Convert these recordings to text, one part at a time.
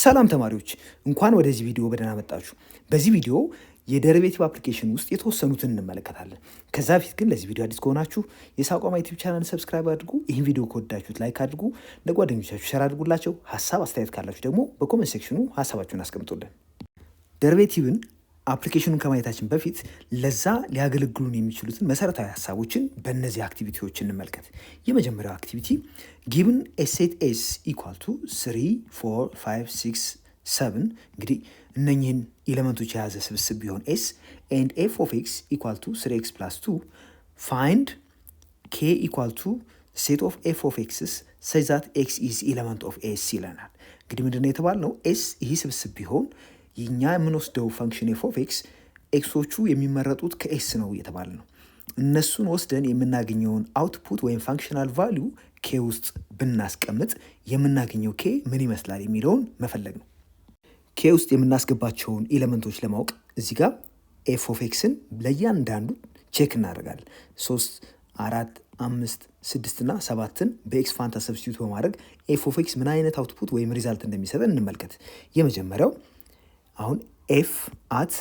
ሰላም ተማሪዎች እንኳን ወደዚህ ቪዲዮ በደህና መጣችሁ። በዚህ ቪዲዮ የደሪቬቲቭ አፕሊኬሽን ውስጥ የተወሰኑትን እንመለከታለን። ከዛ በፊት ግን ለዚህ ቪዲዮ አዲስ ከሆናችሁ የሳቋማ ዩቲዩብ ቻናል ሰብስክራይብ አድርጉ። ይህን ቪዲዮ ከወዳችሁት ላይክ አድርጉ፣ ለጓደኞቻችሁ ሸር አድርጉላቸው። ሀሳብ አስተያየት ካላችሁ ደግሞ በኮሜንት ሴክሽኑ ሀሳባችሁን አስቀምጡልን። ደሪቬቲቭን አፕሊኬሽኑን ከማየታችን በፊት ለዛ ሊያገለግሉን የሚችሉትን መሰረታዊ ሀሳቦችን በእነዚህ አክቲቪቲዎች እንመልከት። የመጀመሪያው አክቲቪቲ ጊቭን ኤ ሴት ኤስ ኢኳል ቱ 3 4 5 6 7 እንግዲህ እነኚህን ኤሌመንቶች የያዘ ስብስብ ቢሆን ኤስ ኤንድ ኤፍ ኦፍ ኤክስ ኢኳል ቱ 3x ፕላስ 2 ፋይንድ ኬ ኢኳል ቱ ሴት ኦፍ ኤፍ ኦፍ ኤክስስ ሰች ዛት ኤክስ ኢዝ ኤሌመንት ኦፍ ኤስ ይለናል። እንግዲህ ምንድነው የተባልነው? ኤስ ይህ ስብስብ ቢሆን የኛ የምንወስደው ፈንክሽን ኤፍ ኦፍ ኤክስ ኤክሶቹ የሚመረጡት ከኤስ ነው እየተባለ ነው። እነሱን ወስደን የምናገኘውን አውትፑት ወይም ፋንክሽናል ቫሊዩ ኬ ውስጥ ብናስቀምጥ የምናገኘው ኬ ምን ይመስላል የሚለውን መፈለግ ነው። ኬ ውስጥ የምናስገባቸውን ኤሌመንቶች ለማወቅ እዚህ ጋር ኤፍ ኦፍ ኤክስን ለእያንዳንዱ ቼክ እናደርጋለን። 3 4 5 6 እና 7ን በኤክስ ፋንታ ሰብስቲዩት በማድረግ ኤፍ ኦፍ ኤክስ ምን አይነት አውትፑት ወይም ሪዛልት እንደሚሰጠን እንመልከት። የመጀመሪያው አሁን ኤፍ አት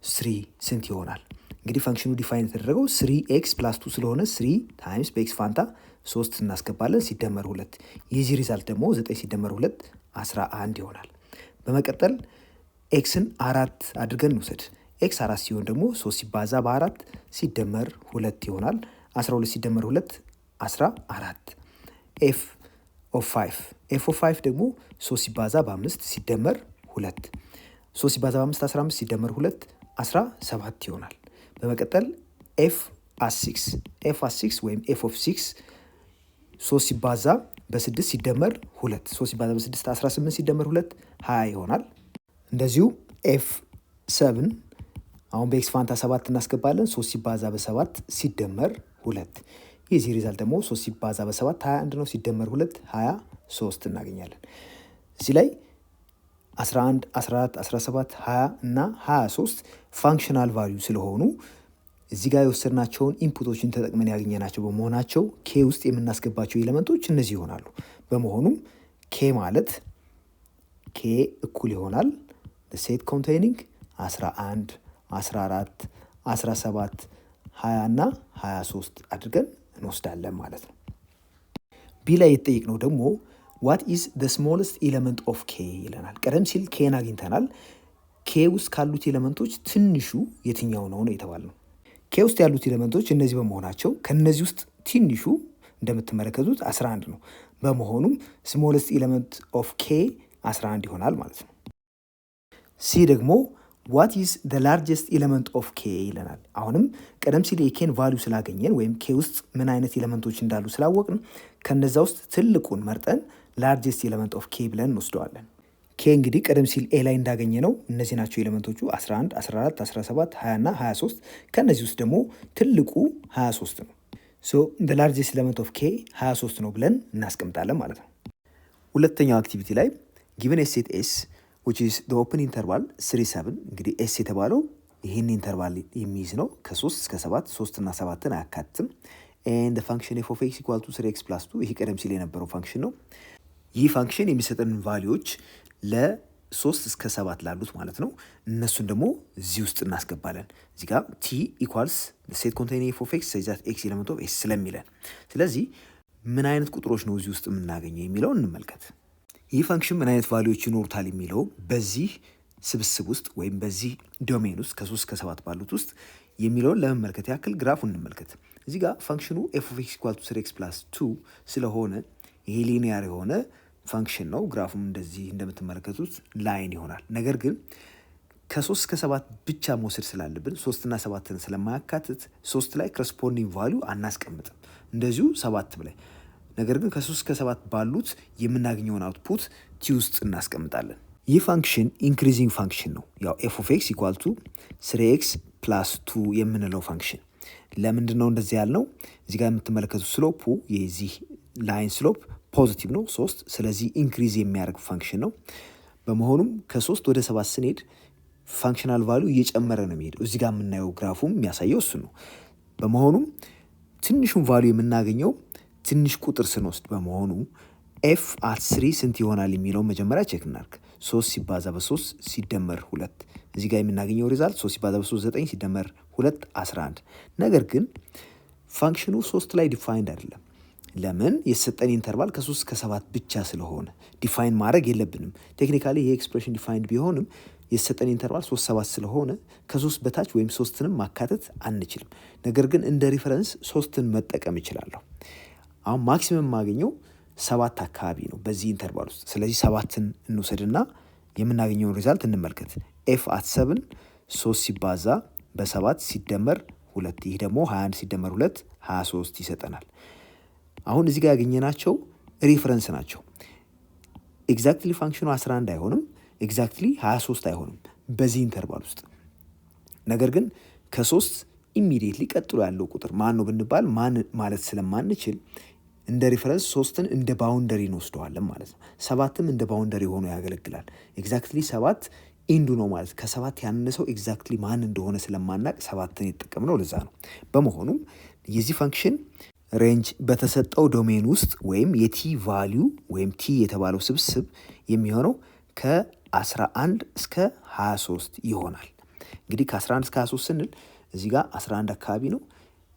3 ስንት ይሆናል? እንግዲህ ፈንክሽኑ ዲፋይን የተደረገው 3x ፕላስ 2 ስለሆነ 3 ታይምስ በኤክስ ፋንታ 3 እናስገባለን ሲደመር 2። የዚህ ሪዛልት ደግሞ 9 ሲደመር 2 11 ይሆናል። በመቀጠል ኤክስን 4 አድርገን እንውሰድ። ኤክስ 4 ሲሆን ደግሞ 3 ሲባዛ በ4 ሲደመር 2 ይሆናል። 12 ሲደመር 2 14። ኤፍ ኦፍ 5 ደግሞ 3 ሲባዛ በ5 ሲደመር 2 3 ሲባዛ በ5 15 ሲደመር 2 17 ይሆናል። በመቀጠል ኤፍ አት 6 ወይም ኤፍ ኦፍ 6 3 ሲባዛ በ6 ሲደመር 2 3 ሲባዛ በ6 18 ሲደመር 2 20 ይሆናል። እንደዚሁ ኤፍ 7 አሁን በኤክስ ፋንታ 7 እናስገባለን። 3 ሲባዛ በ7 ሲደመር 2 የዚህ ሪዛልት ደግሞ 3 ሲባዛ በ7 21 ነው። ሲደመር 2 23 እናገኛለን። እዚህ ላይ 11 14 17 20 እና 23 ፋንክሽናል ቫልዩ ስለሆኑ እዚህ ጋር የወሰድናቸውን ኢንፑቶችን ተጠቅመን ያገኘናቸው በመሆናቸው ኬ ውስጥ የምናስገባቸው ኤሌመንቶች እነዚህ ይሆናሉ። በመሆኑም ኬ ማለት ኬ እኩል ይሆናል ሴት ኮንቴይኒንግ 11 14 17 20 እና 23 አድርገን እንወስዳለን ማለት ነው። ቢ ላይ የተጠየቅነው ደግሞ ዋት ኢዝ the smallest element of k ይለናል። ቀደም ሲል ኬን አግኝተናል። ኬ ውስጥ ካሉት ኤሌመንቶች ትንሹ የትኛው ነው የተባልነው። ኬ ውስጥ ያሉት ኤሌመንቶች እነዚህ በመሆናቸው ከነዚህ ውስጥ ትንሹ እንደምትመለከቱት 11 ነው። በመሆኑም smallest element of k 11 ይሆናል ማለት ነው። ሲ ደግሞ what is the largest element of k ይለናል። አሁንም ቀደም ሲል የኬን ቫልዩ ስላገኘን ወይም ኬ ውስጥ ምን አይነት ኤሌመንቶች እንዳሉ ስላወቅን ከነዛ ውስጥ ትልቁን መርጠን ላርጀስት ኤሌመንት ኦፍ ኬ ብለን እንወስደዋለን። ኬ እንግዲህ ቀደም ሲል ኤ ላይ እንዳገኘ ነው እነዚህ ናቸው ኤሌመንቶቹ 11 14 17 20 እና 23። ከነዚህ ውስጥ ደግሞ ትልቁ 23 ነው። ሶ the largest element of k 23 ነው ብለን እናስቀምጣለን ማለት ነው። ሁለተኛው አክቲቪቲ ላይ given a set s which is the open interval 3 7 እንግዲህ s የተባለው ይህን ኢንተርቫል የሚይዝ ነው። ከ3 እስከ 7 3 እና 7ን አያካትም። and the function f of x equal to 3x plus 2 ይህ ቀደም ሲል የነበረው ፋንክሽን ነው። ይህ ፋንክሽን የሚሰጠንን ቫሊዎች ለ3 እስከ 7 ላሉት ማለት ነው። እነሱን ደግሞ እዚህ ውስጥ እናስገባለን። እዚህ ጋር t equals the set containing f of x such that x element of s ስለሚለን ስለዚህ ምን አይነት ቁጥሮች ነው እዚህ ውስጥ የምናገኘው የሚለውን እንመልከት። ይህ ፋንክሽን ምን አይነት ቫሊዎች ይኖሩታል የሚለው በዚህ ስብስብ ውስጥ ወይም በዚህ ዶሜን ውስጥ ከ3 እስከ 7 ባሉት ውስጥ የሚለውን ለመመልከት ያክል ግራፉን እንመልከት። እዚህ ጋር ፋንክሽኑ f of x equal to 3x plus 2 ስለሆነ ይሄ ሊኒያር የሆነ ፋንክሽን ነው። ግራፉም እንደዚህ እንደምትመለከቱት ላይን ይሆናል። ነገር ግን ከ3 እስከ 7 ብቻ መውሰድ ስላለብን 3 እና 7ን ስለማያካትት 3 ላይ ኮረስፖንዲንግ ቫልዩ አናስቀምጥም። እንደዚሁ 7 ላይ ነገር ግን ከ3 እስከ 7 ባሉት የምናገኘውን አውትፑት ቲ ውስጥ እናስቀምጣለን። ይህ ፋንክሽን ኢንክሪዚንግ ፋንክሽን ነው። ያው f of x equal to 3x plus 2 የምንለው ፋንክሽን ለምንድን ነው እንደዚህ ያልነው? እዚህ ጋር የምትመለከቱት ስሎፑ የዚህ ላይን ስሎፕ ፖዚቲቭ ነው 3። ስለዚህ ኢንክሪዝ የሚያደርግ ፋንክሽን ነው። በመሆኑም ከ3 ወደ 7 ስንሄድ ፋንክሽናል ቫልዩ እየጨመረ ነው የሚሄደው። እዚህ ጋር የምናየው ግራፉም የሚያሳየው እሱ ነው። በመሆኑም ትንሹን ቫልዩ የምናገኘው ትንሽ ቁጥር ስንወስድ በመሆኑ ኤፍ አት 3 ስንት ይሆናል የሚለውን መጀመሪያ ቼክ እናድርግ። 3 ሲባዛ በ3 ሲደመር 2 እዚህ ጋር የምናገኘው ሪዛልት 3 ሲባዛ በ3 9 ሲደመር 2 11። ነገር ግን ፋንክሽኑ 3 ላይ ዲፋይንድ አይደለም። ለምን? የተሰጠን ኢንተርቫል ከ3 እስከ 7 ብቻ ስለሆነ ዲፋይን ማድረግ የለብንም። ቴክኒካሊ ይሄ ኤክስፕሬሽን ዲፋይንድ ቢሆንም የተሰጠን ኢንተርቫል 3 7 ስለሆነ ከ3 በታች ወይም 3ንም ማካተት አንችልም። ነገር ግን እንደ ሪፈረንስ 3ን መጠቀም እችላለሁ። አሁን ማክሲመም የማገኘው 7 አካባቢ ነው በዚህ ኢንተርቫል ውስጥ። ስለዚህ 7ን እንውሰድና የምናገኘውን ሪዛልት እንመልከት። ኤፍ አት 7 3 ሲባዛ በ7 ሲደመር 2 ይህ ደግሞ 21 ሲደመር 2 23 ይሰጠናል። አሁን እዚህ ጋር ያገኘናቸው ሪፈረንስ ናቸው። ኤግዛክትሊ ፋንክሽኑ 11 አይሆንም፣ ኤግዛክትሊ 23 አይሆንም በዚህ ኢንተርቫል ውስጥ። ነገር ግን ከ3 ኢሚዲየትሊ ቀጥሎ ያለው ቁጥር ማን ነው ብንባል ማን ማለት ስለማንችል እንደ ሪፈረንስ 3ን እንደ ባውንደሪ እንወስደዋለን ማለት ነው። 7ም እንደ ባውንደሪ ሆኖ ያገለግላል። ኤግዛክትሊ 7 ኢንዱ ነው ማለት ከ7 ያነሰው ኤግዛክትሊ ማን እንደሆነ ስለማናቅ 7ን የተጠቀምነው ለዛ ነው። በመሆኑም የዚህ ፋንክሽን ሬንጅ በተሰጠው ዶሜን ውስጥ ወይም የቲ ቫሊዩ ወይም ቲ የተባለው ስብስብ የሚሆነው ከ11 እስከ 23 ይሆናል። እንግዲህ ከ11 እስከ 23 ስንል እዚህ ጋር 11 አካባቢ ነው፣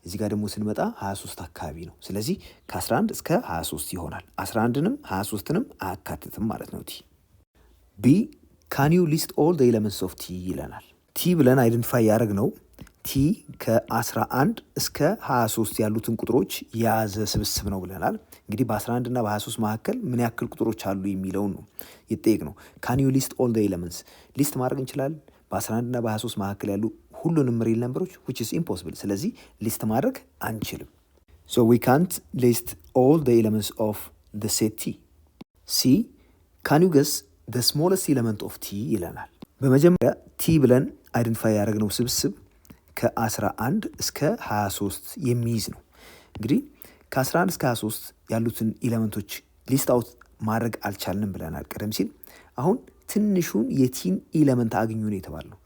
እዚህ ጋር ደግሞ ስንመጣ 23 አካባቢ ነው። ስለዚህ ከ11 እስከ 23 ይሆናል። 11ንም 23ንም አያካትትም ማለት ነው። ቲ ቢ ካን ዩ ሊስት ኦል ዘ ኤለመንትስ ኦፍ ቲ ይለናል። ቲ ብለን አይደንቲፋይ ያደረግ ነው ቲ ከ11 እስከ 23 ያሉትን ቁጥሮች የያዘ ስብስብ ነው ብለናል። እንግዲህ በ11 እና በ23 መካከል ምን ያክል ቁጥሮች አሉ የሚለውን ነው ይጠየቅ ነው። ካን ዩ ሊስት ኦል ዘ ኤለመንትስ ሊስት ማድረግ እንችላለን በ11 እና በ23 መካከል ያሉ ሁሉንም ሪል ነምበሮች which is impossible። ስለዚህ ሊስት ማድረግ አንችልም። so we can't list all the elements of the set T. C can you guess the smallest element of T ይለናል። በመጀመሪያ ቲ ብለን አይደንቲፋይ ያደረግነው ስብስብ ከ11 እስከ 23 የሚይዝ ነው። እንግዲህ ከ11 እስከ 23 ያሉትን ኤሌመንቶች ሊስት አውት ማድረግ አልቻልንም ብለናል ቀደም ሲል። አሁን ትንሹን የቲን ኤሌመንት አግኙ ነው የተባልነው።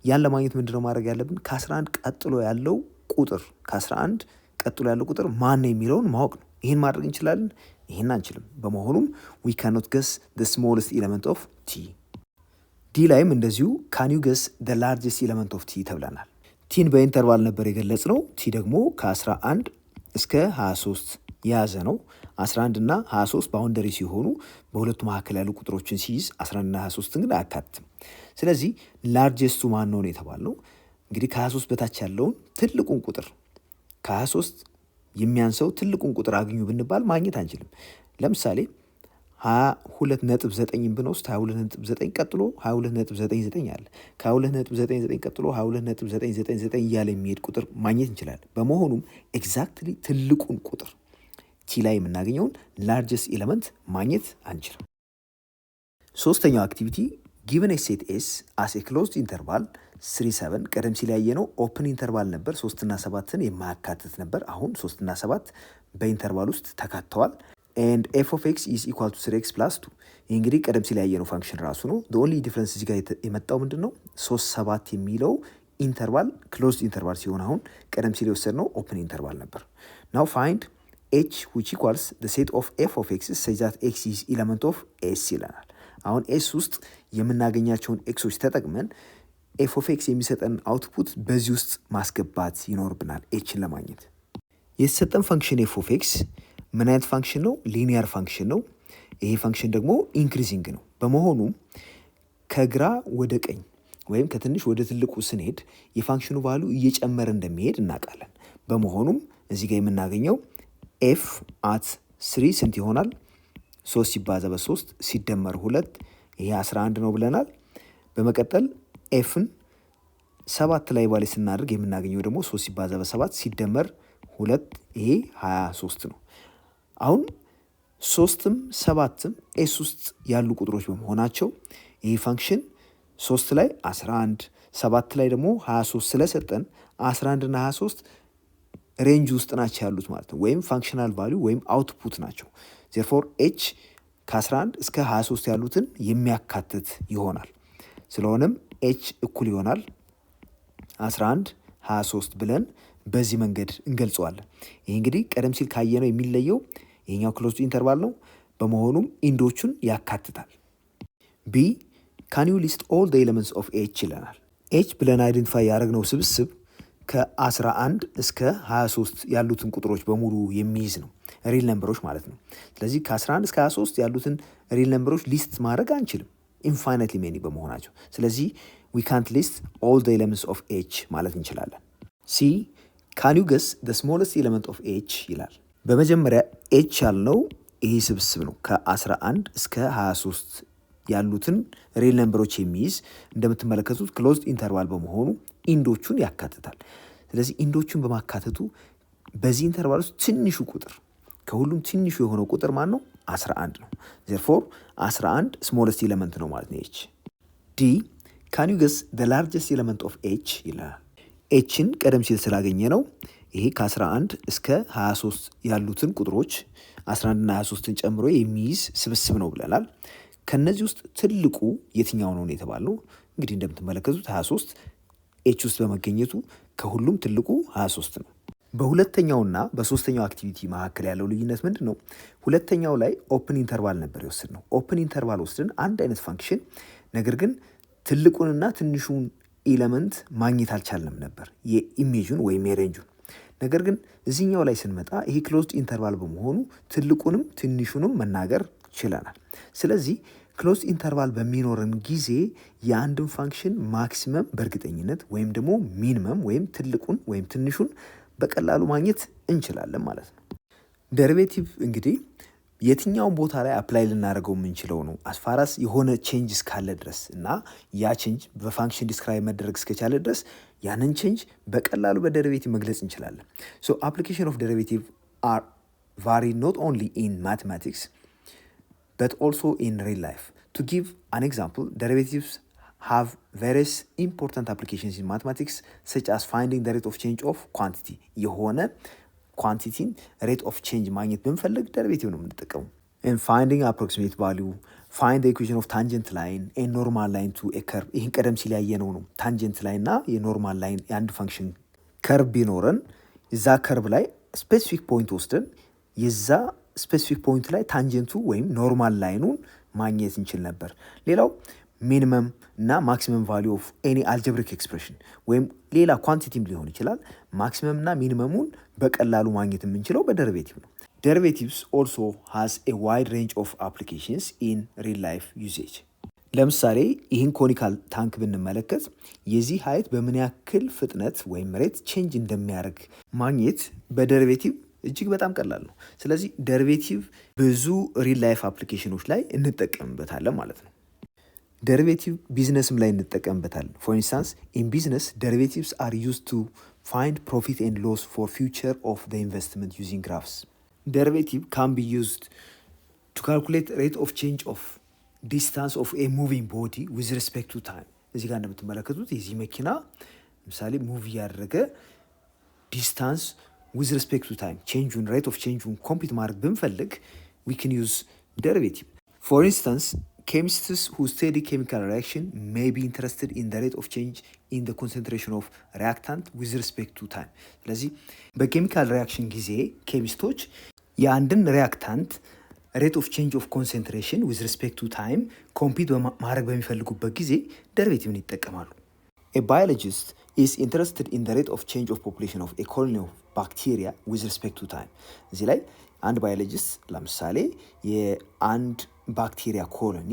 ያን ለማግኘት ምንድነው ማድረግ ያለብን? ከ11 ቀጥሎ ያለው ቁጥር ከ11 ቀጥሎ ያለው ቁጥር ማን ነው የሚለውን ማወቅ ነው። ይህን ማድረግ እንችላለን? ይህን አንችልም። በመሆኑም we cannot guess the smallest element of T። ዲ ላይም እንደዚሁ can you guess the largest element of T ተብለናል። ቲን በኢንተርቫል ነበር የገለጽ ነው። ቲ ደግሞ ከ11 እስከ 23 የያዘ ነው። 11 እና 23 ባውንደሪ ሲሆኑ በሁለቱ መካከል ያሉ ቁጥሮችን ሲይዝ 11 እና 23 ግን አያካትትም። ስለዚህ ላርጀስቱ ማን ነው የተባለው? እንግዲህ ከ23 በታች ያለውን ትልቁን ቁጥር ከ23 የሚያንሰው ትልቁን ቁጥር አግኙ ብንባል ማግኘት አንችልም። ለምሳሌ 22.9 ብንወስድ 22.9 ቀጥሎ 22.99 አለ። ከ22.99 ቀጥሎ 22.999 እያለ የሚሄድ ቁጥር ማግኘት እንችላለን። በመሆኑም ኤግዛክትሊ ትልቁን ቁጥር ቲ ላይ የምናገኘውን ላርጀስት ኤለመንት ማግኘት አንችልም። ሶስተኛው አክቲቪቲ ጊቨን ኤ ሴት ኤስ አስ ኤ ክሎዝድ ኢንተርቫል 3 7 ቀደም ሲል ያየነው ኦፕን ኢንተርቫል ነበር። 3 እና 7ን የማያካትት ነበር። አሁን 3 እና 7 በኢንተርቫል ውስጥ ተካተዋል። and f of x is equal to 3x plus 2። ይህ እንግዲህ ቀደም ሲል ያየነው ፋንክሽን ራሱ ነው። the only difference እዚህ ጋር የመጣው ምንድን ነው? 3 7 የሚለው ኢንተርቫል ክሎዝድ ኢንተርቫል ሲሆን አሁን ቀደም ሲል የወሰድነው ኦፕን ኢንተርቫል ነበር። now find h which equals the set of f of x such that x is element of s ይለናል። አሁን s ውስጥ የምናገኛቸውን ኤክሶች ተጠቅመን ኤፍ ኦፍ ኤክስ የሚሰጠን አውትፑት በዚህ ውስጥ ማስገባት ይኖርብናል ኤችን ለማግኘት። የተሰጠን ፋንክሽን ኤፍ ኦፍ ኤክስ ምን አይነት ፋንክሽን ነው? ሊኒየር ፋንክሽን ነው። ይሄ ፋንክሽን ደግሞ ኢንክሪዚንግ ነው። በመሆኑ ከግራ ወደ ቀኝ ወይም ከትንሽ ወደ ትልቁ ስንሄድ የፋንክሽኑ ቫሉ እየጨመረ እንደሚሄድ እናውቃለን። በመሆኑም እዚህ ጋር የምናገኘው ኤፍ አት 3 ስንት ይሆናል? 3 ሲባዛ በ3 ሲደመር 2 ይሄ 11 ነው ብለናል። በመቀጠል ኤፍን 7 ላይ ባለ ስናደርግ የምናገኘው ደግሞ 3 ሲባዛ በ7 ሲደመር 2 ይሄ 23 ነው። አሁን 3ም 7ም ኤስ ውስጥ ያሉ ቁጥሮች በመሆናቸው ይሄ ፋንክሽን 3 ላይ 11 7 ላይ ደግሞ 23 ስለሰጠን 11 እና 23 ሬንጅ ውስጥ ናቸው ያሉት ማለት ነው። ወይም ፋንክሽናል ቫልዩ ወይም አውትፑት ናቸው። ዜርፎር ኤች ከ11 እስከ 23 ያሉትን የሚያካትት ይሆናል። ስለሆነም ኤች እኩል ይሆናል 11 23 ብለን በዚህ መንገድ እንገልጸዋለን። ይህ እንግዲህ ቀደም ሲል ካየነው የሚለየው ይሄኛው ክሎዝድ ኢንተርቫል ነው። በመሆኑም ኢንዶቹን ያካትታል። ቢ ካን ዩ ሊስት ኦል ዘ ኤሌመንትስ ኦፍ ኤች ይለናል። ኤች ብለን አይደንቲፋይ ያደረግነው ስብስብ ከ11 እስከ 23 ያሉትን ቁጥሮች በሙሉ የሚይዝ ነው፣ ሪል ነምበሮች ማለት ነው። ስለዚህ ከ11 እስከ 23 ያሉትን ሪል ነምበሮች ሊስት ማድረግ አንችልም ኢንፋይናይትሊ ሜኒ በመሆናቸው። ስለዚህ ዊ ካንት ሊስት ኦል ዘ ኤሌመንትስ ኦፍ ኤች ማለት እንችላለን። ሲ ካን ዩ ገስ ዘ ስሞለስት ኤሌመንት ኦፍ ኤች ይላል። በመጀመሪያ ኤች ያልነው ይሄ ስብስብ ነው። ከ11 እስከ 23 ያሉትን ሪል ነምበሮች የሚይዝ እንደምትመለከቱት ክሎዝድ ኢንተርቫል በመሆኑ ኢንዶቹን ያካትታል። ስለዚህ ኢንዶቹን በማካተቱ በዚህ ኢንተርቫል ውስጥ ትንሹ ቁጥር ከሁሉም ትንሹ የሆነው ቁጥር ማን ነው? 11 ነው። ዜርፎር 11 ስሞለስት ኤሌመንት ነው ማለት ነው ኤች። ዲ ካን ዩ ገስ ዘ ላርጀስት ኤሌመንት ኦፍ ኤች ይላል። ኤችን ቀደም ሲል ስላገኘ ነው ይሄ ከ11 እስከ 23 ያሉትን ቁጥሮች 11ና 23ን ጨምሮ የሚይዝ ስብስብ ነው ብለናል። ከነዚህ ውስጥ ትልቁ የትኛው ነው የተባለው? እንግዲህ እንደምትመለከቱት 23 ኤች ውስጥ በመገኘቱ ከሁሉም ትልቁ 23 ነው። በሁለተኛውና በሶስተኛው አክቲቪቲ መካከል ያለው ልዩነት ምንድን ነው? ሁለተኛው ላይ ኦፕን ኢንተርቫል ነበር የወሰድነው። ኦፕን ኢንተርቫል ወስድን አንድ አይነት ፋንክሽን፣ ነገር ግን ትልቁንና ትንሹን ኤለመንት ማግኘት አልቻልንም ነበር የኢሜጁን ወይም የሬንጁን። ነገር ግን እዚህኛው ላይ ስንመጣ ይሄ ክሎዝድ ኢንተርቫል በመሆኑ ትልቁንም ትንሹንም መናገር ችለናል። ስለዚህ ክሎዝድ ኢንተርቫል በሚኖረን ጊዜ የአንድን ፋንክሽን ማክሲመም በእርግጠኝነት ወይም ደግሞ ሚኒመም ወይም ትልቁን ወይም ትንሹን በቀላሉ ማግኘት እንችላለን ማለት ነው። ደሪቬቲቭ እንግዲህ የትኛውን ቦታ ላይ አፕላይ ልናደርገው የምንችለው ነው አስፋራስ የሆነ ቼንጅ እስካለ ድረስ እና ያ ቼንጅ በፋንክሽን ዲስክራይብ መደረግ እስከቻለ ድረስ ያንን ቼንጅ በቀላሉ በደሪቬቲቭ መግለጽ እንችላለን። ሶ አፕሊኬሽን ኦፍ ደሪቬቲቭ አር ቫሪ ኖት ኦንሊ ኢን ማቴማቲክስ but also in real life. To give an example, derivatives have various important applications in mathematics, such as finding the rate of change of quantity. የሆነ ኳንቲቲን ሬት ኦፍ ቼንጅ ማግኘት ብንፈልግ ደሪቬቲቭ ነው የምንጠቀሙ። and finding approximate value, find the equation of tangent line and normal line to a curve. ይህን ቀደም ሲል ያየነው ነው። ታንጀንት ላይን እና የኖርማል ላይን የአንድ ፋንክሽን ከርቭ ቢኖረን እዛ ከርቭ ላይ ስፔሲፊክ ፖይንት ወስደን የዛ ስፔሲፊክ ፖይንት ላይ ታንጀንቱ ወይም ኖርማል ላይኑን ማግኘት እንችል ነበር። ሌላው ሚኒመም እና ማክሲመም ቫሊዩ ኦፍ ኤኒ አልጀብሪክ ኤክስፕሬሽን ወይም ሌላ ኳንቲቲም ሊሆን ይችላል። ማክሲመም እና ሚኒመሙን በቀላሉ ማግኘት የምንችለው በደሪቬቲቭ ነው። ደሪቬቲቭስ ኦልሶ ሃዝ ኤ ዋይድ ሬንጅ ኦፍ አፕሊኬሽንስ ኢን ሪል ላይፍ ዩዜጅ። ለምሳሌ ይህን ኮኒካል ታንክ ብንመለከት የዚህ ሀይት በምን ያክል ፍጥነት ወይም ሬት ቼንጅ እንደሚያደርግ ማግኘት በደሪቬቲቭ እጅግ በጣም ቀላል ነው። ስለዚህ ደሪቬቲቭ ብዙ ሪል ላይፍ አፕሊኬሽኖች ላይ እንጠቀምበታለን ማለት ነው። ደሪቬቲቭ ቢዝነስም ላይ እንጠቀምበታለን። ፎር ኢንስታንስ ኢን ቢዝነስ ደሪቬቲቭስ አር ዩዝድ ቱ ፋይንድ ፕሮፊት ኤንድ ሎስ ፎር ፊውቸር ኦፍ ዘ ኢንቨስትመንት ዩዚንግ ግራፍስ። ደሪቬቲቭ ካን ቢ ዩዝድ ቱ ካልኩሌት ሬት ኦፍ ቼንጅ ኦፍ ዲስታንስ ኦፍ ኤ ሙቪንግ ቦዲ ዊዝ ሪስፔክት ቱ ታይም። እዚህ ጋር እንደምትመለከቱት የዚህ መኪና ለምሳሌ ሙቪ ያደረገ ዲስታንስ with respect to time ቼንጁን ሬት ኦፍ ቼንጁን ኮምፒት ማድረግ ብንፈልግ we can use derivative. For instance, chemists who study chemical reaction may be interested in the rate of change in the concentration of reactant with respect to time. ስለዚህ በኬሚካል ሪያክሽን ጊዜ ኬሚስቶች የአንድን ሪያክታንት ሬት ኦፍ ቼንጅ ኦፍ ኮንሰንትሬሽን with respect to time ኮምፒት ማድረግ በሚፈልጉበት ጊዜ ደሪቬቲቭን ይጠቀማሉ። A biologist is interested in the rate of change of population of a colony of bacteria with respect to time. እዚህ ላይ አንድ ባዮሎጂስት ለምሳሌ የአንድ ባክቴሪያ ኮሎኒ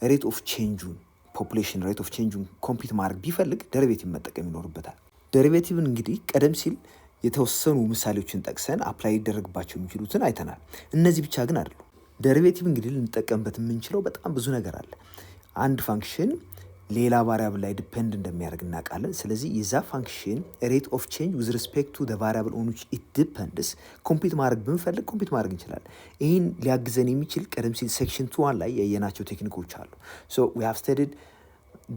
ሬት ኦፍ ቼንጁን ፖፑሌሽን ሬት ኦፍ ቼንጁን ኮምፒት ማድረግ ቢፈልግ ደሪቬቲቭ መጠቀም ይኖርበታል። ደሪቬቲቭን እንግዲህ ቀደም ሲል የተወሰኑ ምሳሌዎችን ጠቅሰን አፕላይ ሊደረግባቸው የሚችሉትን አይተናል። እነዚህ ብቻ ግን አይደሉም። ደሪቬቲቭ እንግዲህ ልንጠቀምበት የምንችለው በጣም ብዙ ነገር አለ። አንድ ፋንክሽን ሌላ ቫሪያብል ላይ ዲፔንድ እንደሚያደርግ እናውቃለን። ስለዚህ የዛ ፋንክሽን ሬት ኦፍ ቼንጅ ዊዝ ሪስፔክት ቱ ዘ ቫሪያብል ኦን ዊች ኢት ዲፔንድስ ኮምፒት ማድረግ ብንፈልግ ኮምፒት ማድረግ እንችላለን። ይህን ሊያግዘን የሚችል ቀደም ሲል ሴክሽን 2 ላይ ያየናቸው ቴክኒኮች አሉ። ሶ ዊ ሃቭ ስተዲድ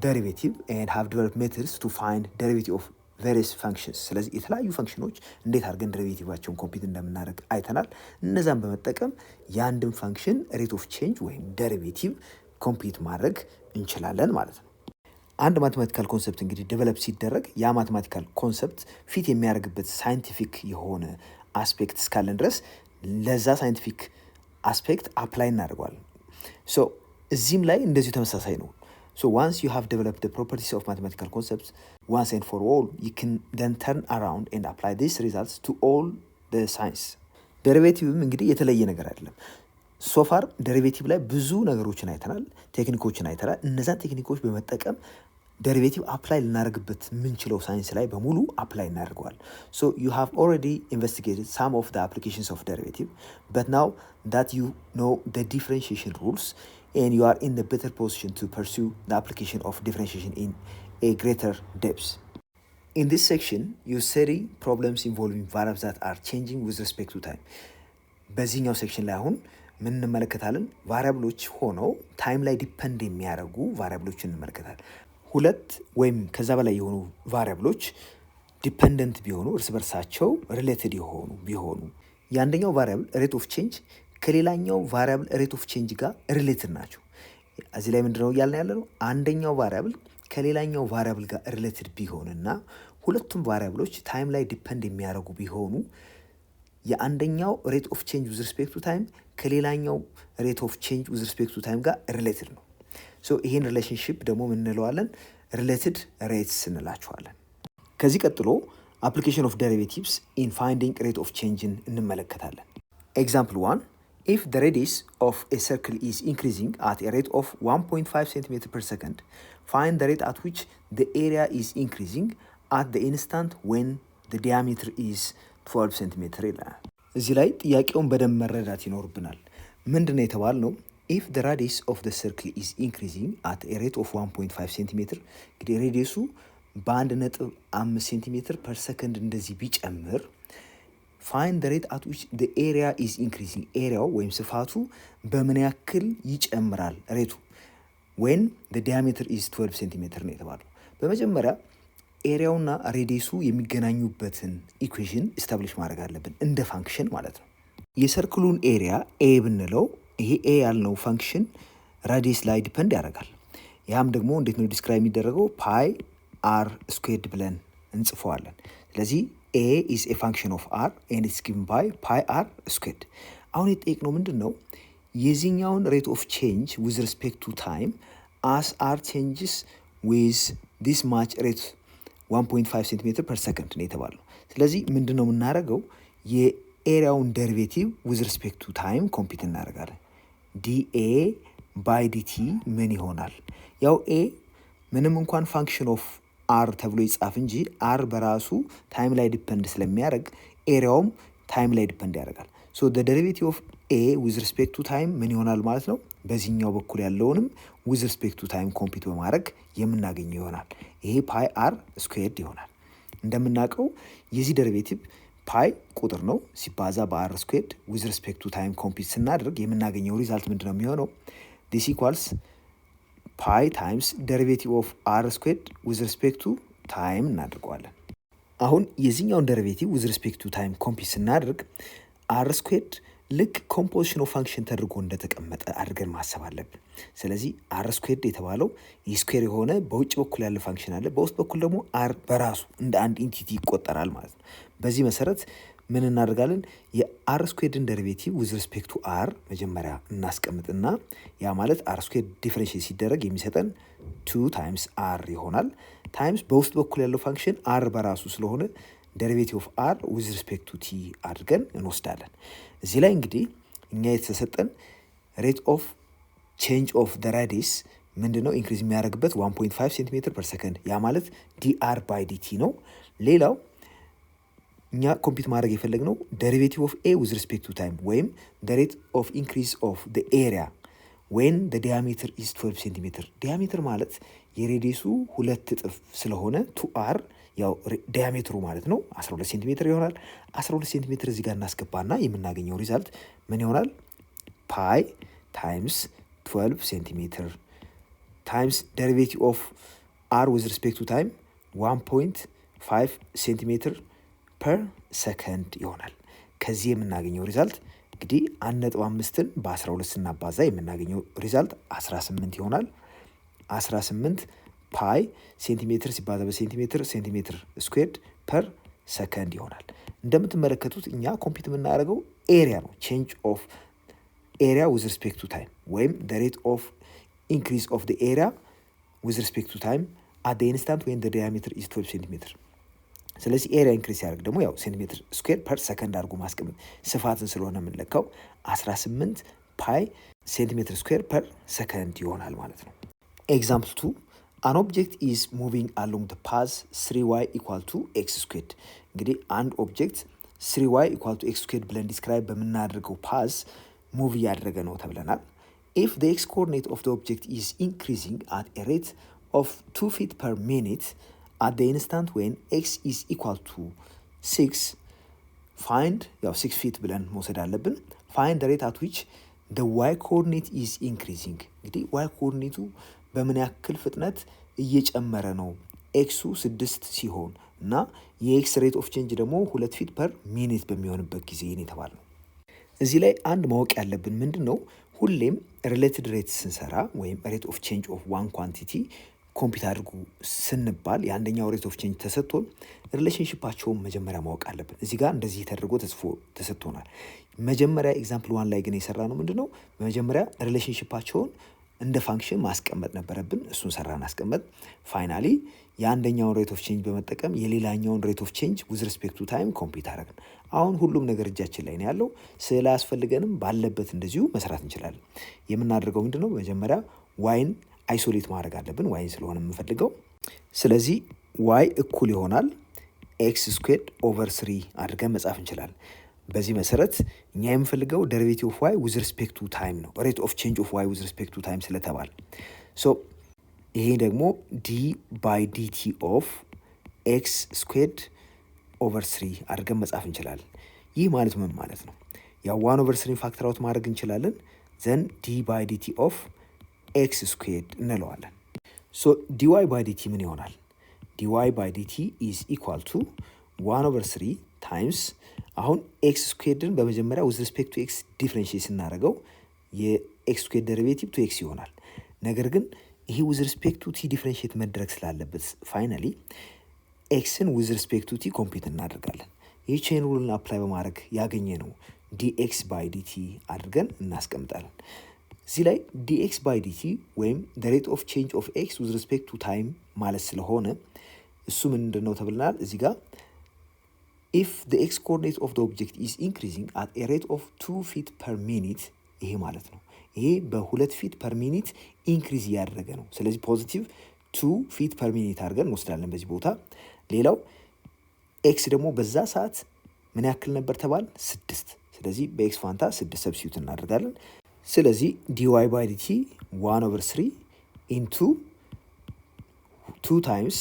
ደሪቬቲቭ ኤንድ ሃቭ ዲቨሎፕድ ሜተድስ ቱ ፋይንድ ደሪቬቲቭ ኦፍ ቬሪየስ ፋንክሽንስ። ስለዚህ የተለያዩ ፋንክሽኖች እንዴት አድርገን ደሪቬቲቫቸውን ኮምፒት እንደምናደርግ አይተናል። እነዛን በመጠቀም የአንድን ፋንክሽን ሬት ኦፍ ቼንጅ ወይም ደሪቬቲቭ ኮምፒት ማድረግ እንችላለን ማለት ነው። አንድ ማቴማቲካል ኮንሰፕት እንግዲህ ዴቨሎፕ ሲደረግ ያ ማቴማቲካል ኮንሰፕት ፊት የሚያደርግበት ሳይንቲፊክ የሆነ አስፔክት እስካለን ድረስ ለዛ ሳይንቲፊክ አስፔክት አፕላይ እናደርገዋለን። ሶ እዚህም ላይ እንደዚሁ ተመሳሳይ ነው። So once you have developed the properties of mathematical concepts once and for all, you can then turn around and apply these results to all the science. ደሪቬቲቭም እንግዲህ የተለየ ነገር አይደለም። ሶፋር ደሪቬቲቭ ላይ ብዙ ነገሮችን አይተናል፣ ቴክኒኮችን አይተናል። እነዛን ቴክኒኮች በመጠቀም ደሪቬቲቭ አፕላይ ልናደርግበት የምንችለው ሳይንስ ላይ በሙሉ አፕላይ እናደርገዋል። ሶ ዩ ሃቭ ኦልሬዲ ኢንቨስቲጌትድ ሳም ኦፍ ዘ አፕሊኬሽንስ ኦፍ ደሪቬቲቭ በት ናው ዳት ዩ ኖ ዘ ዲፍረንሺዬሽን ሩልስ and you are in the better position to pursue the application of differentiation in a greater depth. In this section, you study problems involving variables that are changing with respect to time. በዚህኛው ሴክሽን ላይ አሁን ምን እንመለከታለን? ቫሪያብሎች ሆነው ታይም ላይ ዲፐንድ የሚያደርጉ ቫሪያብሎችን እንመለከታለን። ሁለት ወይም ከዛ በላይ የሆኑ ቫሪያብሎች ዲፐንደንት ቢሆኑ እርስ በርሳቸው ሪሌትድ የሆኑ ቢሆኑ የአንደኛው ቫሪያብል ሬት ኦፍ ቼንጅ ከሌላኛው ቫሪያብል ሬት ኦፍ ቼንጅ ጋር ሪሌትድ ናቸው። እዚህ ላይ ምንድነው እያልን ያለ ነው? አንደኛው ቫሪያብል ከሌላኛው ቫሪያብል ጋር ሪሌትድ ቢሆንና ሁለቱም ቫሪያብሎች ታይም ላይ ዲፐንድ የሚያደርጉ ቢሆኑ የአንደኛው ሬት ኦፍ ቼንጅ ዊዝ ሪስፔክት ቱ ታይም ከሌላኛው ሬት ኦፍ ቼንጅ ዊዝ ሪስፔክት ቱ ታይም ጋር ሪሌትድ ነው። ሶ ይሄን ሪሌሽንሺፕ ደግሞ ምን እንለዋለን? ሪሌትድ ሬትስ እንላቸዋለን። ከዚህ ቀጥሎ አፕሊኬሽን ኦፍ ደሪቬቲቭስ ኢን ፋይንዲንግ ሬት ኦፍ ቼንጅን እንመለከታለን። ኤግዛምፕል 1 if the radius of a circle is increasing at a rate of 1.5 cm per second, find the rate at which the area is increasing at the instant when the diameter is 12 cm ይላል። እዚህ ላይ ጥያቄውን በደንብ መረዳት ይኖርብናል። ምንድነው የተባልነው? if the radius of the circle is increasing at a rate of 1.5 cm እንግዲህ ሬዲየሱ በ1.5 ሴንቲሜትር ፐር ሰከንድ እንደዚህ ቢጨምር find the rate at which the area is increasing ኤሪያው ወይም ስፋቱ በምን ያክል ይጨምራል ሬቱ when the diameter is 12 ሴንቲሜትር ነው የተባለው። በመጀመሪያ ኤሪያውና ሬዲየሱ የሚገናኙበትን ኢኩዌሽን ኢስታብሊሽ ማድረግ አለብን እንደ ፋንክሽን ማለት ነው። የሰርክሉን ኤሪያ ኤ ብንለው ይሄ ኤ ያልነው ፋንክሽን ራዲየስ ላይ ዲፔንድ ያደርጋል። ያም ደግሞ እንዴት ነው ዲስክራይብ የሚደረገው? ፓይ አር ስኩዌርድ ብለን እንጽፈዋለን። ስለዚህ a is a function of r and it's given by pi r squared. አሁን የጠየቅነው ምንድን ነው? የዚህኛውን ሬት ኦፍ ቼንጅ with respect to time as r changes with this much rate 1.5 cm per second ነው የተባለው። ስለዚህ ምንድን ነው የምናደርገው? የኤሪያውን ደሪቬቲቭ with respect to time ኮምፒት እናደርጋለን። dA by dt ምን ይሆናል? ያው a ምንም እንኳን ፋንክሽን ኦፍ አር ተብሎ ይጻፍ እንጂ አር በራሱ ታይም ላይ ዲፐንድ ስለሚያደርግ ኤሪያውም ታይም ላይ ዲፐንድ ያደርጋል። ሶ the derivative of a with respect to time ምን ይሆናል ማለት ነው? በዚህኛው በኩል ያለውንም with respect to time ኮምፒት በማድረግ የምናገኘው ይሆናል። ይሄ ፓይ አር ስኩዌርድ ይሆናል። እንደምናውቀው የዚህ ደሪቬቲቭ ፓይ ቁጥር ነው ሲባዛ በአር ስኩዌርድ with respect to time ኮምፒት ስናደርግ የምናገኘው ሪዛልት ምንድነው የሚሆነው? this equals ፓይ ታይምስ ደሪቬቲቭ ኦፍ አር ስኩዌርድ ዊዝ ሪስፔክት ቱ ታይም እናደርገዋለን። አሁን የዚህኛውን ደሪቬቲቭ ዊዝ ሪስፔክት ቱ ታይም ኮምፒት ስናደርግ አር ስኩዌርድ ልክ ኮምፖዚሽን ኦፍ ፋንክሽን ተደርጎ እንደተቀመጠ አድርገን ማሰብ አለብን። ስለዚህ አር ስኩዌርድ የተባለው የስኩዌር የሆነ በውጭ በኩል ያለ ፋንክሽን አለ፣ በውስጥ በኩል ደግሞ አር በራሱ እንደ አንድ ኢንቲቲ ይቆጠራል ማለት ነው። በዚህ መሰረት ምን እናደርጋለን? የአር ስኩዌርድን ደሪቬቲቭ ዊዝ ሪስፔክት ቱ አር መጀመሪያ እናስቀምጥና ያ ማለት አር ስኩዌርድ ዲፈረንሺየት ሲደረግ የሚሰጠን 2 ታይምስ አር ይሆናል። ታይምስ በውስጥ በኩል ያለው ፋንክሽን አር በራሱ ስለሆነ ደሪቬቲቭ ኦፍ አር ዊዝ ሪስፔክት ቱ ቲ አድርገን እንወስዳለን። እዚህ ላይ እንግዲህ እኛ የተሰጠን ሬት ኦፍ ቼንጅ ኦፍ ዘ ራዲየስ ምንድነው? ኢንክሪዝ የሚያደርግበት 1.5 ሴንቲሜትር ፐር ሰከንድ ያ ማለት ዲአር ባይ ዲቲ ነው። ሌላው እኛ ኮምፒት ማድረግ የፈለግነው ደሪቬቲቭ ኦፍ ኤ ዊዝ ሪስፔክት ቱ ታይም ወይም the rate of increase of the area when the diameter is 12 ሴንቲሜትር። ዲያሜትር ማለት የሬዲየሱ 2 እጥፍ ስለሆነ ቱ አር ያው ዲያሜትሩ ማለት ነው 12 ሴንቲሜትር ይሆናል። 12 ሴንቲሜትር እዚህ ጋር እናስገባና የምናገኘው ሪዛልት ምን ይሆናል? ፓይ ታይምስ 12 ሴንቲሜትር ታይምስ ደሪቬቲቭ ኦፍ አር ዊዝ ሪስፔክት ቱ ታይም 1.5 ሴንቲሜትር ፐር ሰከንድ ይሆናል። ከዚህ የምናገኘው ሪዛልት እንግዲህ 1.5ን በ12 ስናባዛ የምናገኘው ሪዛልት 18 ይሆናል። 18 ፓይ ሴንቲሜትር ሲባዛ በሴንቲሜትር ሴንቲሜትር ስኩዌርድ ፐር ሰከንድ ይሆናል። እንደምትመለከቱት እኛ ኮምፒት የምናደርገው ኤሪያ ነው። ቼንጅ ኦፍ ኤሪያ ዊዝ ሪስፔክት ቱ ታይም ወይም the rate of increase of the area with respect to time at the instant when the diameter is 12 ሴንቲሜትር። ስለዚህ ኤሪያ ኢንክሪዝ ሲያደርግ ደግሞ ያው ሴንቲሜትር ስኩዌር ፐር ሰከንድ አድርጎ ማስቀመጥ ስፋትን ስለሆነ የምንለካው 18 ፓይ ሴንቲሜትር ስኩዌር ፐር ሰከንድ ይሆናል ማለት ነው። ኤግዛምፕል 2 an object is moving along the path 3y equal to x squared። እንግዲህ አንድ ኦብጀክት 3y equal to x squared ብለን ዲስክራይብ በምናደርገው ፓዝ ሙቭ እያደረገ ነው ተብለናል። if the x coordinate of the object is increasing at a rate of 2 feet per minute at the instant when x is equal to 6 find ያው 6 feet ብለን መውሰድ አለብን። find the rate at which the y coordinate is increasing። እንግዲህ y coordinate በምን ያክል ፍጥነት እየጨመረ ነው ኤክሱ 6 ሲሆን እና የኤክስ ሬት ኦፍ ቼንጅ ደግሞ 2 ፊት ፐር ሚኒት በሚሆንበት ጊዜ ነው የተባለው። እዚህ ላይ አንድ ማወቅ ያለብን ምንድን ነው፣ ሁሌም ሪሌትድ ሬት ስንሰራ ወይም ሬት ኦፍ ቼንጅ ኦፍ ዋን ኳንቲቲ ኮምፒት አድርጉ ስንባል የአንደኛው ሬት ኦፍ ቼንጅ ተሰጥቶን ሪሌሽንሽፓቸውን መጀመሪያ ማወቅ አለብን። እዚህ ጋር እንደዚህ ተደርጎ ተሰጥቶናል። መጀመሪያ ኤግዛምፕል 1 ላይ ግን የሰራ ነው ምንድን ነው፣ በመጀመሪያ ሪሌሽንሽፓቸውን እንደ ፋንክሽን ማስቀመጥ ነበረብን። እሱን ሰራን አስቀመጥ። ፋይናሊ የአንደኛውን ሬት ኦፍ ቼንጅ በመጠቀም የሌላኛውን ሬት ኦፍ ቼንጅ ዊዝ ሪስፔክት ቱ ታይም ኮምፒት አደረግን። አሁን ሁሉም ነገር እጃችን ላይ ነው ያለው። ስለ አያስፈልገንም ባለበት እንደዚሁ መስራት እንችላለን። የምናደርገው ምንድነው፣ መጀመሪያ ዋይን አይሶሌት ማድረግ አለብን፣ ዋይን ስለሆነ የምንፈልገው። ስለዚህ ዋይ እኩል ይሆናል ኤክስ ስኩዌርድ ኦቨር 3 አድርገን መጻፍ እንችላለን። በዚህ መሰረት እኛ የምንፈልገው ደሪቬቲቭ ኦፍ ዋይ ዊዝ ሪስፔክት ቱ ታይም ነው፣ ሬት ኦፍ ቼንጅ ኦፍ ዋይ ዊዝ ሪስፔክት ቱ ታይም ስለተባለ ሶ ይሄ ደግሞ ዲ ባይ ዲቲ ኦፍ ኤክስ ስኩዌርድ ኦቨር 3 አድርገን መጻፍ እንችላለን። ይህ ማለት ምን ማለት ነው? ያው 1 ኦቨር 3 ፋክተር አውት ማድረግ እንችላለን። ዘን ዲ ባይ ዲቲ ኦፍ ኤክስ ስኩዌርድ እንለዋለን። ሶ ዲዋይ ባይ ዲቲ ምን ይሆናል? ዲዋይ ባይ ዲቲ ኢዝ ኢኳል ቱ 1 ኦቨር 3 ታይምስ አሁን ኤክስ ስኩዌርድን በመጀመሪያ ዊዝ ሪስፔክት ቱ ኤክስ ዲፍረንሺየት ስናደርገው የኤክስ ስኩዌርድ ዴሪቬቲቭ ቱ ኤክስ ይሆናል። ነገር ግን ይሄ ዊዝ ሪስፔክት ቱ ቲ ዲፍረንሺየት መድረግ ስላለበት ፋይናሊ ኤክስን ዊዝ ሪስፔክት ቱ ቲ ኮምፒት እናደርጋለን። ይህ ቼን ሩልን አፕላይ በማድረግ ያገኘ ነው ዲኤክስ ባይ ዲቲ አድርገን እናስቀምጣለን። እዚህ ላይ ዲኤክስ ባይ ዲቲ ወይም ሬት ኦፍ ቼንጅ ኦፍ ኤክስ ዊዝ ሪስፔክት ቱ ታይም ማለት ስለሆነ እሱ ምንድን ነው ተብለናል እዚህ ጋር if the x coordinate of the object is increasing at a rate of 2 feet per minute ይሄ ማለት ነው። ይሄ በ2 ፊት ፐር ሚኒት ኢንክሪዝ እያደረገ ነው። ስለዚህ ፖዚቲቭ 2 ፊት ፐር ሚኒት አድርገን እንወስዳለን በዚህ ቦታ። ሌላው ኤክስ ደግሞ በዛ ሰዓት ምን ያክል ነበር ተባል 6። ስለዚህ በኤክስ ፋንታ 6 ሰብስቲዩት እናደርጋለን። ስለዚህ dy by dt 1 over 3 into 2 times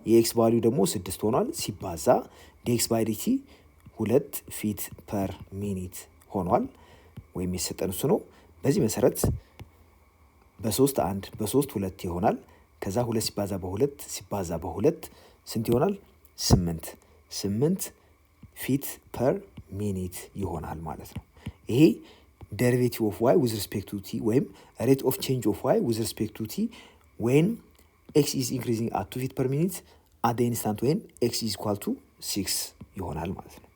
የኤክስ ቫልዩ ደግሞ 6 ሆኗል ሲባዛ dx by dt 2 ፊት ፐር ሚኒት ሆኗል ወይም የሰጠን እሱ ነው። በዚህ መሰረት በ3 1 በ3 2 ይሆናል። ከዛ 2 ሲባዛ በ2 ሲባዛ በ2 ስንት ይሆናል? 8 ፊት ፐር ሚኒት ይሆናል ማለት ነው። ይሄ ዴሪቬቲቭ ኦፍ ዋይ ዊዝ ሪስፔክት ቱ ቲ ወይም ሬት ኦፍ ቼንጅ ኦፍ ዋይ ዊዝ ሪስፔክት ቱ ቲ ዌን ኤክስ ኢዝ ኢንክሪዚንግ አት 2 ፊት ፐር ሚኒት አት ዘ ኢንስታንት ዌን ኤክስ ኢዝ ኢኳል ቱ 6 ይሆናል ማለት ነው።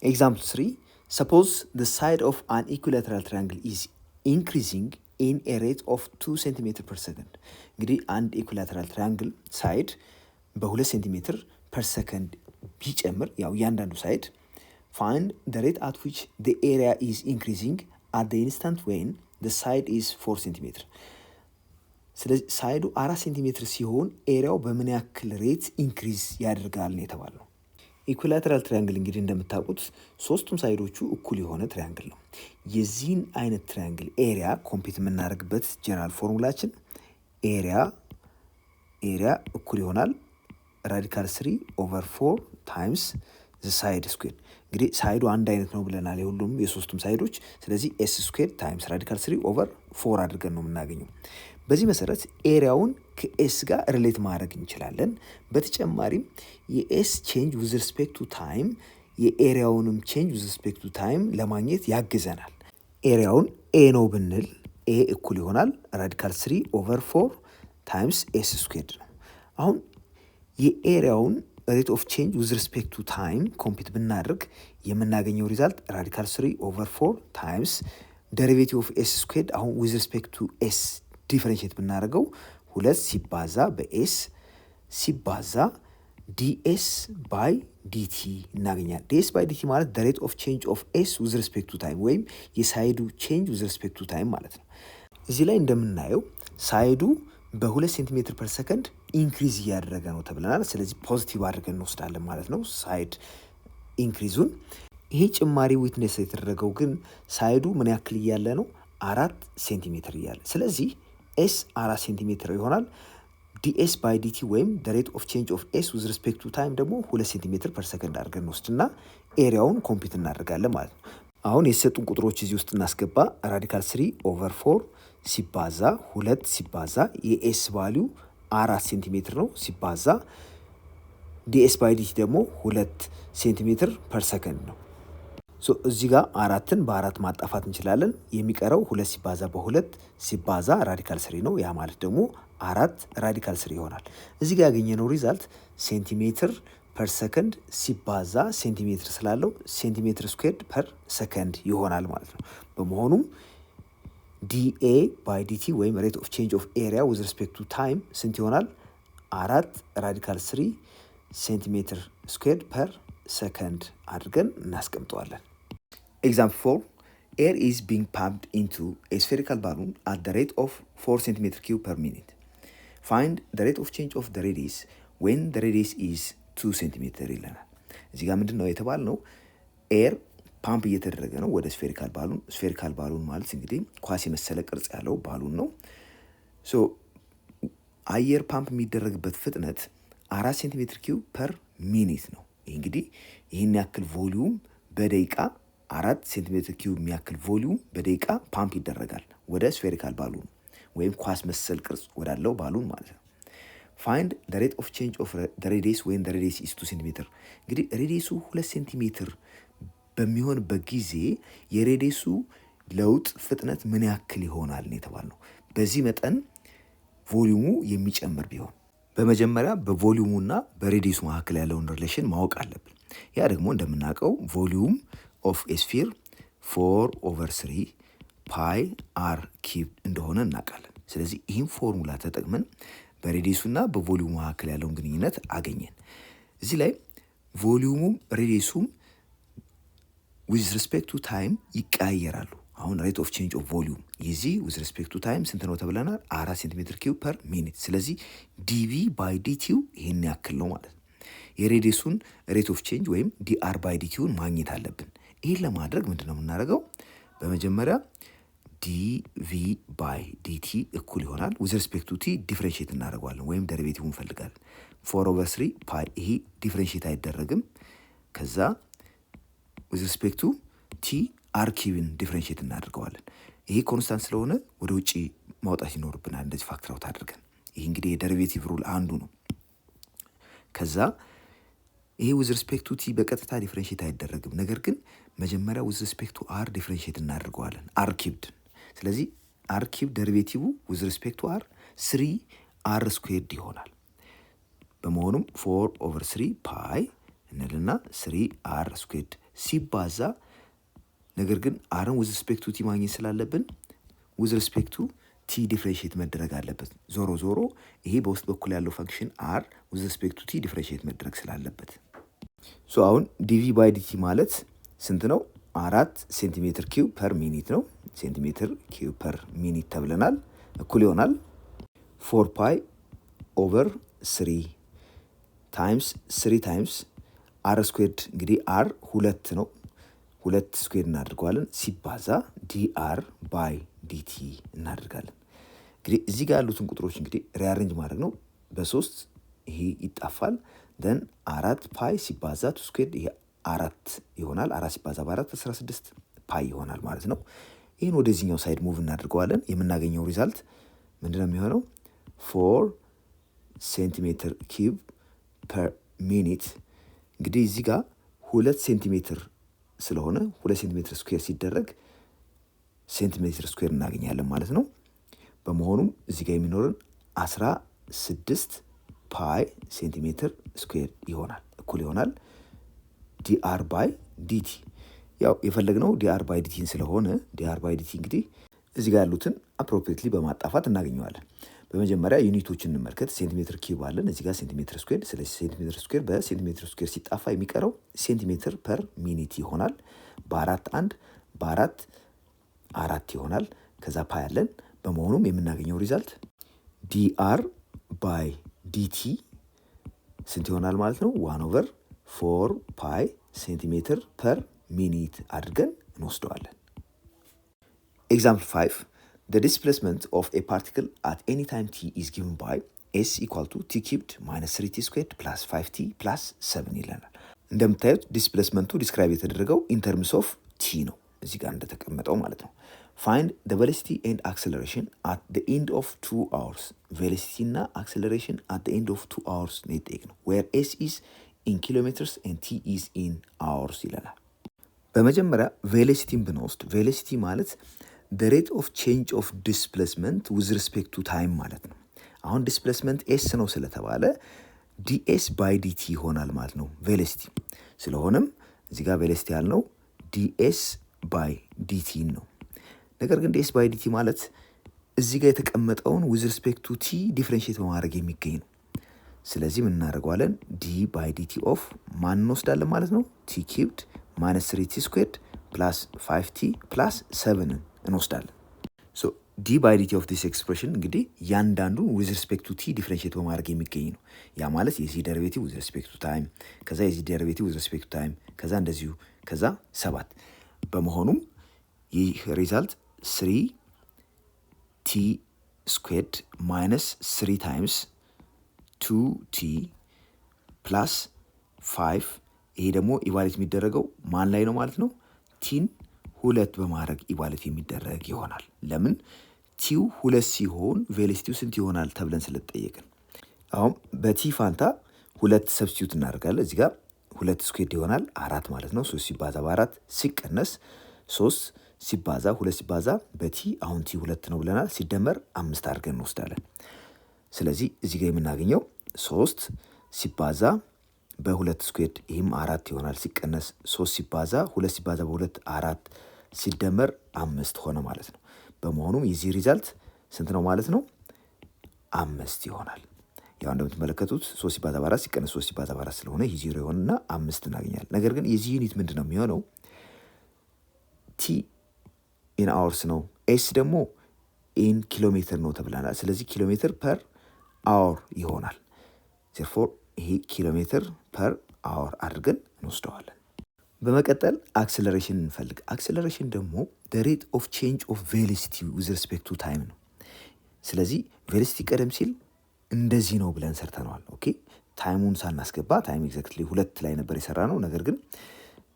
ኤግዛምፕል 3 suppose the side of an equilateral triangle is increasing in a rate of 2 cm per second። እንግዲህ አንድ ኢኩላተራል ትራያንግል ሳይድ በ2 ሴንቲሜትር ፐር ሰከንድ ቢጨምር ያው እያንዳንዱ ሳይድ find the rate at which the area is increasing at the instant when the side is 4 cm። ስለዚህ ሳይዱ 4 ሴንቲሜትር ሲሆን ኤሪያው በምን ያክል ሬት ኢንክሪዝ ያደርጋል ነው የተባለው። ኢኩላተራል ትራያንግል እንግዲህ እንደምታውቁት ሶስቱም ሳይዶቹ እኩል የሆነ ትራያንግል ነው። የዚህን አይነት ትራያንግል ኤሪያ ኮምፒት የምናደርግበት ጀነራል ፎርሙላችን ኤሪያ እኩል ይሆናል ራዲካል 3 ኦቨር 4 ታይምስ ዘ ሳይድ ስኩዌር። እንግዲህ ሳይዱ አንድ አይነት ነው ብለናል የሁሉም የሶስቱም ሳይዶች። ስለዚህ ኤስ ስኩዌር ታይምስ ራዲካል 3 ኦቨር 4 አድርገን ነው የምናገኘው። በዚህ መሰረት ኤሪያውን ከኤስ ጋር ሪሌት ማድረግ እንችላለን። በተጨማሪም የኤስ ቼንጅ ዊዝ ሪስፔክት ቱ ታይም የኤሪያውንም ቼንጅ ዊዝ ሪስፔክት ቱ ታይም ለማግኘት ያግዘናል። ኤሪያውን ኤ ነው ብንል ኤ እኩል ይሆናል ራዲካል 3 ኦቨር 4 ታይምስ ኤስ ስኩዌርድ ነው። አሁን የኤሪያውን ሬት ኦፍ ቼንጅ ዊዝ ሪስፔክት ቱ ታይም ኮምፒት ብናደርግ የምናገኘው ሪዛልት ራዲካል 3 ኦቨር 4 ታይምስ ዴሪቬቲቭ ኦፍ ኤስ ስኩዌርድ አሁን ዊዝ ሪስፔክት ቱ ኤስ ዲፈረንሺየት ብናደርገው 2 ሲባዛ በኤስ ሲባዛ ዲኤስ ባይ ዲቲ እናገኛለን። ዲኤስ ባይ ዲቲ ማለት the rate of change of s with respect to time ወይም የሳይዱ ቼንጅ with respect to time ማለት ነው። እዚህ ላይ እንደምናየው ሳይዱ በ2 ሴንቲሜትር ፐር ሰከንድ ኢንክሪዝ እያደረገ ነው ተብለናል። ስለዚህ ፖዚቲቭ አድርገን እንወስዳለን ማለት ነው ሳይድ ኢንክሪዙን። ይሄ ጭማሪ ዊትነስ የተደረገው ግን ሳይዱ ምን ያክል እያለ ነው? 4 ሴንቲሜትር እያለ። ስለዚህ ኤስ 4 ሴንቲሜትር ይሆናል። ዲኤስ ባይ ዲቲ ወይም ሬት ኦፍ ቼንጅ ኦፍ ኤስ ዊዝ ሪስፔክት ቱ ታይም ደግሞ 2 ሴንቲሜትር ፐር ሰከንድ አድርገን እንወስድና ኤሪያውን ኮምፒት እናደርጋለን ማለት ነው። አሁን የተሰጡን ቁጥሮች እዚህ ውስጥ እናስገባ። ራዲካል 3/4 ሲባዛ 2 ሲባዛ የኤስ ቫሊዩ 4 ሴንቲሜትር ነው ሲባዛ ዲኤስ ባይ ዲቲ ደግሞ 2 ሴንቲሜትር ፐር ሰከንድ ነው። እዚህ ጋር 4ን በ4 ማጣፋት እንችላለን። የሚቀረው 2 ሲባዛ በ2 ሲባዛ ራዲካል 3 ነው። ያ ማለት ደግሞ 4 ራዲካል 3 ይሆናል። እዚህ ጋር ያገኘነው ሪዛልት ሴንቲሜትር ፐር ሰከንድ ሲባዛ ሴንቲሜትር ስላለው ሴንቲሜትር ስኩዌርድ ፐር ሰከንድ ይሆናል ማለት ነው። በመሆኑም ዲኤ ባይ ዲቲ ወይም ሬት ኦፍ ቼንጅ ኦፍ ኤሪያ ዊዝ ሪስፔክት ቱ ታይም ስንት ይሆናል? 4 ራዲካል 3 ሴንቲሜትር ስኩዌርድ ፐር ሰከንድ አድርገን እናስቀምጠዋለን። Example 4. Air is being pumped into a spherical balloon at the rate of 4 cm³ per minute. Find the rate of change of the radius when the radius is 2 cm ይለናል። እዚህ ጋር ምንድን ነው የተባልነው? ኤር ፓምፕ እየተደረገ ነው ወደ ስፌሪካል ባሉን። ስፌሪካል ባሉን ማለት እንግዲህ ኳስ የመሰለ ቅርጽ ያለው ባሉን ነው። አየር ፓምፕ የሚደረግበት ፍጥነት 4 cm³ per minute ነው። ይህ እንግዲህ ይህን ያክል ቮሊዩም በደቂቃ 4 ሴንቲሜትር ኪዩብ የሚያክል ቮሊዩም በደቂቃ ፓምፕ ይደረጋል ወደ ስፌሪካል ባሉን ወይም ኳስ መሰል ቅርጽ ወዳለው ባሉን ማለት ነው። ፋይንድ the rate of change of the radius when the radius is 2 ሴንቲሜትር። እንግዲህ ሬዲየሱ 2 ሴንቲሜትር በሚሆንበት ጊዜ የሬዲየሱ ለውጥ ፍጥነት ምን ያክል ይሆናል ነው የተባልነው። በዚህ መጠን ቮሊዩሙ የሚጨምር ቢሆን በመጀመሪያ በቮሊዩሙና በሬዲየሱ መካከል ያለውን ሪሌሽን ማወቅ አለብን። ያ ደግሞ እንደምናውቀው ቮሊዩም ኦፍ ኤ ስፊር 4/3 ፓይ አር ኪዩብ እንደሆነ እናውቃለን። ስለዚህ ይህን ፎርሙላ ተጠቅመን በሬዲየሱና በቮሊዩሙ መካከል ያለውን ግንኙነት አገኘን። እዚህ ላይ ቮሊዩሙም ሬዲየሱም ዊዝ ሪስፔክት ቱ ታይም ይቀያየራሉ። አሁን ሬት ኦፍ ቼንጅ ኦፍ ቮሊዩም የዚህ ዊዝ ሪስፔክት ቱ ታይም ስንት ነው ተብለናል? 4 ሴንቲሜትር³ ፐር ሚኒት። ስለዚህ ዲቪ ባይ ዲቲው ይህን ያክል ነው ማለት ነው። የሬዲየሱን ሬት ኦፍ ቼንጅ ወይም ዲአር ባይ ዲቲውን ማግኘት አለብን። ይህን ለማድረግ ምንድን ነው የምናደርገው? በመጀመሪያ ዲቪ ባይ ዲቲ እኩል ይሆናል ዊዝ ሪስፔክት ቱ ቲ ዲፍረንሺየት እናደርገዋለን ወይም ደሪቬቲቭ እንፈልጋለን። 4/3 ፓይ ይሄ ዲፍረንሺየት አይደረግም። ከዛ ዊዝ ሪስፔክት ቱ ቲ አር ኪዩብን ዲፍረንሺየት እናደርገዋለን። ይሄ ኮንስታንት ስለሆነ ወደ ውጭ ማውጣት ይኖርብናል እንደዚህ ፋክተር አውት አድርገን። ይሄ እንግዲህ የደሪቬቲቭ ሩል አንዱ ነው። ከዛ ይሄ ዊዝ ሪስፔክት ቱ ቲ በቀጥታ ዲፍረንሺየት አይደረግም። ነገር ግን መጀመሪያ ዊዝ ሪስፔክት ቱ አር ዲፍረንሺየት እናደርገዋለን አር ኪዩብድ። ስለዚህ አር ኪዩብ ደሪቬቲቭ ዊዝ ሪስፔክት ቱ አር 3 አር ስኩዌርድ ይሆናል። በመሆኑም 4/3 ፓይ እንልና 3 አር ስኩዌርድ ሲባዛ ነገር ግን አርን ዊዝ ሪስፔክት ቱ ቲ ማግኘት ስላለብን ዊዝ ሪስፔክት ቱ ቲ ዲፍረንሺየት መደረግ አለበት። ዞሮ ዞሮ ይሄ በውስጥ በኩል ያለው ፈንክሽን አር ዊዝ ሪስፔክት ቱ ቲ ዲፍረንሺየት መደረግ ስላለበት አሁን ዲቪ ባይ ዲቲ ማለት ስንት ነው? 4 ሴንቲሜትር ኪዩብ ፐር ሚኒት ነው። ሴንቲሜትር ኪዩብ ፐር ሚኒት ተብለናል። እኩል ይሆናል 4 ፓይ ኦቨር 3 ታይምስ 3 ታይምስ አር ስኩዌርድ እንግዲህ አር 2 ነው። 2 ስኩዌር እናደርገዋለን ሲባዛ ዲአር ባይ ዲቲ እናደርጋለን። እንግዲህ እዚህ ጋር ያሉትን ቁጥሮች እንግዲህ ሪአሬንጅ ማድረግ ነው። በ3 ይሄ ይጣፋል። ደን 4 ፓይ ሲባዛ 2 ስኩዌር ይሄ 4 ይሆናል። 4 ሲባዛ በ4 16 ፓይ ይሆናል ማለት ነው። ይህን ወደዚህኛው ሳይድ ሙቭ እናደርገዋለን። የምናገኘው ሪዛልት ምንድነው የሚሆነው? 4 ሴንቲሜትር ኪዩብ ፐር ሚኒት። እንግዲህ እዚህ ጋር 2 ሴንቲሜትር ስለሆነ 2 ሴንቲሜትር ስኩዌር ሲደረግ ሴንቲሜትር ስኩዌር እናገኛለን ማለት ነው። በመሆኑም እዚህ ጋር የሚኖርን 16 ፓይ ሴንቲሜትር ስኩዌር ይሆናል። እኩል ይሆናል ዲአር ባይ ዲቲ። ያው የፈለግነው ዲአር ባይ ዲቲን ስለሆነ ዲአር ባይ ዲቲ እንግዲህ እዚህ ጋር ያሉትን አፕሮፕሪየትሊ በማጣፋት እናገኘዋለን። በመጀመሪያ ዩኒቶችን እንመልከት። ሴንቲሜትር ኪዩብ አለን እዚህ ጋር ሴንቲሜትር ስኩዌር። ስለዚህ ሴንቲሜትር ስኩዌር በሴንቲሜትር ስኩዌር ሲጣፋ የሚቀረው ሴንቲሜትር ፐር ሚኒት ይሆናል። በአራት አንድ በአራት አራት ይሆናል። ከዛ ፓይ አለን። በመሆኑም የምናገኘው ሪዛልት ዲአር ባይ ዲቲ ስንት ይሆናል ማለት ነው? 1/4 ፓይ ሴንቲሜትር ፐር ሚኒት አድርገን እንወስደዋለን። ኤግዛምፕል 5 The displacement of a particle at any time t is given by s equal to t cubed minus 3t squared plus 5t plus 7 ይለናል። እንደምታዩት ዲስፕሌስመንቱ ዲስክራይብ የተደረገው ኢን ተርምስ ኦፍ ቲ ነው እዚህ ጋር እንደተቀመጠው ማለት ነው። Find the velocity and acceleration at the end of 2 hours. Velocity እና acceleration at the end of 2 hours ነው የጠየቅነው where s is in kilometers and t is in hours ይለናል። በመጀመሪያ ቬሎሲቲን ብንወስድ ቬሎሲቲ ማለት the rate of change of displacement with respect to time ማለት ነው። አሁን ዲስፕሌስመንት ኤስ ነው ስለተባለ ዲኤስ ባይ ዲቲ ይሆናል ማለት ነው ቬሎሲቲ። ስለሆነም እዚህ ጋር ቬሎሲቲ ያልነው ዲኤስ ባይ ዲቲ ነው። ነገር ግን ዲኤስ ባይ ዲቲ ማለት እዚህ ጋር የተቀመጠውን with respect to ቲ ዲፍረንሺየት በማድረግ የሚገኝ ነው። ስለዚህ ምን እናደርገዋለን? ዲ ባይ ዲቲ ኦፍ ማን እንወስዳለን ማለት ነው? ቲ ኪዩብድ ማይነስ 3ቲ ስኩዌርድ ፕላስ 5ቲ ፕላስ 7ን እንወስዳለን። ሶ ዲ ባይ ዲቲ ኦፍ ዲስ ኤክስፕሬሽን እንግዲህ ያንዳንዱ ዊዝ ሪስፔክት ቱ ቲ ዲፍረንሺየት በማድረግ የሚገኝ ነው። ያ ማለት የዚህ ደሪቬቲቭ ዊዝ ሪስፔክት ቱ ታይም፣ ከዛ የዚህ ደሪቬቲቭ ዊዝ ሪስፔክት ቱ ታይም፣ ከዛ እንደዚሁ ከዛ 7 በመሆኑም ይህ ሪዛልት 3ቲ ስኩዌርድ ማይነስ 3 ታይምስ 2ቲ ፕላስ 5 ይሄ ደግሞ ኢቫሉዌት የሚደረገው ማን ላይ ነው ማለት ነው? ቲን 2 በማድረግ ኢቫሉዌት የሚደረግ ይሆናል። ለምን? ቲው 2 ሲሆን ቬሎሲቲው ስንት ይሆናል ተብለን ስለተጠየቅን አሁን በቲ ፋንታ 2 ሰብስቲዩት እናደርጋለን። እዚህ ጋር 2 ስኩዌርድ ይሆናል 4 ማለት ነው። 3 ሲባዛ በ4 ሲቀነስ 3 ሲባዛ 2 ሲባዛ በቲ አሁን ቲ 2 ነው ብለናል። ሲደመር 5 አድርገን እንወስዳለን። ስለዚህ እዚህ ጋር የምናገኘው 3 ሲባዛ በ2 ስኩዌርድ ይህም 4 ይሆናል። ሲቀነስ 3 ሲባዛ 2 ሲባዛ በ2 4 ሲደመር 5 ሆነ ማለት ነው። በመሆኑም የዚህ ሪዛልት ስንት ነው ማለት ነው? 5 ይሆናል። ያው እንደምትመለከቱት 3 ሲባዛ በ4 ሲቀነስ 3 ሲባዛ በ4 ስለሆነ ይህ 0 ይሆንና 5 እናገኛለን። ነገር ግን የዚህ ዩኒት ምንድን ነው የሚሆነው? ቲ ኢን አወርስ ነው። ኤስ ደግሞ ኢን ኪሎ ሜትር ነው ተብለናል። ስለዚህ ኪሎ ሜትር ፐር አወር ይሆናል። ዜርፎር ይሄ ኪሎ ሜትር ፐር አወር አድርገን እንወስደዋለን። በመቀጠል አክሰለሬሽን እንፈልግ። አክሰለሬሽን ደግሞ the rate of change of velocity with respect to time ነው። ስለዚህ ቬሎሲቲ ቀደም ሲል እንደዚህ ነው ብለን ሰርተነዋል። ኦኬ ታይሙን ሳናስገባ ታይም ኤግዛክትሊ 2 ላይ ነበር የሰራ ነው። ነገር ግን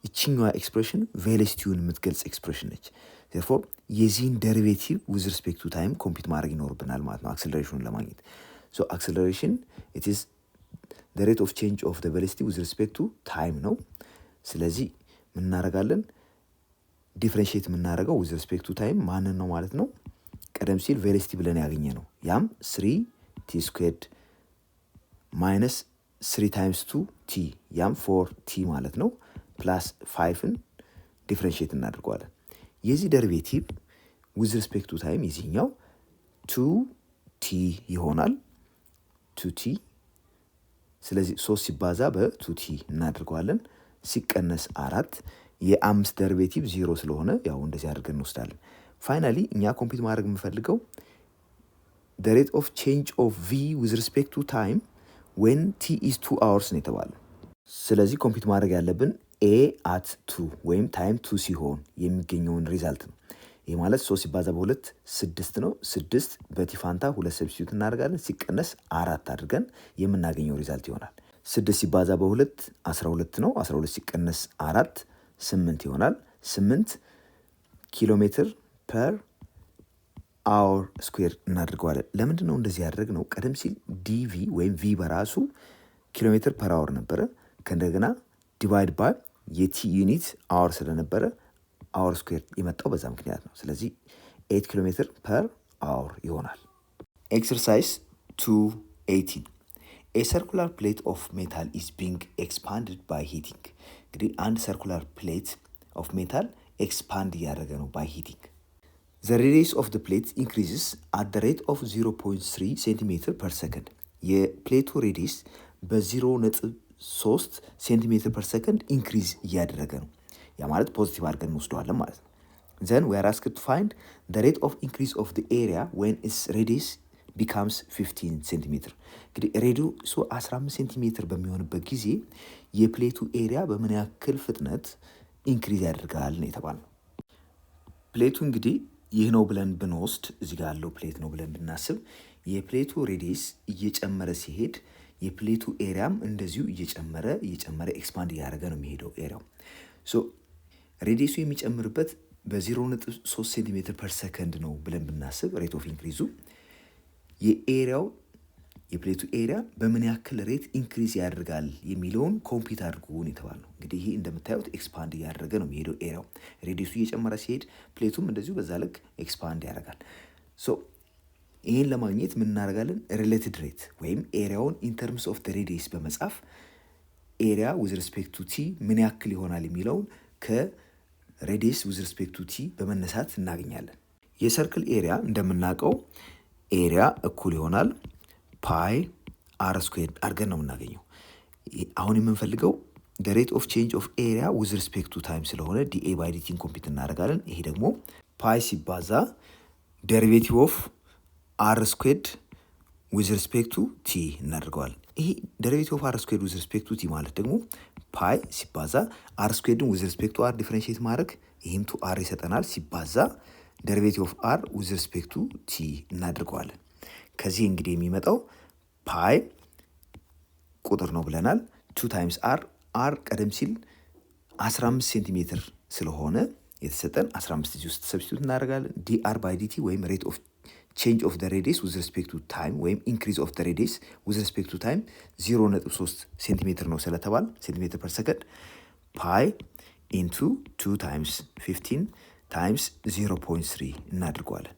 ይችኛዋ ኤክስፕሬሽን ቬሎሲቲውን የምትገልጽ ኤክስፕሬሽን ነች። ዜርፎር የዚህን ደሪቬቲቭ with respect to time ኮምፒት ማድረግ ይኖርብናል ማለት ነው አክሰለሬሽኑን ለማግኘት። ሶ አክሰለሬሽን it is the rate of change of the velocity with respect to time ነው። ስለዚህ ምን እናደርጋለን? ዲፍረንሺየት የምናደርገው with respect to time ማንን ነው ማለት ነው? ቀደም ሲል ቬሎሲቲ ብለን ያገኘ ነው። ያም 3ቲ ስኩዌርድ ማይነስ 3 ታይምስ 2ቲ ያም 4ቲ ማለት ነው። ፕላስ 5ን ዲፍረንሺየት እናደርገዋለን። የዚህ ደሪቬቲቭ with respect to time የዚህኛው 2ቲ ይሆናል 2ቲ። ስለዚህ 3 ሲባዛ በ2ቲ እናደርገዋለን። ሲቀነስ 4 የ5 ደሪቬቲቭ 0 ስለሆነ ያው እንደዚህ አድርገን እንወስዳለን። ፋይናሊ እኛ ኮምፒት ማድረግ የምፈልገው the rate of change of v with respect to time when t is 2 hours ነው የተባለው። ስለዚህ ኮምፒት ማድረግ ያለብን a at 2 ወይም ታይም 2 ሲሆን የሚገኘውን ሪዛልት ነው። ይህ ማለት 3 ሲባዛ በ2 6 ነው። 6 በቲ ፋንታ 2 ሰብስቲዩት እናደርጋለን። ሲቀነስ 4 አድርገን የምናገኘው ሪዛልት ይሆናል። 6 ሲባዛ በ2 12 ነው። 12 ሲቀነስ 4 8 ይሆናል። 8 ኪሎ ሜትር ፐር አወር ስኩዌር እናደርገዋለን። ለምንድን ነው እንደዚህ ያደረግነው? ቀደም ሲል ዲቪ ወይም ቪ በራሱ ኪሎ ሜትር ፐር አወር ነበረ። ከእንደገና ዲቫይድ ባይ የቲ ዩኒት አወር ስለነበረ አወር ስኩዌር የመጣው በዛ ምክንያት ነው። ስለዚህ 8 ኪሎ ሜትር ፐር አወር ይሆናል። ኤክሰርሳይዝ 218 A circular plate of metal is being expanded by heating። እንግዲህ አንድ ሰርኩላር ፕሌት ኦፍ ሜታል ኤክስፓንድ እያደረገ ነው ባይ ሂቲንግ። the radius of the plate increases at the rate of 0.3 ሴንቲሜትር ፐር ሰከንድ። የፕሌቱ ሬዲየስ በ0.3 ሴንቲሜትር ፐር ሰከንድ ኢንክሪዝ እያደረገ ነው። ያ ማለት ፖዚቲቭ አድርገን እንወስደዋለን ማለት ነው። then we are asked to find the rate of increase of the area when its radius becomes 15 ሴንቲሜትር። እንግዲህ ሬዲየሱ 15 ሴንቲሜትር በሚሆንበት ጊዜ የፕሌቱ ኤሪያ በምን ያክል ፍጥነት ኢንክሪዝ ያደርጋል ነው የተባለው። ፕሌቱ እንግዲህ ይህ ነው ብለን ብንወስድ እዚህ ጋር ያለው ፕሌት ነው ብለን ብናስብ የፕሌቱ ሬዲየስ እየጨመረ ሲሄድ የፕሌቱ ኤሪያም እንደዚሁ እየጨመረ ኤክስፓንድ እያደረገ ነው የሚሄደው ኤሪያው። ሶ ሬዲየሱ የሚጨምርበት በ0.3 ሴንቲሜትር ፐር ሰከንድ ነው ብለን ብናስብ ሬት ኦፍ ኢንክሪዙ የፕሌቱ ኤሪያ በምን ያክል ሬት ኢንክሪዝ ያደርጋል የሚለውን ኮምፒውት አድርጉን የተባለው። እንግዲህ ይሄ እንደምታዩት ኤክስፓንድ እያደረገ ነው የሚሄደው ኤሪያው። ሬዲየሱ እየጨመረ ሲሄድ ፕሌቱም እንደዚሁ በዛ ልክ ኤክስፓንድ ያደርጋል። ሶ ይህን ለማግኘት ምን እናደርጋለን? ሪሌትድ ሬት ወይም ኤሪያውን ኢንተርምስ ኦፍ ሬዲየስ በመጻፍ ኤሪያ ዊዝ ሪስፔክት ቱ ቲ ምን ያክል ይሆናል የሚለውን ከሬዲየስ ዊዝ ሪስፔክት ቱ ቲ በመነሳት እናገኛለን። የሰርክል ኤሪያ እንደምናውቀው ኤሪያ እኩል ይሆናል ፓይ አር ስኩዌር አድርገን ነው የምናገኘው። አሁን የምንፈልገው the rate of change of area with respect to time ስለሆነ dA by dt ኮምፒውት እናደርጋለን። ይሄ ደግሞ ፓይ ሲባዛ ዴሪቬቲቭ ኦፍ አር ስኩዌርድ with respect to t እናደርገዋለን። ይሄ ዴሪቬቲቭ ኦፍ አር ስኩዌርድ with respect to t ማለት ደግሞ ፓይ ሲባዛ አር ስኩዌርድን with respect to r ዲፈረንሺየት ማድረግ ይህም ቱ አር ይሰጠናል ሲባዛ ዴሪቬቲቭ ኦፍ አር with respect to t እናደርገዋለን። ከዚህ እንግዲህ የሚመጣው ፓይ ቁጥር ነው ብለናል። 2 ታይምስ አር ቀደም ሲል 15 ሴንቲሜትር ስለሆነ የተሰጠን 15 እዚህ ውስጥ ሰብስቲቱት እናደርጋለን። ዲአር ባይ ዲቲ ወይም ሬት ኦፍ ቼንጅ ኦፍ ሬዲየስ ዊዝ ሪስፔክት ቱ ታይም ወይም ኢንክሪዝ ኦፍ ሬዲየስ ዊዝ ሪስፔክት ቱ ታይም 0.3 ሴንቲሜትር ነው ስለተባለ ሴንቲሜትር ፐር ሰከንድ ፓይ ኢንቱ 2 ታይምስ 15 ታይምስ 0.3 እናድርገዋለን።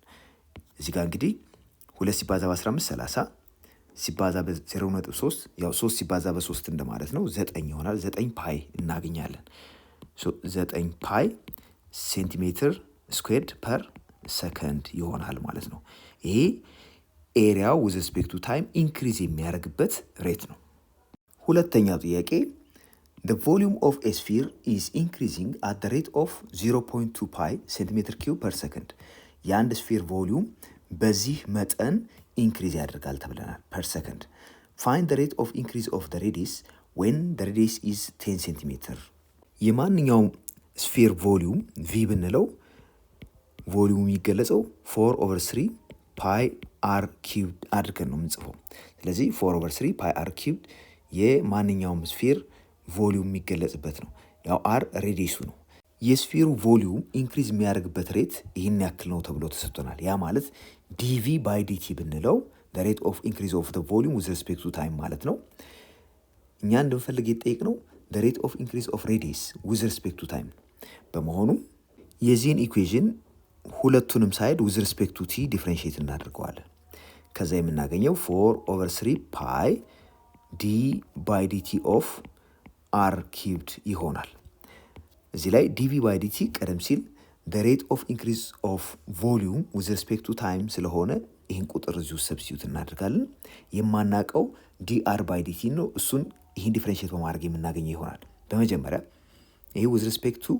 እዚህ ጋር እንግዲህ 2 ሲባዛ በ15 30 ሲባዛ በ0.3 ያው 3 ሲባዛ በ3 እንደማለት ነው 9 ይሆናል። 9 ፓይ እናገኛለን። 9 ፓይ ሴንቲሜትር ስኩዌርድ ፐር ሰከንድ ይሆናል ማለት ነው። ይሄ ኤሪያው ዊዝ ሪስፔክት ቱ ታይም ኢንክሪዝ የሚያደርግበት ሬት ነው። ሁለተኛው ጥያቄ the volume of a sphere is increasing at the rate of 0.2 pi centimeter cube per second። የአንድ ስፌር ቮሊዩም በዚህ መጠን ኢንክሪዝ ያደርጋል ተብለናል ፐር ሰከንድ። ፋይንድ the rate of increase of the radius when the radius is 10 ሴንቲሜትር። የማንኛውም ስፌር ቮሊዩም ቪ ብንለው ቮሊዩም የሚገለጸው 4/3 ፓይ አር ኪዩብ አድርገን ነው የምንጽፈው። ስለዚህ 4/3 ፓይ አር ኪዩብ የማንኛውም ስፌር ቮሊዩም የሚገለጽበት ነው። ያው አር ሬዲየሱ ነው። የስፌሩ ቮሊዩም ኢንክሪዝ የሚያደርግበት ሬት ይህን ያክል ነው ተብሎ ተሰጥቶናል። ያ ማለት ዲቪ ባይ ዲቲ ብንለው the rate of increase of the volume with respect to time ማለት ነው። እኛ እንደምፈልግ የጠየቅነው the rate of increase of radius with respect to time በመሆኑ የዚህን ኢኩዌዥን ሁለቱንም ሳይድ with respect to t ዲፍረንሺየት እናደርገዋለን። ከዛ የምናገኘው 4/3 ፓይ ዲ ባይ ዲቲ ኦፍ አር ኪዩብድ ይሆናል። እዚህ ላይ ዲቪ ባይ ዲቲ ቀደም ሲል the rate of increase of volume with respect to time ስለሆነ ይህን ቁጥር እዚሁ ሰብስቲዩት እናደርጋለን። የማናቀው ዲአር ባይ ዲቲ ነው። እሱን ይህን ዲፍረንሺየት በማድረግ የምናገኘው ይሆናል። በመጀመሪያ ይሄ with respect to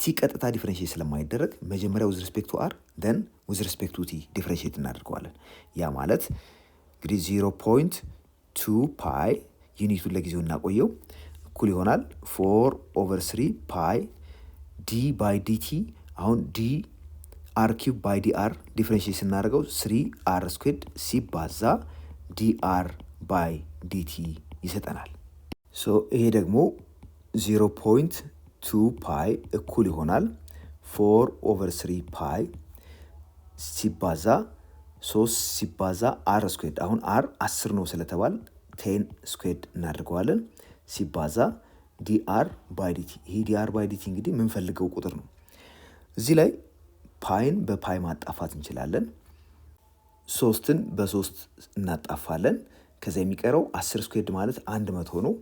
ቲ ቀጥታ ዲፍረንሺየት ስለማይደረግ መጀመሪያ with respect to r then with respect to t ዲፍረንሺየት እናደርገዋለን። ያ ማለት እንግዲህ 0.2 ፓይ ዩኒቱን ለጊዜው እናቆየው እኩል ይሆናል 4/3 ፓይ ዲ ባይ ዲቲ። አሁን ዲ አር ኪዩብ ባይ ዲ አር ዲፍረንሺየት ስናደርገው 3 አር ስኩዌርድ ሲባዛ ዲ አር ባይ ዲቲ ይሰጠናል። ሶ ይሄ ደግሞ 0.2 ፓይ እኩል ይሆናል 4/3 ፓይ ሲባዛ 3 ሲባዛ አር ስኩዌርድ። አሁን አር 10 ነው ስለተባል 10 ስኩዌርድ እናደርገዋለን ሲባዛ ዲአር ባይ ዲቲ። ይሄ ዲአር ባይ ዲቲ እንግዲህ የምንፈልገው ቁጥር ነው። እዚህ ላይ ፓይን በፓይ ማጣፋት እንችላለን። 3ን በ3 እናጣፋለን። ከዛ የሚቀረው 10 ስኩዌርድ ማለት 100 ነው።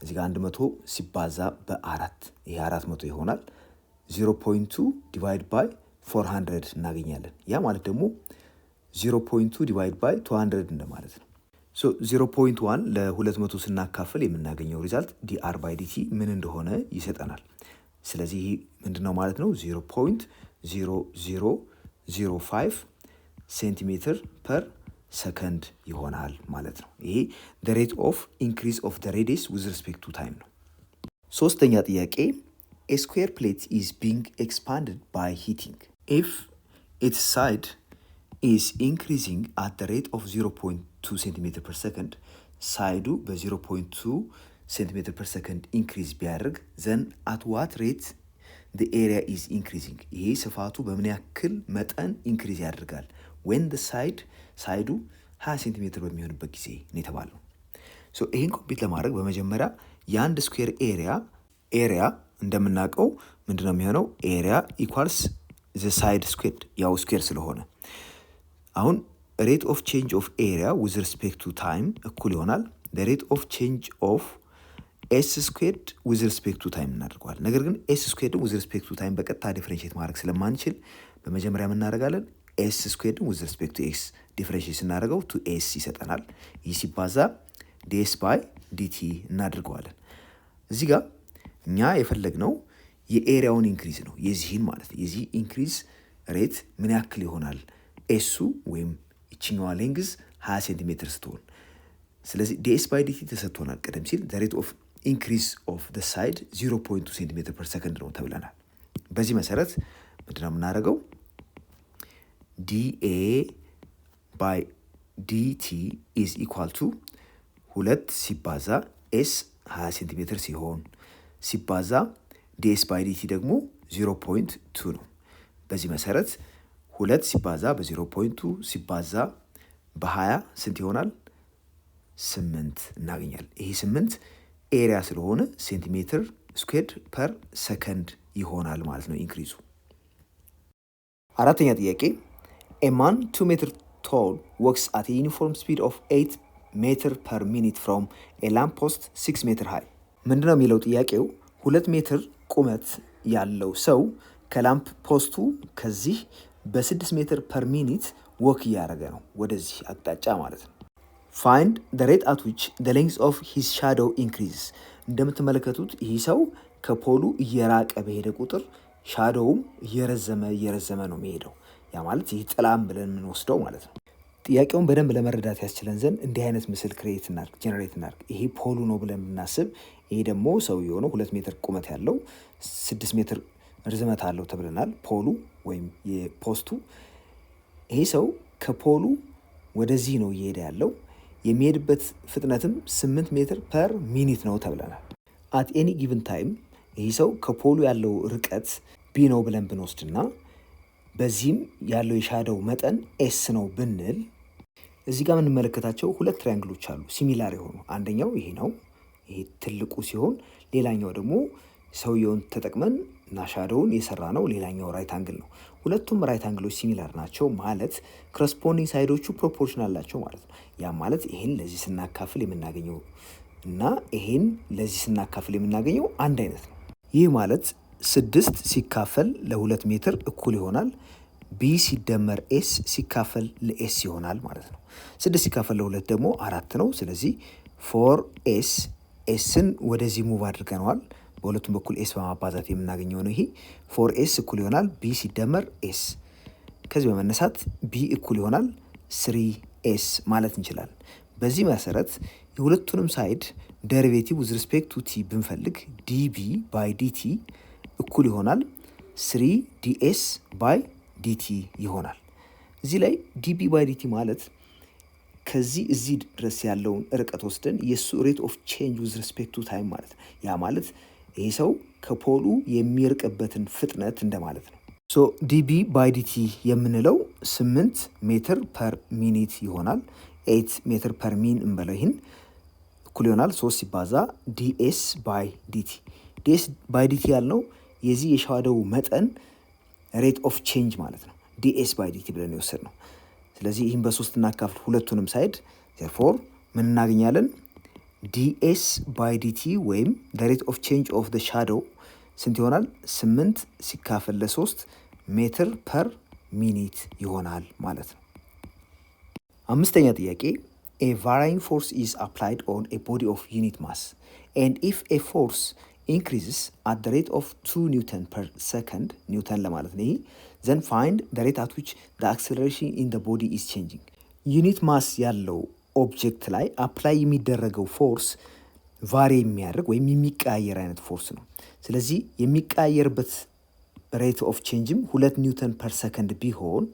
እዚህ ጋር 100 ሲባዛ በ4 ይሄ 400 ይሆናል። 0.2 ዲቫይድ ባይ 400 እናገኛለን። ያ ማለት ደግሞ 0.2 ዲቫይድ ባይ 200 እንደማለት ነው። ሶ 0.1 ለ200 ስናካፍል የምናገኘው ሪዛልት ዲአር ባይ ዲቲ ምን እንደሆነ ይሰጠናል። ስለዚህ ይህ ምንድነው ማለት ነው? 0.0005 ሴንቲሜትር ፐር ሰከንድ ይሆናል ማለት ነው። ይሄ the rate of increase of the radius with respect to time ነው። ሶስተኛ ጥያቄ a square plate is being expanded by heating. If its side is increasing at the rate of 0.2 centimeter per second, ሳይዱ በ0.2 centimeter per second increase ቢያደርግ then at what rate the area is increasing? ይሄ ስፋቱ በምን ያክል መጠን ኢንክሪዝ ያደርጋል? when the ሳይዱ 20 ሴንቲሜትር በሚሆንበት ጊዜ ነው የተባለው። ሶ ይሄን ኮምፒት ለማድረግ በመጀመሪያ የአንድ ስኩዌር ኤሪያ እንደምናውቀው ምንድነው የሚሆነው? ኤሪያ ኢኳልስ ዘ ሳይድ ስኩዌርድ፣ ያው ስኩዌር ስለሆነ አሁን ሬት ኦፍ ቼንጅ ኦፍ ኤሪያ ዊዝ ሪስፔክት ቱ ታይም እኩል ይሆናል ሬት ኦፍ ቼንጅ ኦፍ ኤስ ስኩዌርድ ዊዝ ሪስፔክት ቱ ታይም እናደርገዋል። ነገር ግን ኤስ ስኩዌርድ ዊዝ ሪስፔክት ቱ ታይም በቀጥታ ዲፍረንሺየት ማድረግ ስለማንችል በመጀመሪያ የምናደርጋለን ኤስ ስኩዌርድ ዊዝ ሪስፔክት ቱ ኤክስ ዲፍረንሺየት ስናደርገው ቱ ኤስ ይሰጠናል። ይህ ሲባዛ ዲኤስ ባይ ዲቲ እናደርገዋለን። እዚህ ጋር እኛ የፈለግነው የኤሪያውን ኢንክሪዝ ነው፣ የዚህን ማለት ነው። የዚህ ኢንክሪዝ ሬት ምን ያክል ይሆናል? ኤሱ ወይም ይችኛዋ ሌንግዝ 20 ሴንቲሜትር ስትሆን፣ ስለዚህ ዲኤስ ባይ ዲቲ ተሰጥቶናል ቀደም ሲል ሬት ኦፍ ኢንክሪዝ ኦፍ ደ ሳይድ 0.2 ሴንቲሜትር ፐር ሰከንድ ነው ተብለናል። በዚህ መሰረት ምንድነው የምናደርገው? ዲኤ ባይ ዲቲ ኢዝ ኢኳል ቱ 2 ሲባዛ ኤስ 20 ሴንቲሜትር ሲሆን ሲባዛ ዲኤስ ባይ ዲቲ ደግሞ 0.2 ነው። በዚህ መሰረት 2 ሲባዛ በ0.2 ሲባዛ በ20 ስንት ይሆናል? 8 እናገኛለን። ይሄ 8 ኤሪያ ስለሆነ ሴንቲሜትር ስኩዌርድ ፐር ሰከንድ ይሆናል ማለት ነው ኢንክሪዙ። አራተኛ ጥያቄ a man 2 meter tall walks at a uniform speed of 8 meter per minute from a lamp post 6 meter high. ምንድነው የሚለው ጥያቄው? 2 ሜትር ቁመት ያለው ሰው ከላምፕ ፖስቱ ከዚህ በ6 ሜትር ፐር ሚኒት ወክ እያደረገ ነው፣ ወደዚህ አቅጣጫ ማለት ነው። ፋይንድ the rate at which the length of his shadow increases. እንደምትመለከቱት ይህ ሰው ከፖሉ እየራቀ በሄደ ቁጥር ሻዶውም እየረዘመ ነው የሚሄደው። ያ ማለት ይህ ጥላም ብለን የምንወስደው ማለት ነው። ጥያቄውን በደንብ ለመረዳት ያስችለን ዘንድ እንዲህ አይነት ምስል ጀነሬት እናድርግ። ይሄ ፖሉ ነው ብለን ብናስብ፣ ይሄ ደግሞ ሰውየው ነው። 2 ሜትር ቁመት ያለው 6 ሜትር ርዝመት አለው ተብለናል። ፖሉ ወይም የፖስቱ። ይሄ ሰው ከፖሉ ወደዚህ ነው እየሄደ ያለው። የሚሄድበት ፍጥነትም 8 ሜትር ፐር ሚኒት ነው ተብለናል። አት ኤኒ ጊቭን ታይም ይህ ሰው ከፖሉ ያለው ርቀት ቢ ነው ብለን ብንወስድና በዚህም ያለው የሻዶው መጠን ኤስ ነው ብንል፣ እዚህ ጋር የምንመለከታቸው 2 ትራያንግሎች አሉ ሲሚላር የሆኑ። አንደኛው ይሄ ነው፣ ይሄ ትልቁ ሲሆን፣ ሌላኛው ደግሞ ሰውየውን ተጠቅመን እና ሻዶውን የሰራ ነው፣ ሌላኛው ራይት አንግል ነው። ሁለቱም ራይት አንግሎች ሲሚላር ናቸው ማለት ኮረስፖንዲንግ ሳይዶቹ ፕሮፖርሽናል ናቸው ማለት ነው። ያ ማለት ይሄን ለዚህ ስናካፍል የምናገኘው እና ይሄን ለዚህ ስናካፍል የምናገኘው አንድ አይነት ነው። ይህ ማለት 6 ሲካፈል ለ2 ሜትር እኩል ይሆናል ቢ ሲደመር ኤስ ሲካፈል ለኤስ ይሆናል ማለት ነው። 6 ሲካፈል ለ2 ደግሞ 4 ነው። ስለዚህ 4ኤስ ኤስን ወደዚህ ሙቭ አድርገነዋል። በሁለቱም በኩል ኤስ በማባዛት የምናገኘው ነው። ይሄ 4ኤስ እኩል ይሆናል ቢ ሲደመር ኤስ። ከዚህ በመነሳት ቢ እኩል ይሆናል 3ኤስ ማለት እንችላለን። በዚህ መሰረት የሁለቱንም ሳይድ ደሪቬቲቭ ዊዝ ሪስፔክት ቱ ቲ ብንፈልግ ዲቢ ባይ ዲቲ እኩል ይሆናል 3 ዲኤስ ባይ ዲቲ ይሆናል። እዚህ ላይ ዲቢ ባይ ዲቲ ማለት ከዚህ እዚህ ድረስ ያለውን ርቀት ወስደን የሱ ሬት ኦፍ ቼንጅ ዊዝ ሪስፔክት ቱ ታይም ማለት ነው። ያ ማለት ይህ ሰው ከፖሉ የሚርቅበትን ፍጥነት እንደማለት ነው። ሶ ዲቢ ባይ ዲቲ የምንለው 8 ሜትር ፐር ሚኒት ይሆናል። 8 ሜትር ፐር ሚን እንበለው። ይህን እኩል ይሆናል 3 ሲባዛ ዲኤስ ባይ ዲቲ። ዲኤስ ባይ ዲቲ ያልነው የዚህ የሻዶው መጠን ሬት ኦፍ ቼንጅ ማለት ነው። ዲኤስ ባይ ዲቲ ብለን የወሰድ ነው። ስለዚህ ይህን በ3 እናካፍል ሁለቱንም ሳይድ። ዜርፎር ምን እናገኛለን? ዲኤስ ባይ ዲቲ ወይም ሬት ኦፍ ቼንጅ ኦፍ ደ ሻዶው ስንት ይሆናል? 8 ሲካፈል ለ3 ሜትር ፐር ሚኒት ይሆናል ማለት ነው። አምስተኛ ጥያቄ a varying force is applied on a body of unit mass and if a force increases at the rate of 2 Newton per second ኒውተን ለማለት ነው። then find the rate at which the acceleration in the body is changing። ዩኒት ማስ ያለው ኦብጀክት ላይ አፕላይ የሚደረገው ፎርስ ቫሪ የሚያደርግ ወይም የሚቀያየር አይነት ፎርስ ነው። ስለዚህ የሚቀያየርበት ሬት ኦፍ ቼንጅም 2 ኒውተን ፐር ሰከንድ ቢሆን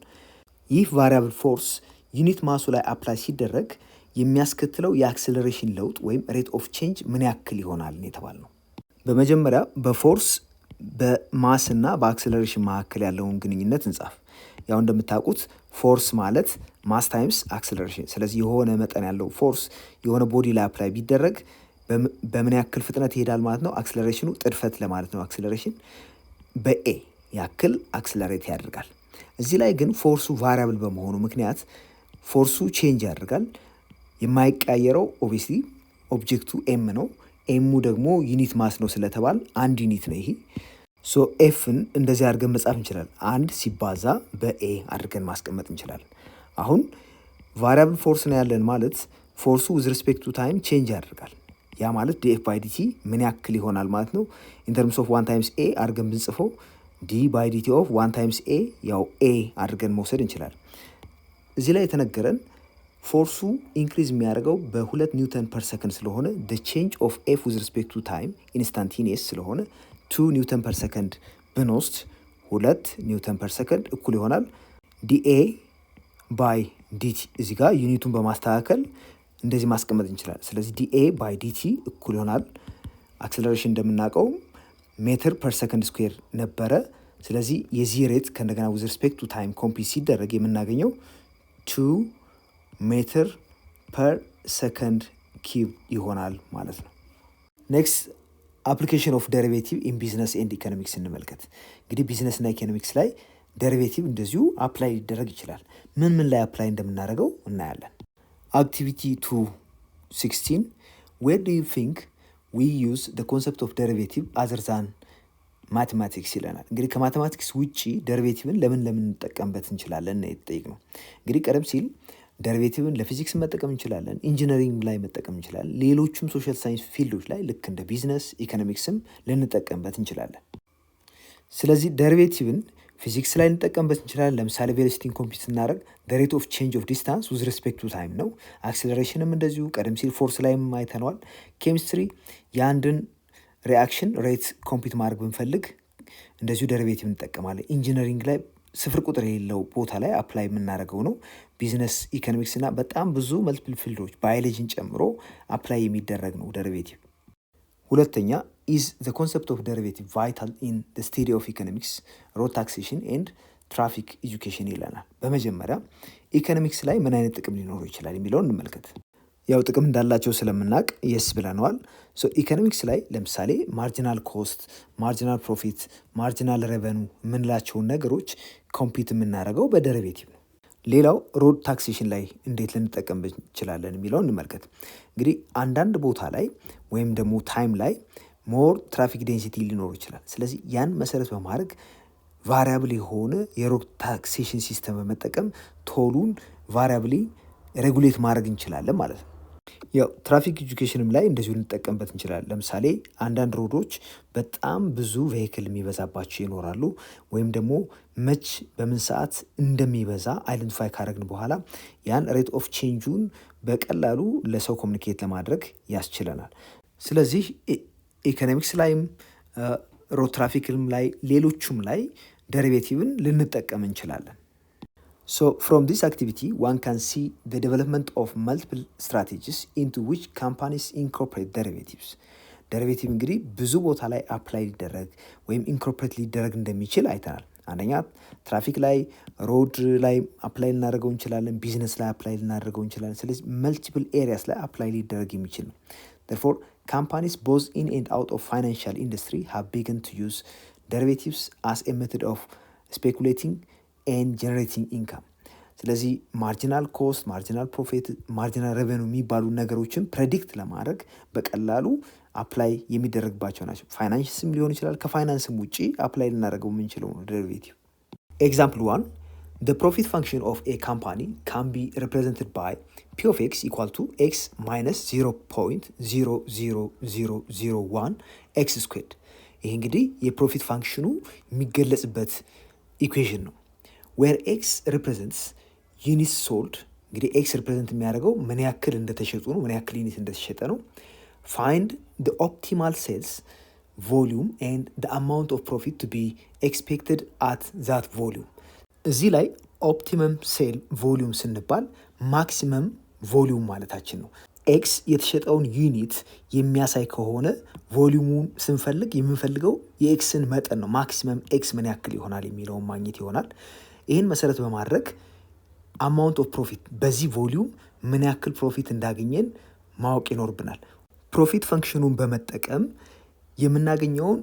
ይህ ቫሪያብል ፎርስ ዩኒት ማሱ ላይ አፕላይ ሲደረግ የሚያስከትለው የአክሰለሬሽን ለውጥ ወይም ሬት ኦፍ ቼንጅ ምን ያክል ይሆናል የተባለው። በመጀመሪያ በፎርስ በማስ እና በአክሰለሬሽን መካከል ያለውን ግንኙነት እንጻፍ። ያው እንደምታውቁት ፎርስ ማለት ማስ ታይምስ አክሰለሬሽን። ስለዚህ የሆነ መጠን ያለው ፎርስ የሆነ ቦዲ ላይ አፕላይ ቢደረግ በምን ያክል ፍጥነት ይሄዳል ማለት ነው። አክሰለሬሽኑ ጥድፈት ለማለት ነው። አክሰለሬሽን በኤ ያክል አክሰለሬት ያደርጋል። እዚህ ላይ ግን ፎርሱ ቫሪያብል በመሆኑ ምክንያት ፎርሱ ቼንጅ ያደርጋል። የማይቀያየረው ኦብቪየስሊ ኦብጀክቱ ኤም ነው። ኤሙ ደግሞ ዩኒት ማስ ነው ስለተባል አንድ ዩኒት ነው ይሄ። ሶ ኤፍን እንደዚህ አድርገን መጻፍ እንችላለን። አንድ ሲባዛ በኤ አድርገን ማስቀመጥ እንችላለን። አሁን ቫሪያብል ፎርስ ነው ያለን ማለት ፎርሱ ዊዝ ሪስፔክት ቱ ታይም ቼንጅ ያደርጋል። ያ ማለት ዲኤፍ ባይ ዲቲ ምን ያክል ይሆናል ማለት ነው። ኢን ተርምስ ኦፍ 1 ታይምስ ኤ አድርገን ብንጽፈው ዲ ባይ ዲቲ ኦፍ 1 ታይምስ ኤ ያው ኤ አድርገን መውሰድ እንችላለን። እዚህ ላይ የተነገረን ፎርሱ ኢንክሪዝ የሚያደርገው በ2 ኒውተን ፐር ሰከንድ ስለሆነ the change of f with respect to time instantaneous ስለሆነ 2 ኒውተን ፐር ሰከንድ ብንወስድ 2 ኒውተን ፐር ሰከንድ እኩል ይሆናል ዲኤ ባይ ዲቲ። እዚህ ጋር ዩኒቱን በማስተካከል እንደዚህ ማስቀመጥ እንችላለን። ስለዚህ ዲኤ ባይ ዲቲ እኩል ይሆናል አክሰለሬሽን እንደምናውቀው ሜትር ፐር ሰከንድ ስኩዌር ነበረ። ስለዚህ የዚህ ሬት ከእንደገና with respect to time ኮምፒት ሲደረግ የምናገኘው 2 ሜትር ፐር ሰከንድ ኪዩብ ይሆናል ማለት ነው። ኔክስት አፕሊኬሽን ኦፍ ደሪቬቲቭ ኢን ቢዝነስ ኤንድ ኢኮኖሚክስ እንመልከት። እንግዲህ ቢዝነስ እና ኢኮኖሚክስ ላይ ደሪቬቲቭ እንደዚሁ አፕላይ ሊደረግ ይችላል። ምን ላይ አፕላይ እንደምናደርገው እናያለን። አክቲቪቲ 2:16 ዌር ዱ ዩ ቲንክ ዊ ዩዝ ዘ ኮንሰፕት ኦፍ ደሪቬቲቭ አዘር ዛን ማቴማቲክስ ይለናል። እንግዲህ ከማቴማቲክስ ውጪ ደሪቬቲቭን ለምን እንጠቀምበት እንችላለን ነው የተጠየቅነው። እንግዲህ ቀደም ሲል ደሪቬቲቭን ለፊዚክስ መጠቀም እንችላለን፣ ኢንጂነሪንግ ላይ መጠቀም እንችላለን፣ ሌሎችም ሶሻል ሳይንስ ፊልዶች ላይ ልክ እንደ ቢዝነስ ኢኮኖሚክስም ልንጠቀምበት እንችላለን። ስለዚህ ደሪቬቲቭን ፊዚክስ ላይ ልንጠቀምበት እንችላለን። ለምሳሌ ቬሎሲቲን ኮምፒት ስናደርግ ሬት ኦፍ ቼንጅ ኦፍ ዲስታንስ ዊዝ ሪስፔክት ቱ ታይም ነው። አክሴለሬሽንም እንደዚሁ ቀደም ሲል ፎርስ ላይም አይተነዋል። ኬሚስትሪ የአንድን ሪአክሽን ሬት ኮምፒት ማድረግ ብንፈልግ እንደዚሁ ደሪቬቲቭ እንጠቀማለን። ኢንጂነሪንግ ላይ ስፍር ቁጥር የሌለው ቦታ ላይ አፕላይ የምናደርገው ነው። ቢዝነስ ኢኮኖሚክስ እና በጣም ብዙ መልቲፕል ፊልዶች ባዮሎጂን ጨምሮ አፕላይ የሚደረግ ነው ደሪቬቲቭ። ሁለተኛ ኢዝ ዘ ኮንሰፕት ኦፍ ደሪቬቲቭ ቫይታል ኢን ዘ ስተዲ ኦፍ ኢኮኖሚክስ ሮድ ታክሴሽን ኤንድ ትራፊክ ኤጁኬሽን ይለናል። በመጀመሪያ ኢኮኖሚክስ ላይ ምን አይነት ጥቅም ሊኖረው ይችላል የሚለውን እንመልከት። ያው ጥቅም እንዳላቸው ስለምናውቅ የስ ብለነዋል። ኢኮኖሚክስ ላይ ለምሳሌ ማርጂናል ኮስት፣ ማርጂናል ፕሮፊት፣ ማርጂናል ሬቨኑ የምንላቸውን ነገሮች ኮምፒት የምናደርገው በደሪቬቲቭ ነው። ሌላው ሮድ ታክሴሽን ላይ እንዴት ልንጠቀምበት እንችላለን የሚለውን እንመልከት። እንግዲህ አንዳንድ ቦታ ላይ ወይም ደግሞ ታይም ላይ ሞር ትራፊክ ዴንሲቲ ሊኖር ይችላል። ስለዚህ ያን መሰረት በማድረግ ቫሪያብል የሆነ የሮድ ታክሴሽን ሲስተም በመጠቀም ቶሉን ቫሪያብሊ ሬጉሌት ማድረግ እንችላለን ማለት ነው። ያው ትራፊክ ኤጁኬሽንም ላይ እንደዚሁ ልንጠቀምበት እንችላለን። ለምሳሌ አንዳንድ ሮዶች በጣም ብዙ ቬሂክል የሚበዛባቸው ይኖራሉ። ወይም ደግሞ መች በምን ሰዓት እንደሚበዛ አይደንቲፋይ ካደረግን በኋላ ያን ሬት ኦፍ ቼንጁን በቀላሉ ለሰው ኮሚኒኬት ለማድረግ ያስችለናል። ስለዚህ ኢኮኖሚክስ ላይም ሮድ ትራፊክም ላይ ሌሎቹም ላይ ደሪቬቲቭን ልንጠቀም እንችላለን። So from this activity, one can see the development of multiple strategies into which companies incorporate derivatives. ደሪቬቲቭ እንግዲህ ብዙ ቦታ ላይ አፕላይ ሊደረግ ወይም ኢንኮርፖሬት ሊደረግ እንደሚችል አይተናል። አንደኛ ትራፊክ ላይ፣ ሮድ ላይ አፕላይ ልናደርገው እንችላለን፣ ቢዝነስ ላይ አፕላይ ልናደርገው እንችላለን። ስለዚህ መልቲፕል ኤሪያስ ላይ አፕላይ ሊደረግ የሚችል ነው። therefore companies both in and out of financial industry have begun to use derivatives as a method of speculating ኤንድ ጀነሬቲንግ ኢንካም። ስለዚህ ማርጂናል ኮስት፣ ማርጂናል ፕሮፊት፣ ማርጂናል ሬቨኑ የሚባሉ ነገሮችን ፕሬዲክት ለማድረግ በቀላሉ አፕላይ የሚደረግባቸው ናቸው። ፋይናንስም ሊሆን ይችላል። ከፋይናንስም ውጪ አፕላይ ልናደርገው የምንችለው ነው ደሪቬቲቭ። ኤግዛምፕል 1 the profit function of a company can be represented by p of x equal to x minus 0.00001 x squared። ይህ እንግዲህ የፕሮፊት ፋንክሽኑ የሚገለጽበት ኢኩዌሽን ነው። ዌር ኤክስ ሪፕሬዘንትስ ዩኒትስ ሶልድ፣ እንግዲህ ኤክስ ሪፕሬዘንት የሚያደርገው ምን ያክል እንደተሸጡ ነው፣ ምን ያክል ዩኒት እንደተሸጠ ነው። ፋይንድ the optimal sales volume and the amount of profit to be expected at that volume። እዚህ ላይ ኦፕቲመም ሴል ቮሊዩም ስንባል ማክሲመም ቮሊዩም ማለታችን ነው። ኤክስ የተሸጠውን ዩኒት የሚያሳይ ከሆነ ቮሊዩሙን ስንፈልግ የምንፈልገው የኤክስን መጠን ነው። ማክሲመም ኤክስ ምን ያክል ይሆናል የሚለውን ማግኘት ይሆናል። ይህን መሰረት በማድረግ አማውንት ኦፍ ፕሮፊት፣ በዚህ ቮሊዩም ምን ያክል ፕሮፊት እንዳገኘን ማወቅ ይኖርብናል። ፕሮፊት ፈንክሽኑን በመጠቀም የምናገኘውን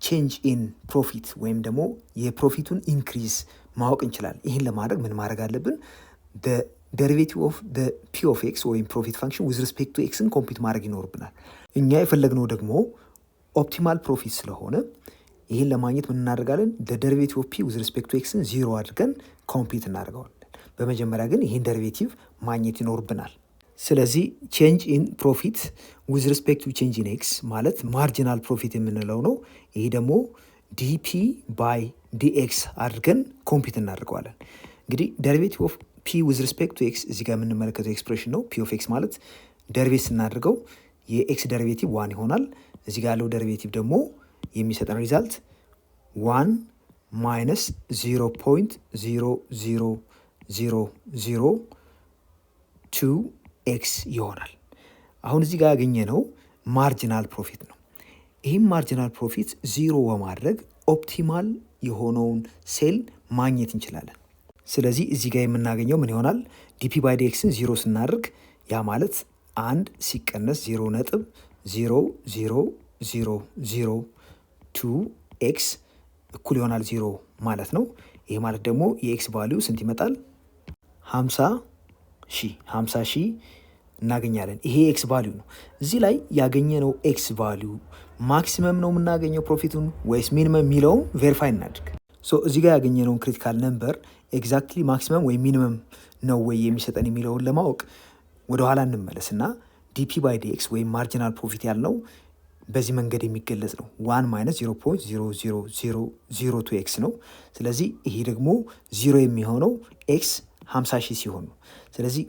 ቼንጅ ኢን ፕሮፊት ወይም ደግሞ የፕሮፊቱን ኢንክሪዝ ማወቅ እንችላለን። ይህን ለማድረግ ምን ማድረግ አለብን? ደሪቬቲቭ ኦፍ ፒ ኦፍ ኤክስ ወይም ፕሮፊት ፋንክሽን ዊዝ ሪስፔክት ቱ ኤክስን ኮምፒት ማድረግ ይኖርብናል። እኛ የፈለግነው ደግሞ ኦፕቲማል ፕሮፊት ስለሆነ ይህን ለማግኘት ምን እናደርጋለን? ደሪቬቲቭ ኦፍ ፒ ዊዝ ሪስፔክት ቱ ኤክስን 0 አድርገን ኮምፒት እናደርገዋለን። በመጀመሪያ ግን ይህን ደሪቬቲቭ ማግኘት ይኖርብናል። ስለዚህ ቼንጅ ኢን ፕሮፊት ዊዝ ሪስፔክት ቱ ቼንጅ ኢን ኤክስ ማለት ማርጂናል ፕሮፊት የምንለው ነው። ይህ ደግሞ ዲፒ ባይ ዲኤክስ አድርገን ኮምፒት እናደርገዋለን። እንግዲህ ደሪቬቲቭ ኦፍ ፒ ዊዝ ሪስፔክት ቱ ኤክስ እዚህ ጋር የምንመለከተው ኤክስፕሬሽን ነው። ፒ ኦፍ ኤክስ ማለት ደሪቬት ስናደርገው የኤክስ ደሪቬቲቭ 1 ይሆናል። እዚህ ጋር ያለው ደሪቬቲቭ ደግሞ የሚሰጠን ሪዛልት 1 ማይነስ 0.00002 ኤክስ ይሆናል። አሁን እዚህ ጋር ያገኘነው ማርጂናል ፕሮፊት ነው። ይህም ማርጂናል ፕሮፊት 0 በማድረግ ኦፕቲማል የሆነውን ሴል ማግኘት እንችላለን። ስለዚህ እዚህ ጋር የምናገኘው ምን ይሆናል? ዲፒ ባይ ዲኤክስን 0 ስናደርግ ያ ማለት 1 ሲቀነስ 0.00002 ኤክስ እኩል ይሆናል 0 ማለት ነው። ይህ ማለት ደግሞ የኤክስ ቫሊዩ ስንት ይመጣል? 50 ሺህ እናገኛለን። ይሄ ኤክስ ቫሊዩ ነው። እዚህ ላይ ያገኘነው ኤክስ ቫሊዩ ማክሲመም ነው የምናገኘው ፕሮፊቱን ወይስ ሚኒመም የሚለውን ቬሪፋይ እናድርግ። እዚህ ጋር ያገኘነውን ክሪቲካል ነምበር ኤግዛክትሊ ማክሲመም ወይ ሚኒመም ነው ወይ የሚሰጠን የሚለውን ለማወቅ ወደኋላ እንመለስ እና ዲፒ ባይ ዲኤክስ ወይም ማርጂናል ፕሮፊት ያልነው በዚህ መንገድ የሚገለጽ ነው። 1 ማይነስ 0.00002 ኤክስ ነው። ስለዚህ ይሄ ደግሞ 0 የሚሆነው ኤክስ 50 ሺህ ሲሆን ነው። ስለዚህ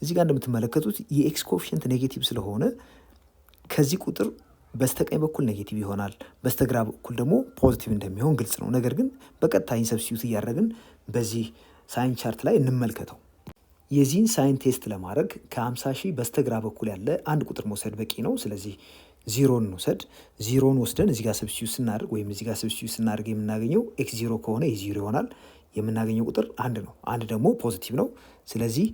እዚህ ጋር እንደምትመለከቱት የኤክስ ኮኤፊሽንት ኔጌቲቭ ስለሆነ ከዚህ ቁጥር በስተቀኝ በኩል ኔጌቲቭ ይሆናል፣ በስተግራ በኩል ደግሞ ፖዚቲቭ እንደሚሆን ግልጽ ነው። ነገር ግን በቀጥታ ሰብስቲዩት እያደረግን በዚህ ሳይን ቻርት ላይ እንመልከተው። የዚህን ሳይን ቴስት ለማድረግ ከ50 ሺህ በስተግራ በኩል ያለ አንድ ቁጥር መውሰድ በቂ ነው። ስለዚህ 0ን እንውሰድ። 0ን ወስደን እዚህ ጋር ሰብስቲዩት ስናደርግ ወይም እዚህ ጋር ሰብስቲዩት ስናደርግ የምናገኘው ኤክስ 0 ከሆነ የ0 ይሆናል። የምናገኘው ቁጥር 1 ነው። 1 ደግሞ ፖዚቲቭ ነው። ስለዚህ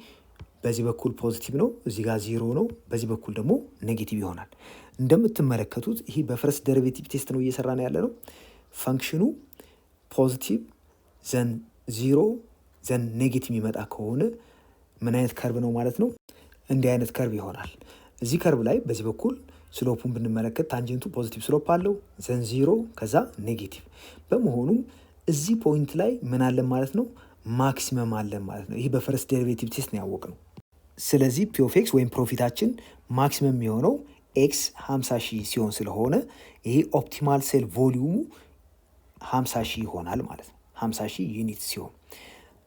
በዚህ በኩል ፖዚቲቭ ነው፣ እዚህ ጋር 0 ነው፣ በዚህ በኩል ደግሞ ኔጌቲቭ ይሆናል። እንደምትመለከቱት ይሄ በፈርስት ደሪቬቲቭ ቴስት ነው እየሰራ ነው ያለ ነው። ፈንክሽኑ ፖዚቲቭ ዘን 0 ዘን ኔጌቲቭ የሚመጣ ከሆነ ምን አይነት ከርብ ነው ማለት ነው? እንዲህ አይነት ከርብ ይሆናል። እዚህ ከርብ ላይ በዚህ በኩል ስሎፑን ብንመለከት ታንጀንቱ ፖዚቲቭ ስሎፕ አለው፣ ዘን 0 ከዛ ኔጌቲቭ በመሆኑም እዚህ ፖይንት ላይ ምን አለን ማለት ነው? ማክሲመም አለን ማለት ነው። ይህ በፈርስት ዴሪቬቲቭ ቴስት ነው ያወቅነው። ስለዚህ ፒ ኦፍ ኤክስ ወይም ፕሮፊታችን ማክሲመም የሚሆነው ኤክስ 50 ሺህ ሲሆን ስለሆነ ይሄ ኦፕቲማል ሴል ቮሊዩሙ 50 ሺህ ይሆናል ማለት ነው። 50 ሺህ ዩኒት ሲሆን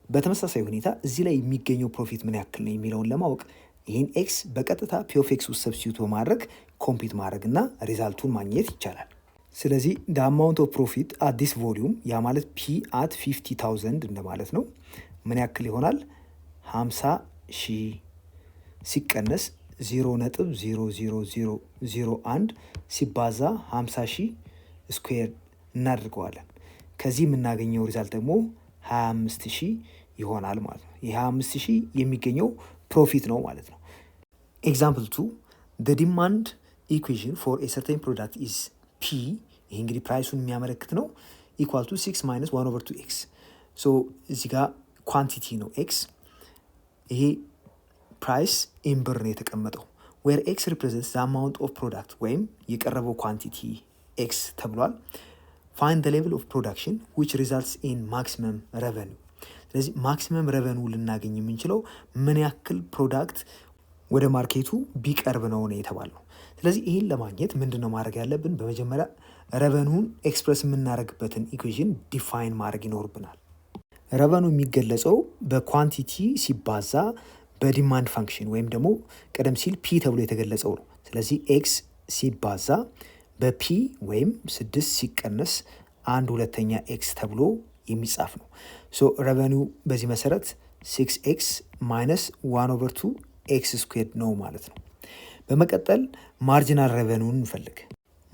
በተመሳሳይ ሁኔታ እዚህ ላይ የሚገኘው ፕሮፊት ምን ያክል ነው የሚለውን ለማወቅ ይህን ኤክስ በቀጥታ ፒ ኦፍ ኤክስ ውስጥ ሰብስቲዩት በማድረግ ኮምፒት ማድረግ እና ሪዛልቱን ማግኘት ይቻላል። ስለዚህ ደ አማውንት ኦፍ ፕሮፊት አት ዲስ ቮሊዩም ያ ማለት ፒ አት 50,000 እንደማለት ነው። ምን ያክል ይሆናል? 50 ሺህ ሲቀነስ 0.00001 ሲባዛ 50 ሺህ ስኩዌር እናደርገዋለን። ከዚህ የምናገኘው ሪዛልት ደግሞ 25 ሺህ ይሆናል ማለት ነው። የ25 ሺህ የሚገኘው ፕሮፊት ነው ማለት ነው። ኤግዛምፕል 2 the demand equation for a certain product is P፣ ይህ እንግዲህ ፕራይሱን የሚያመለክት ነው፣ ኢኳል ቱ 6 ማይነስ 1/2x። ሶ እዚህ ጋር ኳንቲቲ ነው ኤክስ፣ ይሄ ፕራይስ ኢን ብር ነው የተቀመጠው። ዌር ኤክስ ሪፕሬዘንትስ ዘ አማውንት ኦፍ ፕሮዳክት ወይም የቀረበው ኳንቲቲ ኤክስ ተብሏል። ፋይንድ ዘ ሌቭል ኦፍ ፕሮዳክሽን ዊች ሪዛልትስ ኢን ማክሲመም ረቨኒው። ስለዚህ ማክሲመም ረቨኒው ልናገኝ የምንችለው ምን ያክል ፕሮዳክት ወደ ማርኬቱ ቢቀርብ ነው የተባለው። ስለዚህ ይህን ለማግኘት ምንድን ነው ማድረግ ያለብን? በመጀመሪያ ረቨኑን ኤክስፕረስ የምናደርግበትን ኢኩዌሽን ዲፋይን ማድረግ ይኖርብናል። ረቨኑ የሚገለጸው በኳንቲቲ ሲባዛ በዲማንድ ፋንክሽን ወይም ደግሞ ቀደም ሲል ፒ ተብሎ የተገለጸው ነው። ስለዚህ ኤክስ ሲባዛ በፒ ወይም 6 ሲቀነስ 1/2 ኤክስ ተብሎ የሚጻፍ ነው። ሶ ረቨኒው በዚህ መሰረት 6x ማይነስ 1/2 ኤክስ ስኩዌርድ ነው ማለት ነው። በመቀጠል ማርጂናል ረቨኑን እንፈልግ።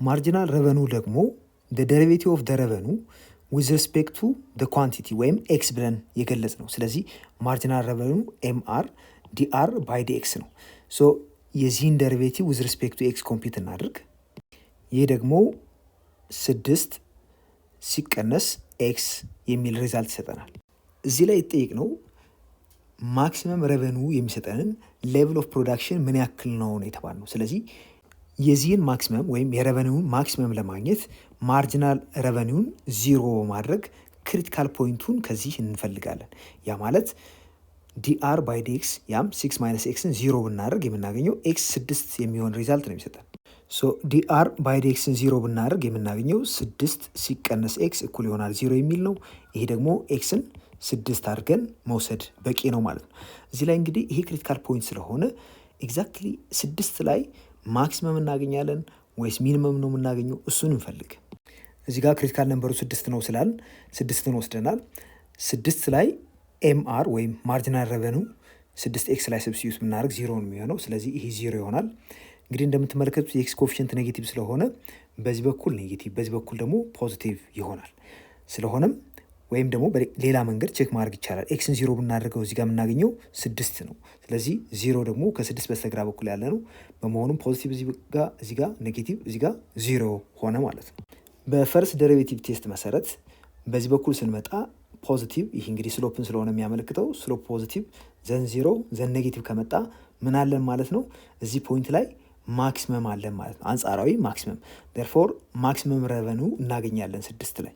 ማርጂናል ረቨኑ ደግሞ ዴሪቬቲቭ ኦፍ ረቨኑ ዊዝ ሪስፔክት ቱ ኳንቲቲ ወይም ኤክስ ብለን የገለጽ ነው። ስለዚህ ማርጂናል ረቨኑ ኤምአር ዲአር ባይ ዲኤክስ ነው። ሶ የዚህን ዴሪቬቲቭ ዊዝ ሪስፔክት ቱ ኤክስ ኮምፒውት እናድርግ። ይህ ደግሞ 6 ሲቀነስ ኤክስ የሚል ሪዛልት ይሰጠናል። እዚህ ላይ የተጠየቅነው ማክሲመም ረቨኑ የሚሰጠንን ሌቭል ኦፍ ፕሮዳክሽን ምን ያክል ነው የተባልነው። ስለዚህ የዚህን ማክሲመም ወይም የረቨኒውን ማክሲመም ለማግኘት ማርጂናል ረቨኒውን 0 በማድረግ ክሪቲካል ፖይንቱን ከዚህ እንፈልጋለን። ያ ማለት ዲአር ባይ ዲኤክስ ያም 6 ማይነስ ኤክስን 0 ብናደርግ የምናገኘው ኤክስ 6 የሚሆን ሪዛልት ነው የሚሰጠን። ሶ ዲአር ባይ ዲኤክስን 0 ብናደርግ የምናገኘው 6 ሲቀነስ ኤክስ እኩል ይሆናል 0 የሚል ነው። ይሄ ደግሞ ኤክስን 6 አድርገን መውሰድ በቂ ነው ማለት ነው። እዚህ ላይ እንግዲህ ይሄ ክሪቲካል ፖይንት ስለሆነ ኤግዛክትሊ 6 ላይ ማክሲመም እናገኛለን ወይስ ሚኒመም ነው የምናገኘው? እሱን እንፈልግ። እዚህ ጋር ክሪቲካል ነምበሩ 6 ነው ስላልን 6ን ወስደናል። 6 ላይ ኤምአር ወይም ማርጂናል ረቨኑ 6 ላይ ሰብስቲዩት ብናደርግ 0 ነው የሚሆነው። ስለዚህ ይሄ 0 ይሆናል። እንግዲህ እንደምትመለከቱት የኤክስ ኮፊሽንት ኔጌቲቭ ስለሆነ በዚህ በኩል ኔጌቲቭ፣ በዚህ በኩል ደግሞ ፖዚቲቭ ይሆናል። ስለሆነም ወይም ደግሞ ሌላ መንገድ ቼክ ማድረግ ይቻላል። ኤክስን 0 ብናደርገው እዚህ ጋር የምናገኘው 6 ነው። ስለዚህ 0 ደግሞ ከ6 በስተግራ በኩል ያለ ነው። በመሆኑም ፖዚቲቭ እዚህ ጋር ኔጌቲቭ እዚህ ጋር 0 ሆነ ማለት ነው። በፈርስት ዴሪቬቲቭ ቴስት መሰረት በዚህ በኩል ስንመጣ ፖዚቲቭ፣ ይህ እንግዲህ ስሎፕን ስለሆነ የሚያመለክተው ስሎፕ ፖዚቲቭ ዘን 0 ዘን ኔጌቲቭ ከመጣ ምን አለን ማለት ነው? እዚህ ፖይንት ላይ ማክሲመም አለን ማለት ነው። አንጻራዊ ማክሲመም ዴርፎር ማክሲመም ረቨኑ እናገኛለን 6 ላይ።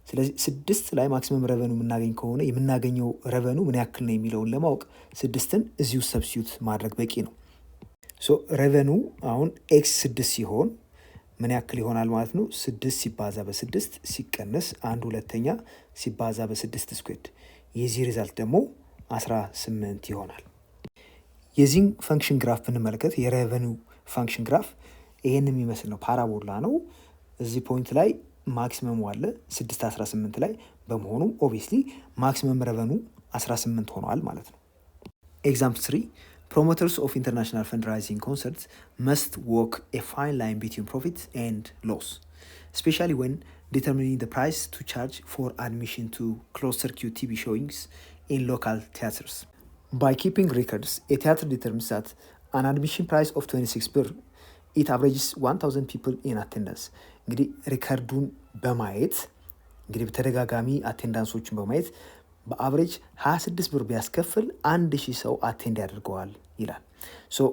ስለዚህ 6 ላይ ማክሲመም ረቨኑ የምናገኝ ከሆነ የምናገኘው ረቨኑ ምን ያክል ነው የሚለውን ለማወቅ 6ን እዚሁ ሰብስቲዩት ማድረግ በቂ ነው። ሶ ረቨኑ አሁን ኤክስ 6 ሲሆን ምን ያክል ይሆናል ማለት ነው? 6 ሲባዛ በ6 ሲቀነስ 1/2 ሲባዛ በ6 ስኩዌርድ። የዚህ ሪዛልት ደግሞ 18 ይሆናል። የዚህን ፈንክሽን ግራፍ ብንመለከት የረቨኑ ፋንክሽን ግራፍ ይሄን የሚመስል ነው። ፓራቦላ ነው። እዚህ ፖይንት ላይ ማክሲመሙ አለ 6 18 ላይ በመሆኑም ኦብቪየስሊ ማክሲመም ረቨኑ 18 ሆኗል ማለት ነው። ኤግዛምፕል 3 promoters of international fundraising concerts must walk a fine line between profit and loss, especially when determining the price to charge for admission to closed circuit TV showings in local theaters. By keeping records, a theater determines that an admission price of 26 ብር it averages 1000 people in attendance. እንግዲህ ሪከርዱን በማየት እንግዲህ በተደጋጋሚ አቴንዳንሶችን በማየት በአቨሬጅ 26 ብር ቢያስከፍል 1000 ሰው አቴንድ ያደርገዋል ይላል። ሶ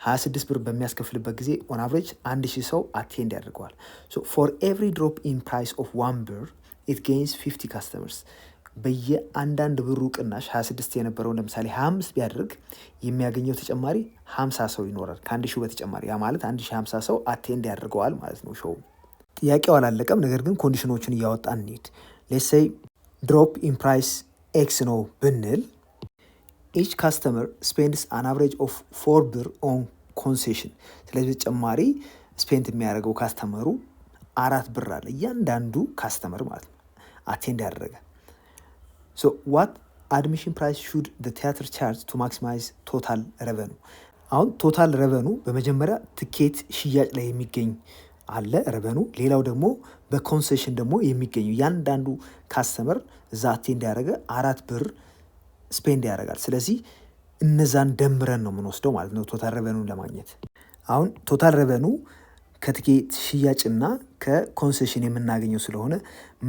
26 ብር በሚያስከፍልበት ጊዜ ኦን አቨሬጅ 1000 ሰው አቴንድ ያደርገዋል። ሶ ፎር ኤቭሪ ድሮፕ ኢን ፕራይስ ኦፍ 1 ብር ኢት ጌይንስ 50 ካስተመርስ። በየአንዳንድ ብሩ ቅናሽ 26 የነበረው ለምሳሌ 25 ቢያደርግ የሚያገኘው ተጨማሪ 50 ሰው ይኖራል ከ1000 በተጨማሪ። ያ ማለት 1050 ሰው አቴንድ ያደርገዋል ማለት ነው ሾው። ጥያቄው አላለቀም፣ ነገር ግን ኮንዲሽኖችን እያወጣን እንሂድ። ሌትስ ሴይ ድሮፕ ኢን ፕራይስ ኤክስ ነው ብንል ኢች ካስተመር ስፔንድስ አን አቨሬጅ ኦፍ 4 ብር ኦን ኮንሴሽን። ስለዚህ ተጨማሪ ስፔንድ የሚያደርገው ካስተመሩ 4 ብር አለ እያንዳንዱ ካስተመር ማለት ነው አቴንድ ያደረገ። ሶ ዋት አድሚሽን ፕራይስ ሹድ ዘ ቲያትር ቻርጅ ቱ ማክሲማይዝ ቶታል ረቨኑ። አሁን ቶታል ረቨኑ በመጀመሪያ ትኬት ሽያጭ ላይ የሚገኝ አለ ረቨኑ፣ ሌላው ደግሞ በኮንሴሽን ደግሞ የሚገኘው እያንዳንዱ ካስተመር እዛ አቴንድ ያደረገ 4 ብር ስፔንድ ያደርጋል። ስለዚህ እነዛን ደምረን ነው የምንወስደው ማለት ነው ቶታል ረቨኑን ለማግኘት። አሁን ቶታል ረቨኑ ከትኬት ሽያጭና ከኮንሴሽን የምናገኘው ስለሆነ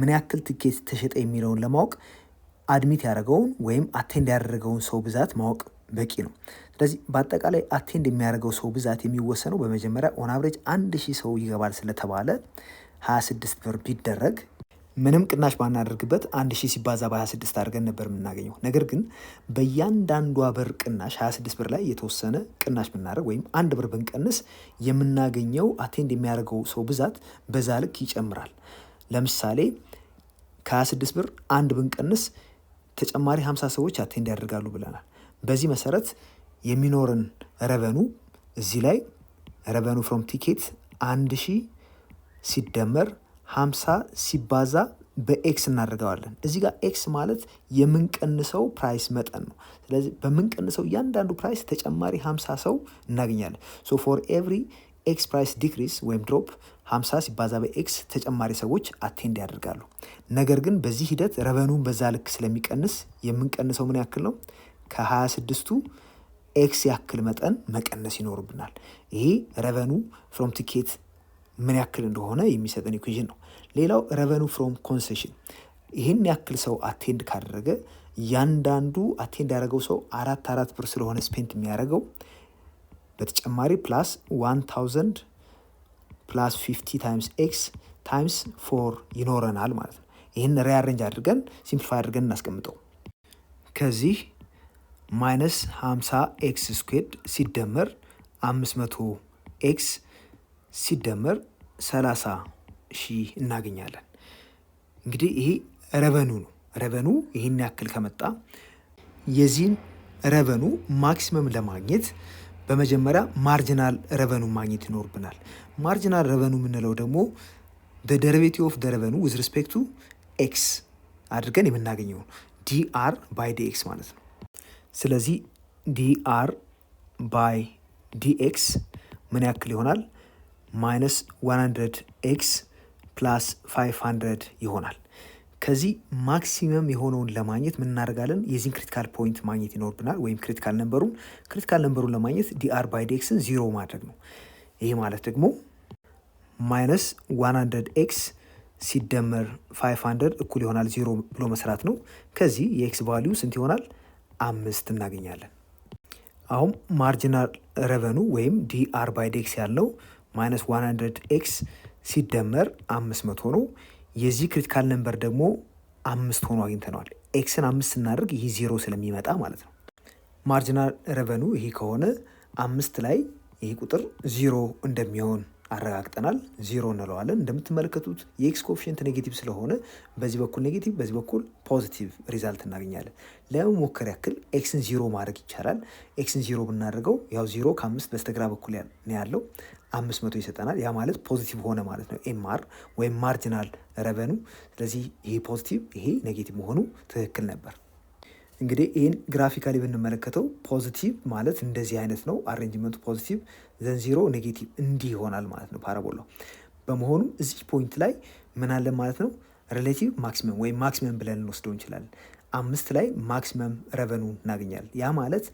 ምን ያክል ትኬት ተሸጠ የሚለውን ለማወቅ አድሚት ያደረገውን ወይም አቴንድ ያደረገውን ሰው ብዛት ማወቅ በቂ ነው። ስለዚህ በአጠቃላይ አቴንድ የሚያደርገው ሰው ብዛት የሚወሰነው በመጀመሪያ ኦን አቨሬጅ 1000 ሰው ይገባል ስለተባለ 26 ብር ቢደረግ ምንም ቅናሽ ባናደርግበት 1000 ሲባዛ በ26 አድርገን ነበር የምናገኘው። ነገር ግን በእያንዳንዷ ብር ቅናሽ 26 ብር ላይ የተወሰነ ቅናሽ ብናደርግ ወይም 1 ብር ብንቀንስ የምናገኘው አቴንድ የሚያደርገው ሰው ብዛት በዛ ልክ ይጨምራል። ለምሳሌ ከ26 ብር 1 ብንቀንስ ተጨማሪ 50 ሰዎች አቴንድ ያደርጋሉ ብለናል። በዚህ መሰረት የሚኖርን ረቨኑ እዚህ ላይ ረቨኑ ፍሮም ቲኬት 1000 ሲደመር 50 ሲባዛ በኤክስ እናደርገዋለን። እዚህ ጋር ኤክስ ማለት የምንቀንሰው ፕራይስ መጠን ነው። ስለዚህ በምንቀንሰው እያንዳንዱ ፕራይስ ተጨማሪ 50 ሰው እናገኛለን። ሶ ፎር ኤቭሪ ኤክስ ፕራይስ ዲክሪስ ወይም ድሮፕ 50 ሲባዛ በኤክስ ተጨማሪ ሰዎች አቴንድ ያደርጋሉ። ነገር ግን በዚህ ሂደት ረቨኑን በዛ ልክ ስለሚቀንስ የምንቀንሰው ምን ያክል ነው? ከ26ቱ ኤክስ ያክል መጠን መቀነስ ይኖርብናል። ይሄ ረቨኑ ፍሮም ቲኬት ምን ያክል እንደሆነ የሚሰጠን ኢኩዌሽን ነው። ሌላው ረቨኑ ፍሮም ኮንሴሽን፣ ይህን ያክል ሰው አቴንድ ካደረገ እያንዳንዱ አቴንድ ያደረገው ሰው 4 ብር ስለሆነ ስፔንት የሚያደርገው በተጨማሪ ፕላስ 1000 ፕላስ 50 ታይምስ ኤክስ ታይምስ 4 ይኖረናል ማለት ነው። ይህን ሪአሬንጅ አድርገን ሲምፕሊፋይ አድርገን እናስቀምጠው። ከዚህ ማይነስ 50 ኤክስ ስኩዌርድ ሲደመር 500 ኤክስ ሲደመር 30 ሺህ እናገኛለን። እንግዲህ ይሄ ረቨኑ ነው። ረቨኑ ይህን ያክል ከመጣ የዚህን ረቨኑ ማክሲመም ለማግኘት በመጀመሪያ ማርጂናል ረቨኑ ማግኘት ይኖርብናል። ማርጂናል ረቨኑ የምንለው ደግሞ ደሪቬቲቭ ኦፍ ረቨኑ ዊዝ ሪስፔክት ቱ ኤክስ አድርገን የምናገኘው ዲአር ባይ ዲኤክስ ማለት ነው። ስለዚህ ዲአር ባይ ዲኤክስ ምን ያክል ይሆናል? ማይነስ 100 ኤክስ ፕላስ 500 ይሆናል። ከዚህ ማክሲመም የሆነውን ለማግኘት ምን እናደርጋለን? የዚህን ክሪቲካል ፖይንት ማግኘት ይኖርብናል፣ ወይም ክሪቲካል ነንበሩን ለማግኘት ዲአር ባይ ዲኤክስን 0 ማድረግ ነው። ይሄ ማለት ደግሞ ማይነስ 100 ኤክስ ሲደመር 500 እኩል ይሆናል 0 ብሎ መስራት ነው። ከዚህ የኤክስ ቫሊዩ ስንት ይሆናል? 5 እናገኛለን። አሁን ማርጂናል ረቨኑ ወይም ዲአር ባይ ዲኤክስ ያልነው ማይነስ 100 ኤክስ ሲደመር 500 ነው። የዚህ ክሪቲካል ነምበር ደግሞ 5 ሆኖ አግኝተነዋል። ኤክስን 5 ስናደርግ ይህ 0 ስለሚመጣ ማለት ነው። ማርጂናል ረቨኑ ይሄ ከሆነ 5 ላይ ይህ ቁጥር 0 እንደሚሆን አረጋግጠናል። 0 እንለዋለን። እንደምትመለከቱት የኤክስ ኮኤፊሽንት ኔጌቲቭ ስለሆነ በዚህ በኩል ኔጌቲቭ፣ በዚህ በኩል ፖዚቲቭ ሪዛልት እናገኛለን። ለመሞከር ያክል ኤክስን 0 ማድረግ ይቻላል። ኤክስን 0 ብናደርገው ያው 0 ከ5 በስተግራ በኩል ነው ያለው 500 ይሰጠናል። ያ ማለት ፖዚቲቭ ሆነ ማለት ነው፣ ኤምአር ወይም ማርጂናል ረቨኑ። ስለዚህ ይሄ ፖዚቲቭ፣ ይሄ ኔጌቲቭ መሆኑ ትክክል ነበር። እንግዲህ ይህን ግራፊካሊ ብንመለከተው ፖዚቲቭ ማለት እንደዚህ አይነት ነው አሬንጅመንቱ፣ ፖዚቲቭ ዘን 0 ኔጌቲቭ እንዲህ ይሆናል ማለት ነው ፓራቦላው። በመሆኑም እዚህ ፖይንት ላይ ምን አለ ማለት ነው? ሪሌቲቭ ማክሲመም ወይም ማክሲመም ብለን እንወስደው እንችላለን። 5 ላይ ማክሲመም ረቨኑ እናገኛለን። ያ ማለት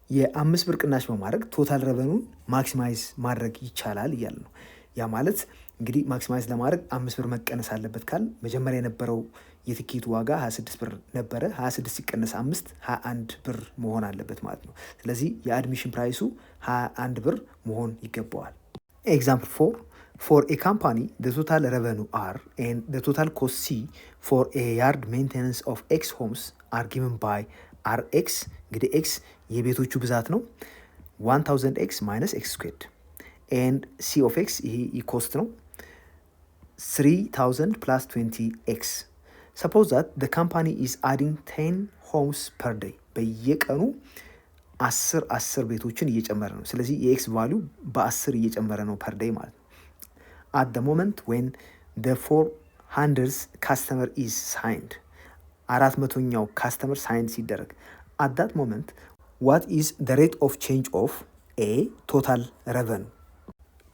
የ5 ብር ቅናሽ በማድረግ ቶታል ረቨኑን ማክሲማይዝ ማድረግ ይቻላል እያለ ነው። ያ ማለት እንግዲህ ማክሲማይዝ ለማድረግ 5 ብር መቀነስ አለበት ካል መጀመሪያ የነበረው የትኬቱ ዋጋ 26 ብር ነበረ። 26 ሲቀነስ 5 21 ብር መሆን አለበት ማለት ነው። ስለዚህ የአድሚሽን ፕራይሱ 21 ብር መሆን ይገባዋል። ኤግዛምፕል 4 for a company the total revenue R and the total cost C for a yard maintenance of X homes are given by RX እንግዲህ X የቤቶቹ ብዛት ነው 1000X minus X squared and C of X ይሄ ኮስት ነው 3000 plus 20X. Suppose that the company is adding 10 homes per day. በየቀኑ 10 ቤቶችን እየጨመረ ነው። ስለዚህ የኤክስ ቫሊዩ በ10 እየጨመረ ነው per day ማለት ነው። At the moment when the 400th customer is signed 400ኛው ካስተመር ሳይን ሲደረግ at that moment what is the rate of change of a total revenue?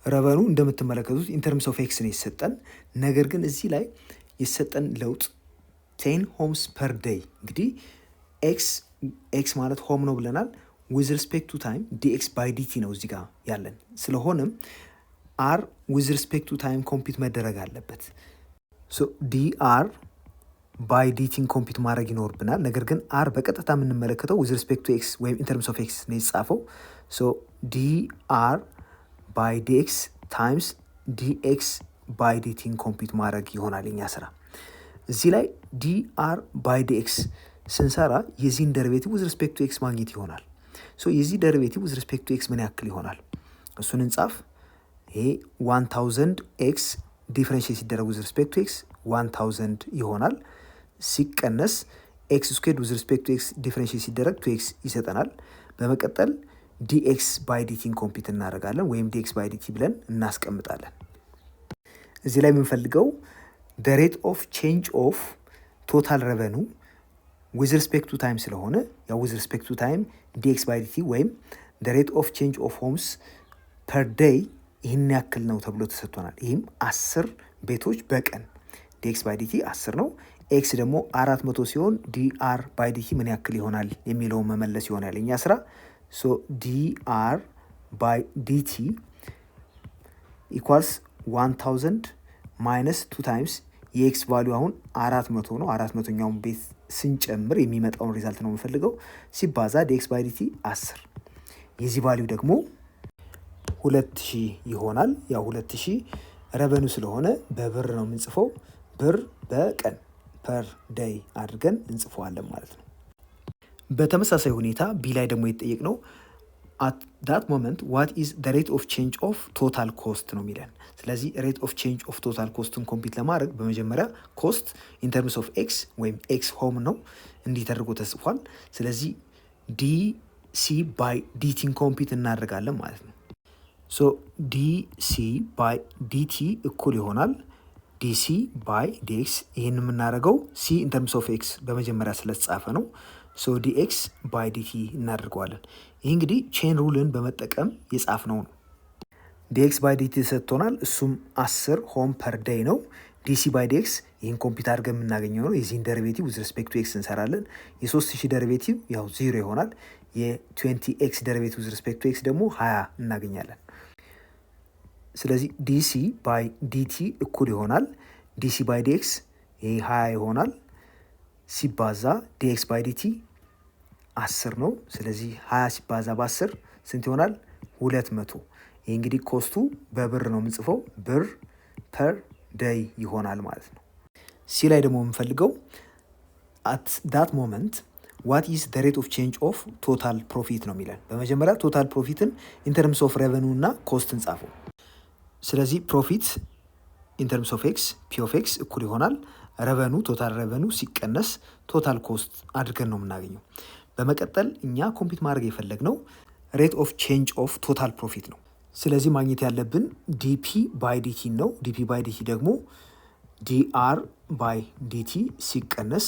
ረቨኑ እንደምትመለከቱት ኢንተርምስ ኦፍ ኤክስ ነው የሰጠን። ነገር ግን እዚህ ላይ የሰጠን ለውጥ 10 ሆምስ ፐር ዴይ እንግዲህ ኤክስ ማለት ሆም ነው ብለናል። ዊዝ ሪስፔክት ቱ ታይም ዲኤክስ ባይ ዲቲ ነው እዚህ ጋር ያለን። ስለሆነም አር ዊዝ ሪስፔክት ቱ ታይም ኮምፒት መደረግ አለበት። ሶ ዲአር ባይ ዲቲን ኮምፒት ማድረግ ይኖርብናል። ነገር ግን አር በቀጥታ የምንመለከተው ዊዝ ሪስፔክት ቱ ኤክስ ወይም ኢንተርምስ ኦፍ ኤክስ ነው የተጻፈው። ሶ ዲአር by dx times dx ባይ ዲቲን ኮምፒት ማድረግ ይሆናል የኛ ስራ። እዚህ ላይ ዲአር ባይ ዲኤክስ ስንሰራ የዚህን ደሪቬቲቭ ዊዝ ሪስፔክት ቱ ኤክስ ማግኘት ይሆናል። ሶ የዚህ ደሪቬቲቭ ዊዝ ሪስፔክት ቱ ኤክስ ምን ያክል ይሆናል? እሱን እንጻፍ። ይሄ 1000 ኤክስ ዲፍረንሺየት ሲደረግ ዊዝ ሪስፔክት ቱ ኤክስ 1000 ይሆናል። ሲቀነስ ኤክስ ስኩዌርድ ዊዝ ሪስፔክት ቱ ኤክስ ዲፍረንሺየት ሲደረግ ቱ ኤክስ ይሰጠናል። በመቀጠል ዲኤክስ ባይ ዲቲን ኮምፒት እናደርጋለን ወይም ዲኤክስ ባይ ዲቲ ብለን እናስቀምጣለን። እዚህ ላይ የምንፈልገው the rate of change of total revenue with respect to time ስለሆነ ያው with respect to time dx by dt ወይም the rate of change of homes per day ይህን ያክል ነው ተብሎ ተሰጥቶናል። ይህም 10 ቤቶች በቀን dx by dt 10 ነው። ኤክስ ደግሞ 400 ሲሆን dr by dt ምን ያክል ይሆናል የሚለውን መመለስ ይሆናል የኛ ስራ። so dr by dt equals 1000 ማይነስ 2 ታይምስ የኤክስ ቫሊዩ አሁን 400 ነው። 400ኛውን ቤት ስንጨምር የሚመጣውን ሪዛልት ነው የምፈልገው። ሲባዛ ዲኤክስ ባይ ዲቲ 10 የዚህ ቫሊዩ ደግሞ 2000 ይሆናል። ያው 2000 ረቨኑ ስለሆነ በብር ነው የምንጽፈው። ብር በቀን ፐር ዴይ አድርገን እንጽፈዋለን ማለት ነው። በተመሳሳይ ሁኔታ ቢ ላይ ደግሞ የተጠየቅነው at that moment what is the rate of change of total cost ነው የሚለን። ስለዚህ rate of change of total costን ኮምፒት ለማድረግ በመጀመሪያ ኮስት in terms of x ወይም x ሆም ነው እንዲህ ተደርጎ ተጽፏል። ስለዚህ dc by dt ኮምፒት እናደርጋለን ማለት ነው። so dc by dt እኩል ይሆናል dc by dx። ይህን የምናደርገው c in terms of x በመጀመሪያ ስለተጻፈ ነው። so dx by dt እናደርገዋለን። ይህ እንግዲህ ቼን ሩልን በመጠቀም የጻፍነው ነው። dx by dt ተሰጥቶናል። እሱም 10 ሆም ፐር ዴይ ነው። dc by dx ይህን ኮምፒውተር አድርገን የምናገኘው ነው። የዚህን ደሪቬቲቭ with respect to x እንሰራለን። የ3000 ደሪቬቲቭ ያው 0 ይሆናል። የ20x ደሪቬቲቭ with respect to x ደግሞ 20 እናገኛለን። ስለዚህ dc by dt እኩል ይሆናል dc by dx ይህ 20 ይሆናል ሲባዛ dx by dt 10 ነው። ስለዚህ 20 ሲባዛ በ10 ስንት ይሆናል? 200። ይህ እንግዲህ ኮስቱ በብር ነው የምንጽፈው። ብር ፐር ዴይ ይሆናል ማለት ነው። ሲ ላይ ደግሞ የምንፈልገው at that moment what is the rate of change of total profit ነው የሚለን። በመጀመሪያ ቶታል ፕሮፊትን in terms of revenue እና ኮስት እንጻፈው። ስለዚህ ፕሮፊት in terms of x p of x እኩል ይሆናል ረቨኑ ቶታል ረቨኑ ሲቀነስ ቶታል ኮስት አድርገን ነው የምናገኘው። በመቀጠል እኛ ኮምፒት ማድረግ የፈለግነው ሬት ኦፍ ቼንጅ ኦፍ ቶታል ፕሮፊት ነው። ስለዚህ ማግኘት ያለብን ዲፒ ባይ ዲቲ ነው። ዲፒ ባይ ዲቲ ደግሞ ዲአር ባይ ዲቲ ሲቀነስ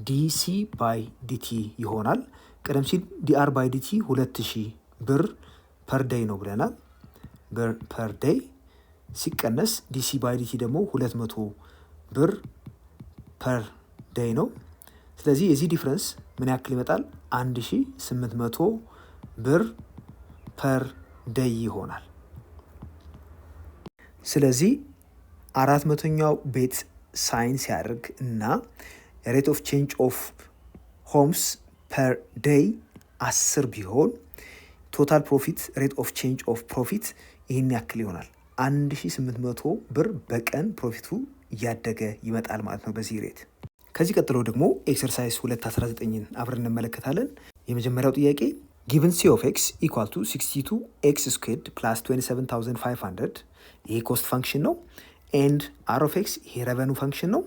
ዲሲ ባይ ዲቲ ይሆናል። ቀደም ሲል ዲአር ባይ ዲቲ 2000 ብር ፐር ዴይ ነው ብለናል። ብር ፐር ዴይ ሲቀነስ ዲሲ ባይ ዲቲ ደግሞ 200 ብር ፐር ዴይ ነው። ስለዚህ የዚህ ዲፍረንስ ምን ያክል ይመጣል? 1800 ብር ፐር ዴይ ይሆናል። ስለዚህ 400ኛው ቤት ሳይን ሲያደርግ እና ሬት ኦፍ ቼንጅ ኦፍ ሆምስ ፐር ዴይ 10 ቢሆን ቶታል ፕሮፊት ሬት ኦፍ ቼንጅ ኦፍ ፕሮፊት ይህን ያክል ይሆናል። 1800 ብር በቀን ፕሮፊቱ እያደገ ይመጣል ማለት ነው በዚህ ሬት። ከዚህ ቀጥሎ ደግሞ ኤክሰርሳይዝ 219ን አብረን እንመለከታለን። የመጀመሪያው ጥያቄ ጊቨን ሲ ኦፍ ኤክስ ኢኳል ቱ 62 ኤክስ ስኩዌርድ ፕላስ 27500 ይሄ ኮስት ፈንክሽን ነው። ኤንድ አር ኦፍ ኤክስ ይሄ ረቨኑ ፈንክሽን ነው።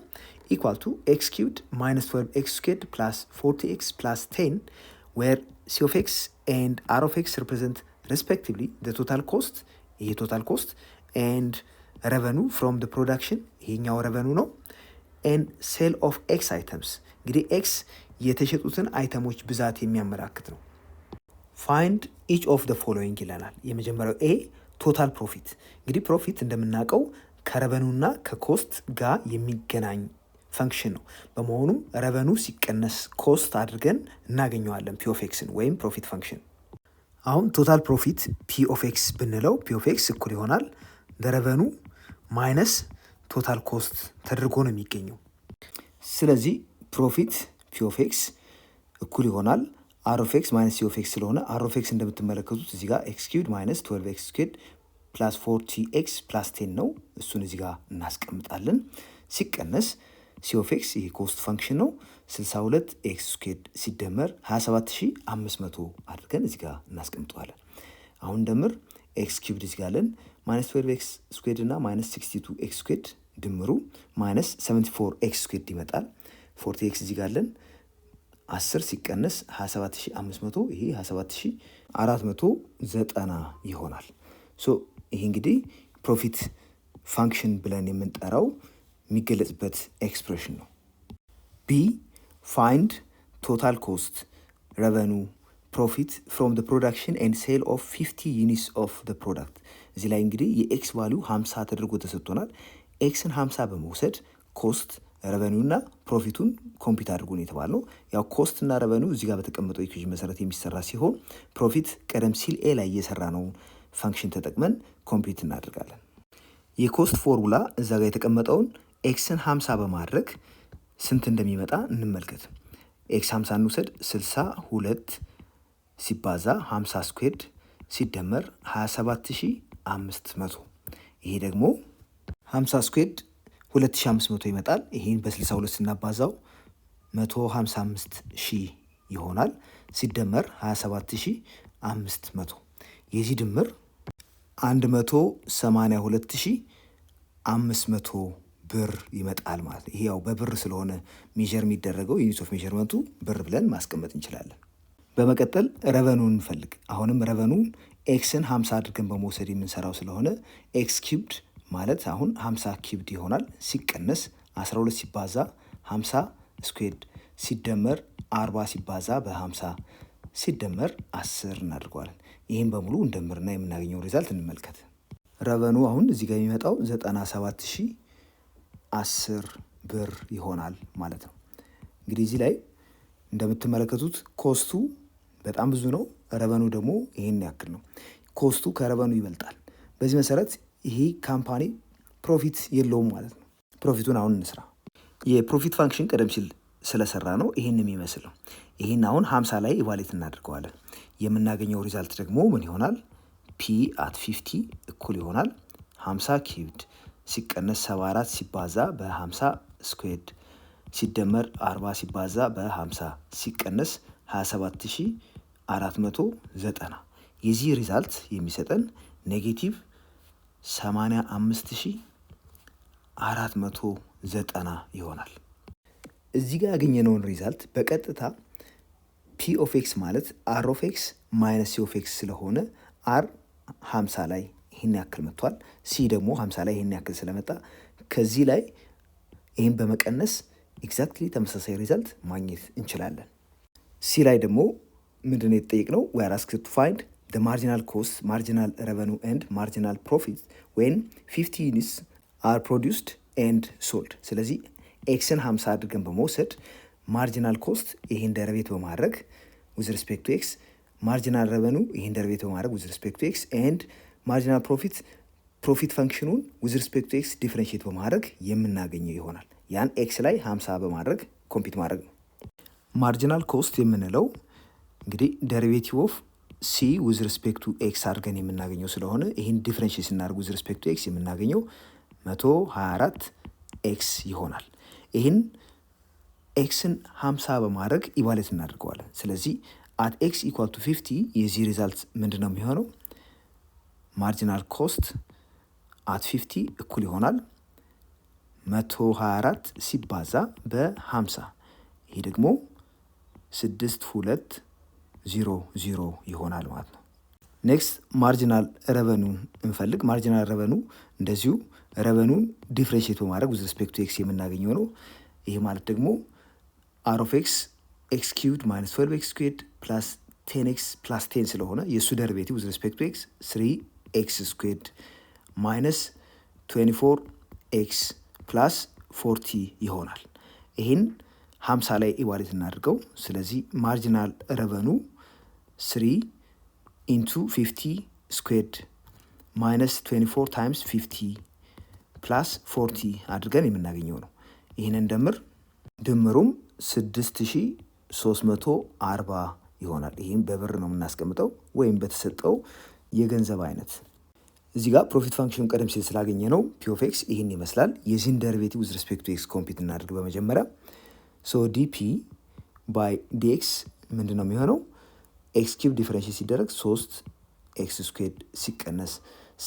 ኢኳል ቱ ኤክስ ኪዩብድ ማይነስ 12 ኤክስ ስኩዌርድ ፕላስ 40 ኤክስ ፕላስ 10 ዌር ሲ ኦፍ ኤክስ ኤንድ አር ኦፍ ኤክስ ሪፕሬዘንት ሬስፔክቲቭሊ ቶታል ኮስት ይሄ ቶታል ኮስት ኤንድ ረቨኑ ፍሮም ፕሮዳክሽን ይሄኛው ረቨኑ ነው። ኤንድ ሴል ኦፍ ኤክስ አይተምስ እንግዲህ ኤክስ የተሸጡትን አይተሞች ብዛት የሚያመላክት ነው። ፋይንድ ኢች ኦፍ ደ ፎሎዊንግ ይለናል። የመጀመሪያው ኤ ቶታል ፕሮፊት እንግዲህ ፕሮፊት እንደምናውቀው ከረቨኑና ከኮስት ጋር የሚገናኝ ፈንክሽን ነው። በመሆኑም ረቨኑ ሲቀነስ ኮስት አድርገን እናገኘዋለን ፒ ኦፍ ኤክስን ወይም ፕሮፊት ፈንክሽን። አሁን ቶታል ፕሮፊት ፒ ኦፍ ኤክስ ብንለው ፒ ኦፍ ኤክስ እኩል ይሆናል ረቨኑ ማይነስ ቶታል ኮስት ተደርጎ ነው የሚገኘው። ስለዚህ ፕሮፊት ፒ ኦፍ ኤክስ እኩል ይሆናል አር ኦፍ ኤክስ ማይነስ ሲ ኦፍ ኤክስ ስለሆነ አር ኦፍ ኤክስ እንደምትመለከቱት እዚህ ጋር ኤክስ ኪዩብድ ማይነስ 12 ኤክስ ስኩዌርድ ፕላስ 40x ፕላስ 10 ነው። እሱን እዚህ ጋር እናስቀምጣለን። ሲቀነስ ሲ ኦፍ ኤክስ ይሄ ኮስት ፈንክሽን ነው 62 ኤክስ ስኩዌርድ ሲደመር 27500 አድርገን እዚህ ጋር እናስቀምጠዋለን። አሁን ደምር ኤክስ ኪዩብድ እዚህ ጋር አለን ማይነስ 12 ኤክስ ስኩዌርድ እና ማይነስ 62 ኤክስ ስኩዌርድ ድምሩ ማይነስ 74 ኤክስ ስኩዌርድ ይመጣል። 40 ኤክስ እዚህ ጋር አለን 10 ሲቀነስ 27500 ይሄ 27490 ይሆናል። ሶ ይሄ እንግዲህ ፕሮፊት ፋንክሽን ብለን የምንጠራው የሚገለጽበት ኤክስፕሬሽን ነው። ቢ ፋይንድ ቶታል ኮስት ረቨኑ ፕሮፊት ፍሮም ደ ፕሮዳክሽን ኤንድ ሴል ኦፍ 50 ዩኒትስ ኦፍ ደ ፕሮዳክት። እዚህ ላይ እንግዲህ የኤክስ ቫሊዩ 50 ተደርጎ ተሰጥቶናል። ኤክስን 50 በመውሰድ ኮስት ረቨኒው እና ፕሮፊቱን ኮምፒት አድርጎን የተባለው ያው ኮስት እና ረቨኒው እዚህ ጋር በተቀመጠው ኢኩዌሽን መሰረት የሚሰራ ሲሆን ፕሮፊት ቀደም ሲል ኤ ላይ እየሰራ ነው ፈንክሽን ተጠቅመን ኮምፒት እናደርጋለን። የኮስት ፎርሙላ እዛ ጋር የተቀመጠውን ኤክስን 50 በማድረግ ስንት እንደሚመጣ እንመልከት። ኤክስ 50 እንውሰድ 62 ሲባዛ 50 ስኩዌርድ ሲደመር 27500 ይሄ ደግሞ 50 ስኩዌርድ 2500 ይመጣል። ይሄን በ62 ስናባዛው 155000 ይሆናል። ሲደመር 27500 የዚህ ድምር 182500 ብር ይመጣል ማለት ነው። ይሄ ያው በብር ስለሆነ ሜዠር የሚደረገው ዩኒት ኦፍ ሜዠርመንቱ ብር ብለን ማስቀመጥ እንችላለን። በመቀጠል ረቨኑን እንፈልግ። አሁንም ረቨኑን ኤክስን 50 አድርገን በመውሰድ የምንሰራው ስለሆነ ኤክስ ኪዩብድ ማለት አሁን 50 ኪዩብድ ይሆናል። ሲቀነስ 12 ሲባዛ 50 ስኩዌርድ ሲደመር 40 ሲባዛ በ50 ሲደመር 10 እናድርገዋለን። ይህም በሙሉ እንደምርና የምናገኘው ሪዛልት እንመልከት። ረቨኑ አሁን እዚህ ጋር የሚመጣው 97010 ብር ይሆናል ማለት ነው። እንግዲህ እዚህ ላይ እንደምትመለከቱት ኮስቱ በጣም ብዙ ነው፣ ረቨኑ ደግሞ ይሄን ያክል ነው። ኮስቱ ከረቨኑ ይበልጣል። በዚህ መሰረት ይሄ ካምፓኒ ፕሮፊት የለውም ማለት ነው። ፕሮፊቱን አሁን እንስራ። የፕሮፊት ፋንክሽን ቀደም ሲል ስለሰራ ነው ይሄን የሚመስል ነው። ይሄን አሁን 50 ላይ ኢቫሉዌት እናደርገዋለን። የምናገኘው ሪዛልት ደግሞ ምን ይሆናል? ፒ አት 50 እኩል ይሆናል 50 ኪዩብድ ሲቀነስ 74 ሲባዛ በ50 ስኩዌርድ ሲደመር 40 ሲባዛ በ50 ሲቀነስ 27490 የዚህ ሪዛልት የሚሰጠን ኔጌቲቭ 85490 ይሆናል። እዚህ ጋር ያገኘነውን ሪዛልት በቀጥታ ፒ ኦፍ ኤክስ ማለት አር ኦፍ ኤክስ ማይነስ ሲ ኦፍ ኤክስ ስለሆነ አር 50 ላይ ይህን ያክል መጥቷል። ሲ ደግሞ 50 ላይ ይህን ያክል ስለመጣ ከዚህ ላይ ይህን በመቀነስ ኤግዛክትሊ ተመሳሳይ ሪዛልት ማግኘት እንችላለን። ሲ ላይ ደግሞ ምንድነው የተጠየቅነው? we are asked to find the marginal cost, marginal revenue and marginal profit when 50 units are produced and sold። ስለዚህ ኤክስን 50 አድርገን በመውሰድ ማርጂናል ኮስት ይህን ደረቤት በማድረግ with respect to x፣ ማርጂናል ረቨኑ ይህን ደረቤት በማድረግ with respect to x and ማርጂናል ፕሮፊት ፈንክሽኑን with respect to x ዲፍረንሺየት በማድረግ የምናገኘው ይሆናል። ያን ኤክስ ላይ 50 በማድረግ ኮምፒት ማድረግ ነው። ማርጂናል ኮስት የምንለው እንግዲህ ደሪቬቲቭ ኦፍ ሲ with respect to x አድርገን የምናገኘው ስለሆነ ይህን ዲፍረንሺየት ስናደርግ with respect to x የምናገኘው 124 ኤክስ ይሆናል። ይህን ኤክስን 50 በማድረግ ኢቫሉዌት እናደርገዋለን። ስለዚህ አት ኤክስ ኢኳል ቱ 50 የዚህ ሪዛልት ምንድን ነው የሚሆነው? ማርጂናል ኮስት አት 50 እኩል ይሆናል 124 ሲባዛ በ50 ይሄ ደግሞ 6200 ይሆናል ማለት ነው። ኔክስት ማርጂናል ረቨኑን እንፈልግ። ማርጂናል ረቨኑ እንደዚሁ ረቨኑን ዲፍረንሺየት በማድረግ with respect to x የምናገኘው ነው። ይሄ ማለት ደግሞ አር ኦፍ ኤክስ ኤክስ ኪዩብድ ማይነስ 12 ኤክስ ስኩዌርድ ፕላስ 10 ኤክስ ፕላስ 10 ስለሆነ የእሱ ደሪቬቲቭ with respect to x 3 ኤክስ ስኩዌርድ ማይነስ 24 ኤክስ ፕላስ 40 ይሆናል። ይህን 50 ላይ ኢቫሉዌት እናድርገው። ስለዚህ ማርጂናል ረቨኑ 3 ኢንቱ 50 ስኩዌርድ ማይነስ 24 ታይምስ 50 ፕላስ 40 አድርገን የምናገኘው ነው። ይህንን ድምሩም 6340 ይሆናል። ይህም በብር ነው የምናስቀምጠው ወይም በተሰጠው የገንዘብ አይነት። እዚህ ጋር ፕሮፊት ፋንክሽን ቀደም ሲል ስላገኘ ነው ፒ ኦፍ ኤክስ ይህን ይመስላል። የዚህን ደሪቬቲቭ ዊዝ ሪስፔክት ቱ ኤክስ ኮምፒት እናደርግ በመጀመሪያ። ሶ ዲፒ ባይ ዲኤክስ ምንድን ነው የሚሆነው? ኤክስ ኪዩብ ዲፈረንሽት ሲደረግ 3 ኤክስ ስኩዌድ ሲቀነስ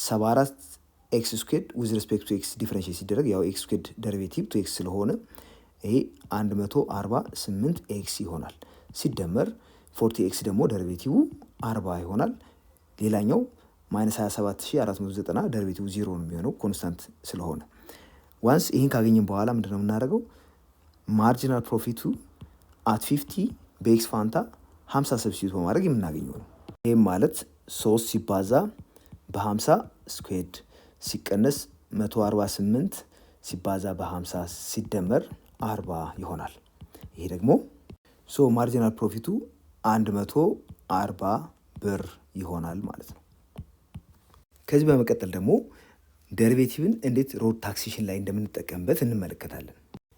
74 ኤክስ ስኩዌድ ዊዝ ሪስፔክት ቱ ኤክስ ዲፈረንሽት ሲደረግ ያው ኤክስ ስኩዌድ ደሪቬቲቭ ቱ ኤክስ ስለሆነ ይሄ 148 ኤክስ ይሆናል። ሲደመር 40 ኤክስ ደግሞ ደሪቬቲቭ 40 ይሆናል። ሌላኛው ማይነስ 27490 ደሪቬቲቭ 0 ነው የሚሆነው ኮንስታንት ስለሆነ። ዋንስ ይህን ካገኘን በኋላ ምንድነው የምናደርገው? ማርጂናል ፕሮፊቱ አት 50 በኤክስ ፋንታ 50 ሰብስቲዩት በማድረግ የምናገኘው ነው። ይህም ማለት 3 ሲባዛ በ50 ስኩዌድ ሲቀነስ 148 ሲባዛ በ50 ሲደመር 40 ይሆናል። ይሄ ደግሞ ማርጂናል ፕሮፊቱ 140 ብር ይሆናል ማለት ነው። ከዚህ በመቀጠል ደግሞ ደሪቬቲቭን እንዴት ሮድ ታክሴሽን ላይ እንደምንጠቀምበት እንመለከታለን።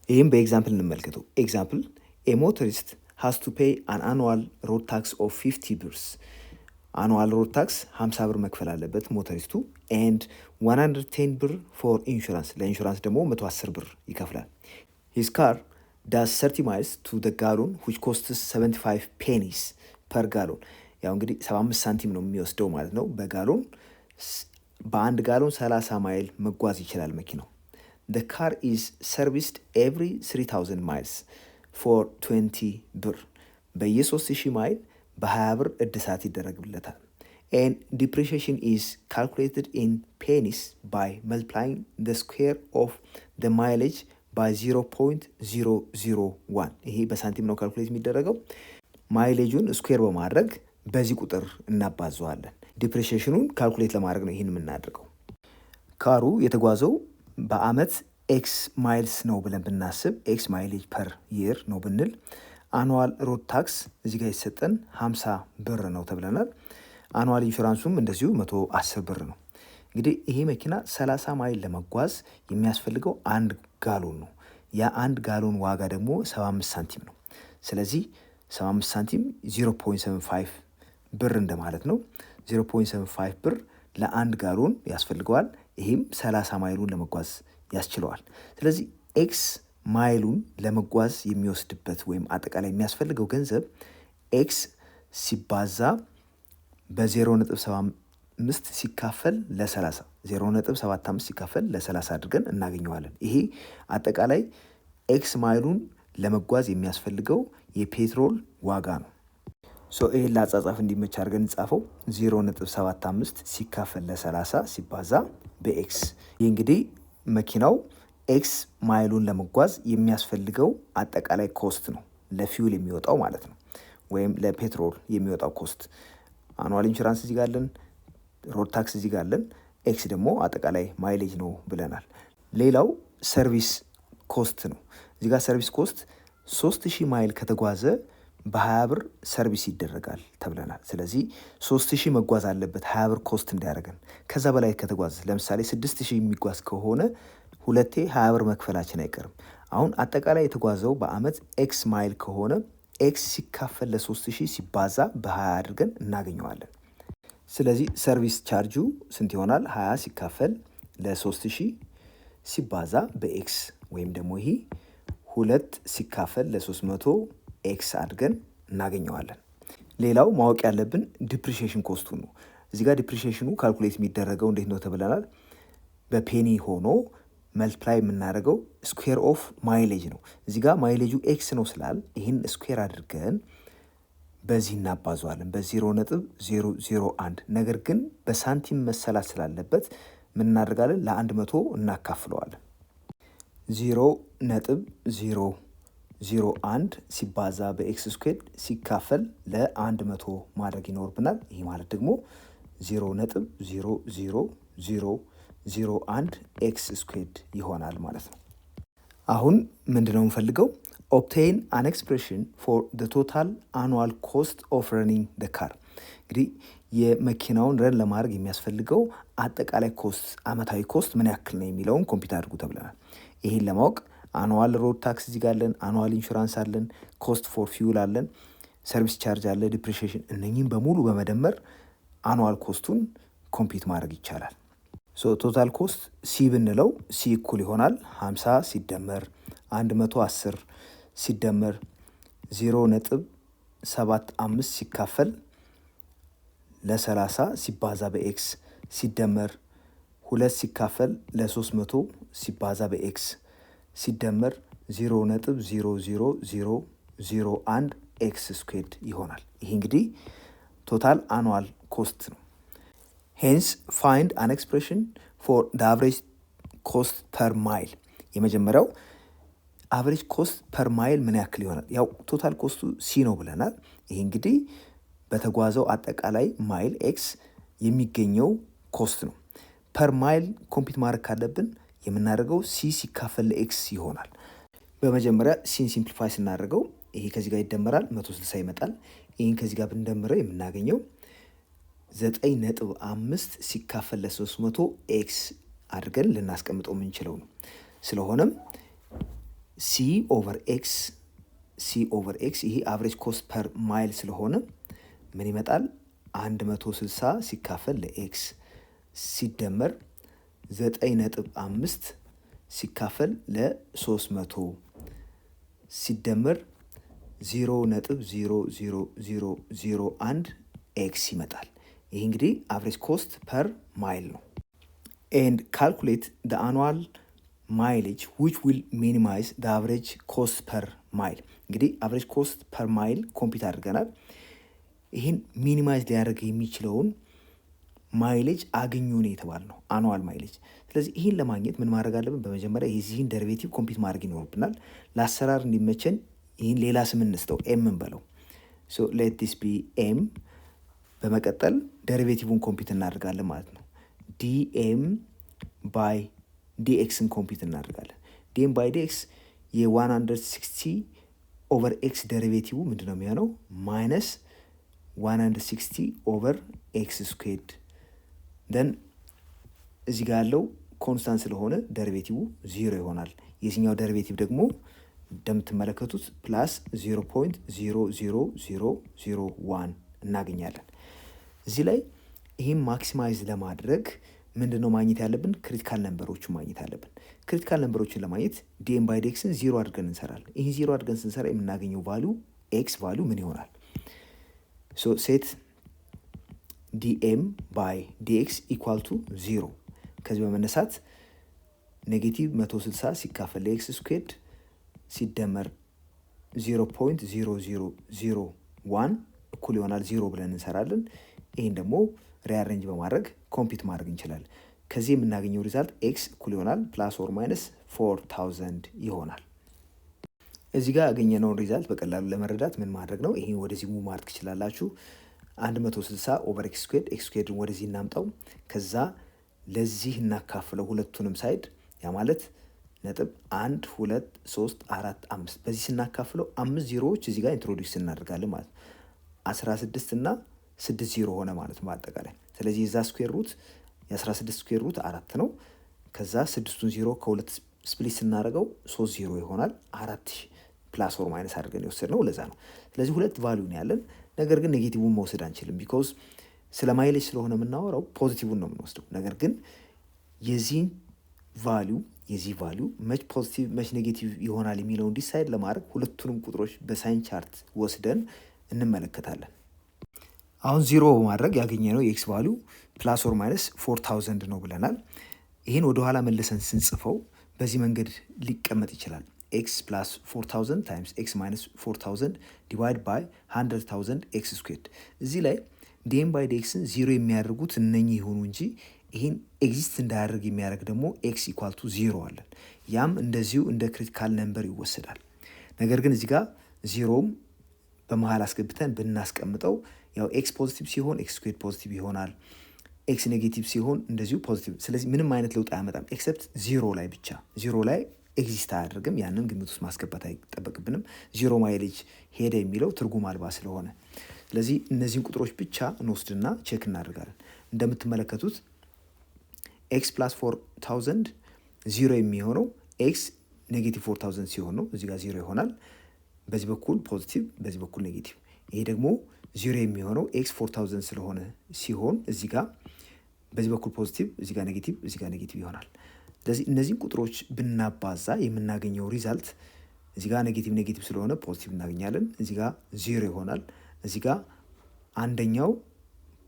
ይህም በኤግዛምፕል እንመልከተው። ኤግዛምፕል ኤ ሞተሪስት ሃስ ቱ ፔይ አን አኑዋል ሮድ ታክስ ኦፍ 50 ብርስ። አኑዋል ሮድ ታክስ 50 ብር መክፈል አለበት ሞተሪስቱ። ኤንድ 110 ብር ፎር ኢንሹራንስ፣ ለኢንሹራንስ ደግሞ 110 ብር ይከፍላል። ሂዝ ካር ዳስ 30 ማይልስ ቱ ደ ጋሎን ዊች ኮስትስ 75 ፔኒስ ፐር ጋሎን። ያው እንግዲህ 75 ሳንቲም ነው የሚወስደው ማለት ነው በጋሎን። በአንድ ጋሎን 30 ማይል መጓዝ ይችላል መኪናው። The car is serviced every 3000 miles for 20 ብር። በየ3000 ማይል በ20 ብር እድሳት ይደረግለታል። And depreciation is calculated in pennies by multiplying the square of the mileage by 0.001። ይሄ በሳንቲም ነው ካልኩሌት የሚደረገው። ማይሌጁን ስኩዌር በማድረግ በዚህ ቁጥር እናባዘዋለን። ዲፕሬሽኑን ካልኩሌት ለማድረግ ነው ይህን የምናደርገው። ካሩ የተጓዘው በአመት ኤክስ ማይልስ ነው ብለን ብናስብ ኤክስ ማይሌጅ ፐር ይር ነው ብንል አኑዋል ሮድ ታክስ እዚህ ጋር የተሰጠን 50 ብር ነው ተብለናል። አኑዋል ኢንሹራንሱም እንደዚሁ 110 ብር ነው። እንግዲህ ይሄ መኪና 30 ማይል ለመጓዝ የሚያስፈልገው 1 ጋሎን ነው። ያ1 ጋሎን ዋጋ ደግሞ 75 ሳንቲም ነው። ስለዚህ 75 ሳንቲም 0.75 ብር እንደማለት ነው። 0.75 ብር ለ1 ጋሎን ያስፈልገዋል። ይህም 30 ማይሉን ለመጓዝ ያስችለዋል። ስለዚህ ኤክስ ማይሉን ለመጓዝ የሚወስድበት ወይም አጠቃላይ የሚያስፈልገው ገንዘብ ኤክስ ሲባዛ በ0.75 ሲካፈል ለ30 0.75 ሲካፈል ለ30 አድርገን እናገኘዋለን። ይሄ አጠቃላይ ኤክስ ማይሉን ለመጓዝ የሚያስፈልገው የፔትሮል ዋጋ ነው። ይህን ለአጻጻፍ እንዲመች አድርገን እንጻፈው። 0.75 ሲካፈል ለ30 ሲባዛ በኤክስ። ይህ እንግዲህ መኪናው ኤክስ ማይሉን ለመጓዝ የሚያስፈልገው አጠቃላይ ኮስት ነው፣ ለፊውል የሚወጣው ማለት ነው፣ ወይም ለፔትሮል የሚወጣው ኮስት። አኑዋል ኢንሹራንስ እዚህ ጋር አለን፣ ሮድ ታክስ እዚህ ጋር አለን፣ ኤክስ ደግሞ አጠቃላይ ማይሌጅ ነው ብለናል። ሌላው ሰርቪስ ኮስት ነው። እዚህ ጋር ሰርቪስ ኮስት 3000 ማይል ከተጓዘ በ20 ብር ሰርቪስ ይደረጋል ተብለናል። ስለዚህ 3000 መጓዝ አለበት 20 ብር ኮስት እንዲያደርገን። ከዛ በላይ ከተጓዘ ለምሳሌ 6000 የሚጓዝ ከሆነ ሁለቴ 20 ብር መክፈላችን አይቀርም። አሁን አጠቃላይ የተጓዘው በአመት ኤክስ ማይል ከሆነ ኤክስ ሲካፈል ለ3000 ሲባዛ በ20 አድርገን እናገኘዋለን። ስለዚህ ሰርቪስ ቻርጁ ስንት ይሆናል? 20 ሲካፈል ለ3000 ሲባዛ በኤክስ ወይም ደግሞ ይሄ 2 ሲካፈል ለ300 ኤክስ አድርገን እናገኘዋለን። ሌላው ማወቅ ያለብን ዲፕሪሺየሽን ኮስቱ ነው። እዚህ ጋር ዲፕሪሺየሽኑ ካልኩሌት የሚደረገው እንዴት ነው ተብለናል። በፔኒ ሆኖ መልቲፕላይ የምናደርገው ስኩዌር ኦፍ ማይሌጅ ነው። እዚህ ጋር ማይሌጁ ኤክስ ነው ስላል ይህን ስኩዌር አድርገን በዚህ እናባዘዋለን በ0.001። ነገር ግን በሳንቲም መሰላት ስላለበት ምን እናደርጋለን? ለ100 እናካፍለዋለን። 0.001 ሲባዛ በኤክስ ስኩዌር ሲካፈል ለ100 ማድረግ ይኖርብናል። ይህ ማለት ደግሞ 0.00001 ኤክስ ስኩዌር ይሆናል ማለት ነው። አሁን ምንድነው የምፈልገው? ኦብቴን አን ኤክስፕሬሽን ፎር ዘ ቶታል አኑዋል ኮስት ኦፍ ረኒንግ ደ ካር። እንግዲህ የመኪናውን ረን ለማድረግ የሚያስፈልገው አጠቃላይ ኮስት፣ አመታዊ ኮስት ምን ያክል ነው የሚለውን ኮምፒውተር አድርጉ ተብለናል። ይህን ለማወቅ አኑዋል ሮድ ታክስ እዚህ ጋር አለን፣ አኑዋል ኢንሹራንስ አለን፣ ኮስት ፎር ፊውል አለን፣ ሰርቪስ ቻርጅ አለ፣ ዲፕሪሺየሽን። እነኚህም በሙሉ በመደመር አኑዋል ኮስቱን ኮምፒት ማድረግ ይቻላል። ቶታል ኮስት ሲ ብንለው ሲ እኩል ይሆናል 50 ሲደመር 110 ሲደመር 0.75 ሲካፈል ለ30 ሲባዛ በኤክስ ሲደመር 2 ሲካፈል ለ300 ሲባዛ በኤክስ ሲደመር 0.00001 ኤክስ ስኩዌርድ ይሆናል። ይህ እንግዲህ ቶታል አኑዋል ኮስት ነው። ሄንስ ፋይንድ አን ኤክስፕሬሽን ፎር ደ አቨሬጅ ኮስት ፐር ማይል። የመጀመሪያው አቨሬጅ ኮስት ፐር ማይል ምን ያክል ይሆናል? ያው ቶታል ኮስቱ ሲ ነው ብለናል። ይህ እንግዲህ በተጓዘው አጠቃላይ ማይል ኤክስ የሚገኘው ኮስት ነው። ፐር ማይል ኮምፒት ማድረግ ካለብን የምናደርገው ሲ ሲካፈል ለኤክስ ይሆናል። በመጀመሪያ ሲን ሲምፕሊፋይ ስናደርገው ይሄ ከዚህ ጋር ይደመራል 160 ይመጣል። ይህን ከዚህ ጋር ብንደምረው የምናገኘው 9.5 ሲካፈል ለ300 ኤክስ አድርገን ልናስቀምጠው የምንችለው ነው። ስለሆነም ሲ ኦቨር ኤክስ ይሄ አቨሬጅ ኮስት ፐር ማይል ስለሆነ ምን ይመጣል? 160 ሲካፈል ለኤክስ ሲደመር 9.5 ሲካፈል ለ300 ሲደመር 0.00001 ኤክስ ይመጣል። ይህ እንግዲህ አቨሬጅ ኮስት ፐር ማይል ነው። ኤንድ ካልኩሌት ደ አኑዋል ማይሌጅ ዊች ዊል ሚኒማይዝ ደ አቨሬጅ ኮስት ፐር ማይል። እንግዲህ አቨሬጅ ኮስት ፐር ማይል ኮምፒት አድርገናል። ይህን ሚኒማይዝ ሊያደርግ የሚችለውን ማይሌጅ አግኙ ነው የተባለ ነው፣ አኑዋል ማይሌጅ። ስለዚህ ይህን ለማግኘት ምን ማድረግ አለብን? በመጀመሪያ የዚህን ደሪቬቲቭ ኮምፒት ማድረግ ይኖርብናል። ለአሰራር እንዲመቸን ይህን ሌላ ስም እንስጠው፣ ኤም እንበለው። ሌት ዲስ ቢ ኤም። በመቀጠል ደሪቬቲቭን ኮምፒት እናደርጋለን ማለት ነው። ዲኤም ባይ ዲኤክስን ኮምፒት እናደርጋለን። ዲኤም ባይ ዲኤክስ የ160 ኦቨር ኤክስ ደሪቬቲቭ ምንድን ነው የሚሆነው? ማይነስ 160 ኦቨር ኤክስ ስኩዌርድ ደን እዚህ ጋር ያለው ኮንስታንት ስለሆነ ደሪቬቲቭ 0 ይሆናል። የዚህኛው ደሪቬቲቭ ደግሞ እንደምትመለከቱት ፕላስ 0.00001 እናገኛለን። እዚህ ላይ ይህም ማክሲማይዝ ለማድረግ ምንድን ነው ማግኘት ያለብን? ክሪቲካል ነምበሮችን ማግኘት አለብን። ክሪቲካል ነምበሮችን ለማግኘት ዲኤም ባይ ዲኤክስን 0 አድርገን እንሰራለን። ይህ 0 አድርገን ስንሰራ የምናገኘው ቫሊዩ ኤክስ ቫሊዩ ምን ይሆናል? ሴት ዲኤም ባይ ዲኤክስ ኢኳል ቱ 0። ከዚህ በመነሳት ኔጌቲቭ 160 ሲካፈል ለኤክስ ስኩዌርድ ሲደመር 0.0001 እኩል ይሆናል 0 ብለን እንሰራለን። ይህን ደግሞ ሪአሬንጅ በማድረግ ኮምፒት ማድረግ እንችላለን። ከዚህ የምናገኘው ሪዛልት ኤክስ እኩል ይሆናል ፕላስ ኦር ማይነስ 4000 ይሆናል። እዚህ ጋር ያገኘነውን ሪዛልት በቀላሉ ለመረዳት ምን ማድረግ ነው? ይህን ወደዚህ ሙቭ ማድረግ ትችላላችሁ። 160 ኦቨር ኤክስ ስኩዌርድን ወደዚህ እናምጣው። ከዛ ለዚህ እናካፍለው ሁለቱንም ሳይድ። ያ ማለት ነጥብ 1 2 3 4 5 በዚህ ስናካፍለው 5 ዜሮዎች እዚህ ጋር ኢንትሮዲውስ እናደርጋለን ማለት ነው። 16 እና 6 ዜሮ ሆነ ማለት ነው በአጠቃላይ። ስለዚህ የዛ ስኩዌር ሩት የ16 ስኩዌር ሩት 4 ነው። ከዛ 6ቱን ዜሮ ከሁለት ስፕሊት ስናደርገው 3 ዜሮ ይሆናል። 4000 ፕላስ ኦር ማይነስ አድርገን የወሰድነው ለዛ ነው። ስለዚህ ሁለት ቫሊዩ ነው ያለን። ነገር ግን ኔጌቲቭን መውሰድ አንችልም። ቢኮዝ ስለ ማይሌጅ ስለሆነ የምናወራው ፖዚቲቭን ነው የምንወስደው። ነገር ግን የዚህ ቫሊዩ መች ፖዚቲቭ መች ኔጌቲቭ ይሆናል የሚለውን ዲሳይድ ለማድረግ ሁለቱንም ቁጥሮች በሳይን ቻርት ወስደን እንመለከታለን። አሁን 0 በማድረግ ያገኘነው የኤክስ ቫሊዩ ፕላስ ኦር ማይነስ 4000 ነው ብለናል። ይህን ወደኋላ መለሰን ስንጽፈው በዚህ መንገድ ሊቀመጥ ይችላል። ኤክስ ፕላስ 4000 ታይምስ ኤክስ ማይነስ 4000 ዲቫይድ ባይ 100000 ኤክስ ስኩዌርድ። እዚህ ላይ ዲኤም ባይ ዲኤክስን 0 የሚያደርጉት እነኚህ ይሆኑ እንጂ ይህን ኤግዚስት እንዳያደርግ የሚያደርግ ደግሞ ኤክስ ኢኳል ቱ 0 አለን። ያም እንደዚሁ እንደ ክሪቲካል ነምበር ይወሰዳል። ነገር ግን እዚህ ጋር 0ም በመሀል አስገብተን ብናስቀምጠው ያው ኤክስ ፖዚቲቭ ሲሆን ኤክስ ስኩዌርድ ፖዚቲቭ ይሆናል። ኤክስ ኔጌቲቭ ሲሆን እንደዚሁ ፖዚቲቭ። ስለዚህ ምንም አይነት ለውጥ አያመጣም ኤክሰፕት 0 ላይ ብቻ። 0 ላይ ኤግዚስት አያደርግም። ያንን ግምት ውስጥ ማስገባት አይጠበቅብንም። 0 ማይሌጅ ሄደ የሚለው ትርጉም አልባ ስለሆነ፣ ስለዚህ እነዚህን ቁጥሮች ብቻ እንወስድና ቼክ እናደርጋለን። እንደምትመለከቱት ኤክስ ፕላስ 4000 0 የሚሆነው ኤክስ ኔጌቲቭ 4000 ሲሆን ነው። እዚህ ጋር 0 ይሆናል። በዚህ በኩል ፖዚቲቭ፣ በዚህ በኩል ኔጌቲቭ። ይሄ ደግሞ 0 የሚሆነው ኤክስ 4000 ስለሆነ ሲሆን እዚህ ጋር በዚህ በኩል ፖዚቲቭ፣ እዚህ ጋር ኔጌቲቭ፣ እዚህ ጋር ኔጌቲቭ ይሆናል። ስለዚህ እነዚህን ቁጥሮች ብናባዛ የምናገኘው ሪዛልት እዚህ ጋር ኔጌቲቭ ኔጌቲቭ ስለሆነ ፖዚቲቭ እናገኛለን። እዚህ ጋር ዜሮ ይሆናል። እዚህ ጋር አንደኛው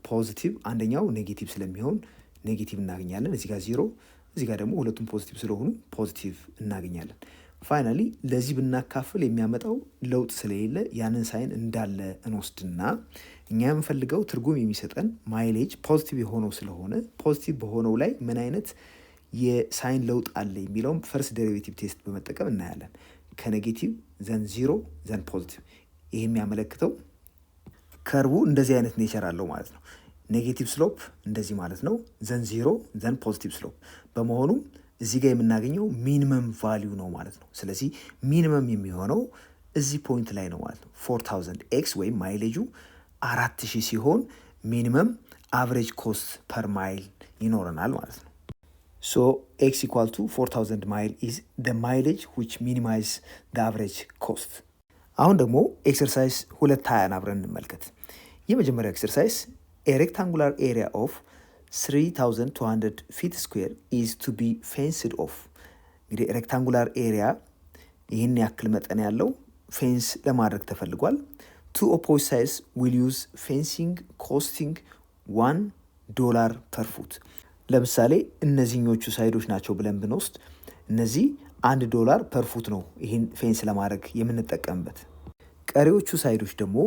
ፖዚቲቭ አንደኛው ኔጌቲቭ ስለሚሆን ኔጌቲቭ እናገኛለን። እዚህ ጋር ዜሮ፣ እዚህ ጋር ደግሞ ሁለቱም ፖዚቲቭ ስለሆኑ ፖዚቲቭ እናገኛለን። ፋይናሊ ለዚህ ብናካፍል የሚያመጣው ለውጥ ስለሌለ ያንን ሳይን እንዳለ እንወስድና እኛ የምንፈልገው ትርጉም የሚሰጠን ማይሌጅ ፖዚቲቭ የሆነው ስለሆነ ፖዚቲቭ በሆነው ላይ ምን አይነት የሳይን ለውጥ አለ የሚለውም ፈርስት ዴሪቬቲቭ ቴስት በመጠቀም እናያለን። ከኔጌቲቭ ዘን ዜሮ ዘን ፖዚቲቭ። ይህ የሚያመለክተው ከርቡ እንደዚህ አይነት ኔቸር አለው ማለት ነው። ኔጌቲቭ ስሎፕ እንደዚህ ማለት ነው። ዘን ዜሮ ዘን ፖዚቲቭ ስሎፕ በመሆኑም እዚህ ጋር የምናገኘው ሚኒመም ቫሊዩ ነው ማለት ነው። ስለዚህ ሚኒመም የሚሆነው እዚህ ፖይንት ላይ ነው ማለት ነው። 4000 ኤክስ ወይም ማይሌጁ 4000 ሲሆን ሚኒመም አቨሬጅ ኮስት ፐር ማይል ይኖረናል ማለት ነው። ሶ ኤክስ ኢኳል ቱ 4000 ማይል ኢዝ ደ ማይሌጅ ዊች ሚኒማይዝ ደ አቨሬጅ ኮስት። አሁን ደግሞ ኤክሰርሳይዝ 220 አብረን እንመልከት። የመጀመሪያው ኤክሰርሳይዝ ኤ ሬክታንጉላር ኤሪያ ኦፍ 3200 ፊት ስኩዌር ኢዝ ቱ ቢ ፌንስድ ኦፍ። እንግዲህ ሬክታንጉላር ኤሪያ ይህን ያክል መጠን ያለው ፌንስ ለማድረግ ተፈልጓል። ቱ ኦፖዚት ሳይድስ ዊል ዩዝ ፌንሲንግ ኮስቲንግ $1 ፐር ፉት። ለምሳሌ እነዚህኞቹ ሳይዶች ናቸው ብለን ብንወስድ እነዚህ $1 ፐር ፉት ነው ይህን ፌንስ ለማድረግ የምንጠቀምበት። ቀሪዎቹ ሳይዶች ደግሞ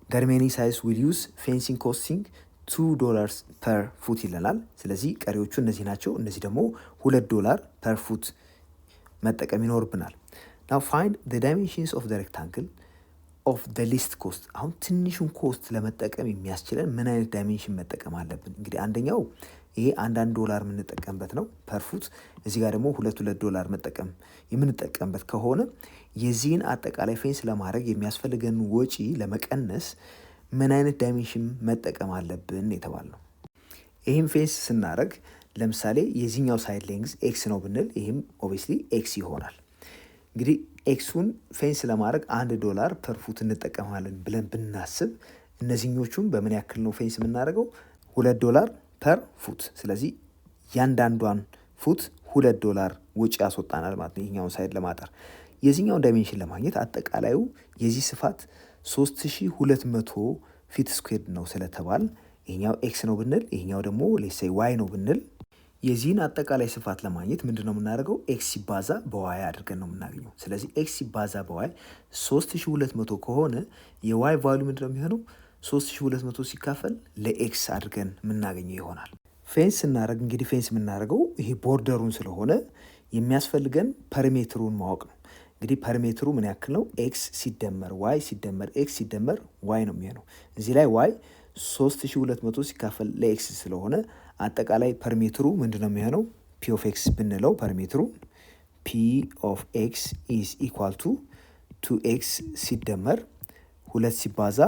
ደርሜኒ ሳይድስ ዊል ዩዝ ፌንሲንግ ኮስቲንግ $2 ፐር ፉት ይለናል። ስለዚህ ቀሪዎቹ እነዚህ ናቸው። እነዚህ ደግሞ $2 ፐር ፉት መጠቀም ይኖርብናል። ናው ፋይንድ ዘ ዳይሜንሽንስ ኦፍ ዘ ሬክታንግል ኦፍ ዘ ሊስት ኮስት። አሁን ትንሹን ኮስት ለመጠቀም የሚያስችለን ምን አይነት ዳይሜንሽን መጠቀም አለብን? እንግዲህ አንደኛው ይሄ $1 የምንጠቀምበት ነው ፐር ፉት። እዚህ ጋር ደግሞ $2 መጠቀም የምንጠቀምበት ከሆነ የዚህን አጠቃላይ ፌንስ ለማድረግ የሚያስፈልገን ወጪ ለመቀነስ ምን አይነት ዳይሜንሽን መጠቀም አለብን የተባል ነው። ይህም ፌንስ ስናደርግ ለምሳሌ የዚህኛው ሳይድ ሌንግዝ ኤክስ ነው ብንል ይህም ኦብቪየስሊ ኤክስ ይሆናል። እንግዲህ ኤክሱን ፌንስ ለማድረግ $1 ፐር ፉት እንጠቀማለን ብለን ብናስብ እነዚህኞቹም በምን ያክል ነው ፌንስ የምናደርገው? $2 ፐር ፉት። ስለዚህ ያንዳንዷን ፉት $2 ውጭ ያስወጣናል ማለት ነው ይህኛውን ሳይድ ለማጠር። የዚህኛውን ዳይሜንሽን ለማግኘት አጠቃላዩ የዚህ ስፋት 3200 ፊት ስኩዌር ነው ስለተባል ይሄኛው ኤክስ ነው ብንል ይሄኛው ደግሞ ሌትስ ዋይ ነው ብንል የዚህን አጠቃላይ ስፋት ለማግኘት ምንድነው የምናደርገው? ኤክስ ሲባዛ በዋይ አድርገን ነው የምናገኘው። ስለዚህ ኤክስ ሲባዛ በዋይ 3200 ከሆነ የዋይ ቫልዩ ምንድነው የሚሆነው? 3200 ሲካፈል ለኤክስ አድርገን የምናገኘው ይሆናል። ፌንስ ስናደርግ እንግዲህ ፌንስ የምናደርገው ይሄ ቦርደሩን ስለሆነ የሚያስፈልገን ፐሪሜትሩን ማወቅ ነው። እንግዲህ ፐሪሜትሩ ምን ያክል ነው? ኤክስ ሲደመር ዋይ ሲደመር ኤክስ ሲደመር ዋይ ነው የሚሆነው። እዚህ ላይ ዋይ 3200 ሲካፈል ለኤክስ ስለሆነ አጠቃላይ ፐሪሜትሩ ምንድን ነው የሚሆነው? ፒ ኦፍ ኤክስ ብንለው ፐሪሜትሩ ፒ ኦፍ ኤክስ ኢዝ ኢኳል ቱ 2ኤክስ ሲደመር 2 ሲባዛ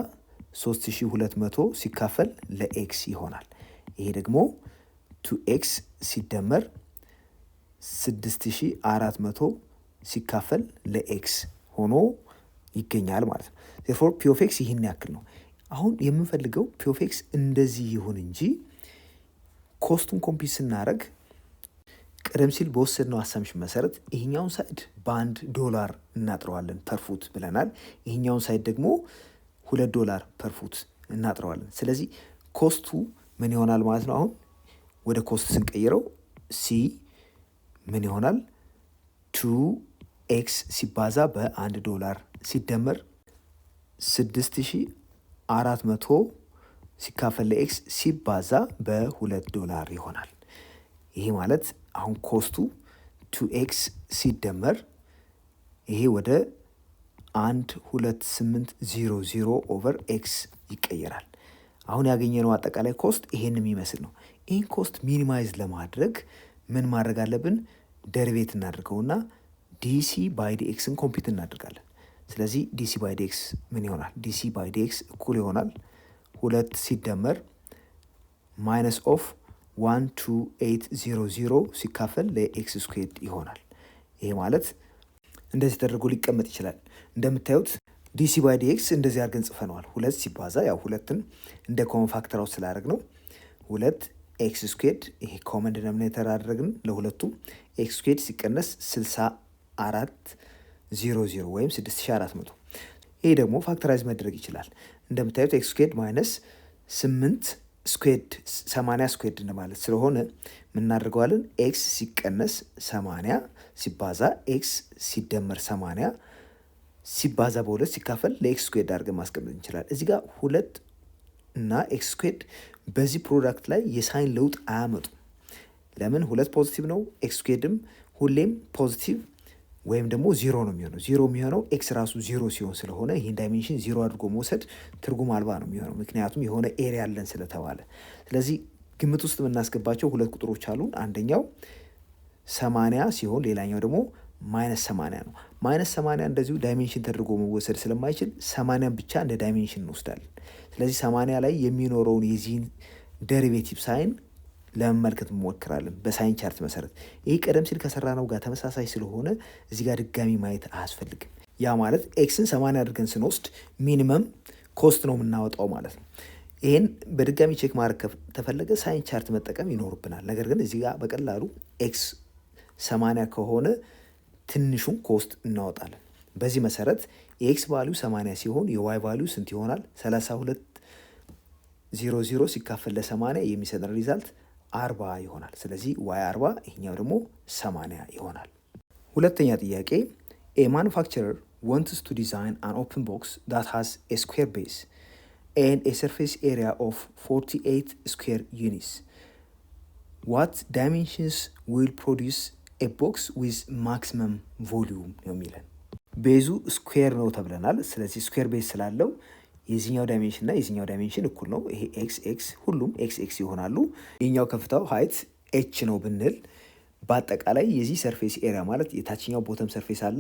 3200 ሲካፈል ለኤክስ ይሆናል። ይሄ ደግሞ 2ኤክስ ሲደመር 6400 ሲካፈል ለኤክስ ሆኖ ይገኛል ማለት ነው። ዜርፎር ፒ ኦፍ ኤክስ ይህን ያክል ነው። አሁን የምንፈልገው ፒ ኦፍ ኤክስ እንደዚህ ይሁን እንጂ ኮስቱን ኮምፒት ስናደርግ ቀደም ሲል በወሰድነው አሳምሽን መሰረት ይሄኛውን ሳይድ $1 እናጥረዋለን ፐር ፉት ብለናል። ይሄኛውን ሳይድ ደግሞ $2 ፐር ፉት እናጥረዋለን። ስለዚህ ኮስቱ ምን ይሆናል ማለት ነው? አሁን ወደ ኮስት ስንቀይረው ሲ ምን ይሆናል? 2ኤክስ ሲባዛ $1 ሲደመር 6400 ሲካፈል ለኤክስ ሲባዛ $2 ይሆናል። ይሄ ማለት አሁን ኮስቱ 2ኤክስ ሲደመር ይሄ ወደ 12800 ኦቨር ኤክስ ይቀየራል። አሁን ያገኘነው አጠቃላይ ኮስት ይሄን የሚመስል ነው። ይህን ኮስት ሚኒማይዝ ለማድረግ ምን ማድረግ አለብን? ደሪቬት እናድርገውና ዲሲ ባይ ዲኤክስን ኮምፒት እናድርጋለን። ስለዚህ ዲሲ ባይ ዲኤክስ ምን ይሆናል? ዲሲ ባይ ዲኤክስ እኩል ይሆናል 2 ሲደመር ማይነስ ኦፍ 12800 ሲካፈል ለኤክስ ስኩዌርድ ይሆናል። ይሄ ማለት እንደዚህ ተደርጎ ሊቀመጥ ይችላል። እንደምታዩት ዲሲ ባይ ዲኤክስ እንደዚህ አድርገን ጽፈነዋል። 2 ሲባዛ ያው ሁለትን እንደ ኮመን ፋክተር አውት ስላደረግ ነው 2 ኤክስ ስኩዌድ ይሄ ኮመን ዲኖሚኔተር አደረግን ለሁለቱም ኤክስ ስኩዌድ ሲቀነስ 6400 ወይም 6400። ይሄ ደግሞ ፋክተራይዝ መድረግ ይችላል። እንደምታዩት ኤክስ ስኩዌድ ማይነስ 8 ስኩዌድ 80 ስኩዌድ እንደማለት ስለሆነ ምናደርገዋለን ኤክስ ሲቀነስ 80 ሲባዛ ኤክስ ሲደመር 80 ሲባዛ በሁለት ሲካፈል ለኤክስ ስኩዌድ አድርገን ማስቀመጥ እንችላለን። እዚህ ጋር ሁለት እና ኤክስ ስኩዌድ በዚህ ፕሮዳክት ላይ የሳይን ለውጥ አያመጡም። ለምን? ሁለት ፖዚቲቭ ነው። ኤክስ ስኩዌድም ሁሌም ፖዚቲቭ ወይም ደግሞ ዜሮ ነው የሚሆነው። ዜሮ የሚሆነው ኤክስ ራሱ ዜሮ ሲሆን ስለሆነ ይህን ዳይሜንሽን ዜሮ አድርጎ መውሰድ ትርጉም አልባ ነው የሚሆነው፣ ምክንያቱም የሆነ ኤሪያ አለን ስለተባለ። ስለዚህ ግምት ውስጥ የምናስገባቸው ሁለት ቁጥሮች አሉን። አንደኛው 80 ሲሆን ሌላኛው ደግሞ ማይነስ 80 ነው። ማይነስ 80 እንደዚሁ ዳይሜንሽን ተደርጎ መወሰድ ስለማይችል 80 ብቻ እንደ ዳይሜንሽን እንወስዳለን። ስለዚህ 80 ላይ የሚኖረውን የዚህን ዴሪቬቲቭ ሳይን ለመመልከት እንሞክራለን በሳይን ቻርት መሰረት። ይህ ቀደም ሲል ከሰራነው ጋር ተመሳሳይ ስለሆነ እዚህ ጋር ድጋሚ ማየት አያስፈልግም። ያ ማለት ኤክስን 80 አድርገን ስንወስድ ሚኒመም ኮስት ነው የምናወጣው ማለት ነው። ይህን በድጋሚ ቼክ ማድረግ ከተፈለገ ሳይን ቻርት መጠቀም ይኖርብናል። ነገር ግን እዚህ ጋር በቀላሉ ኤክስ 80 ከሆነ ትንሹን ኮስት እናወጣለን። በዚህ መሰረት የኤክስ ቫሊዩ 80 ሲሆን የዋይ ቫሊዩ ስንት ይሆናል? 3200 ሲካፈል ለ80 የሚሰጠን ሪዛልት 40 ይሆናል። ስለዚህ ዋይ 40 ይሄኛው ደግሞ 80 ይሆናል። ሁለተኛ ጥያቄ ኤ ማኑፋክቸረር wants to design an open box that has a square base and a surface area of 48 square units. What dimensions will produce a box with maximum volume ነው የሚለን። ቤዙ ስኩዌር ነው ተብለናል። ስለዚህ ስኩዌር ቤዝ ስላለው የዚህኛው ዳይሜንሽን እና የዚህኛው ዳይሜንሽን እኩል ነው። ይሄ ኤክስ ኤክስ ሁሉም ኤክስ ኤክስ ይሆናሉ። ይህኛው ከፍታው ሀይት ኤች ነው ብንል በአጠቃላይ የዚህ ሰርፌስ ኤሪያ ማለት የታችኛው ቦተም ሰርፌስ አለ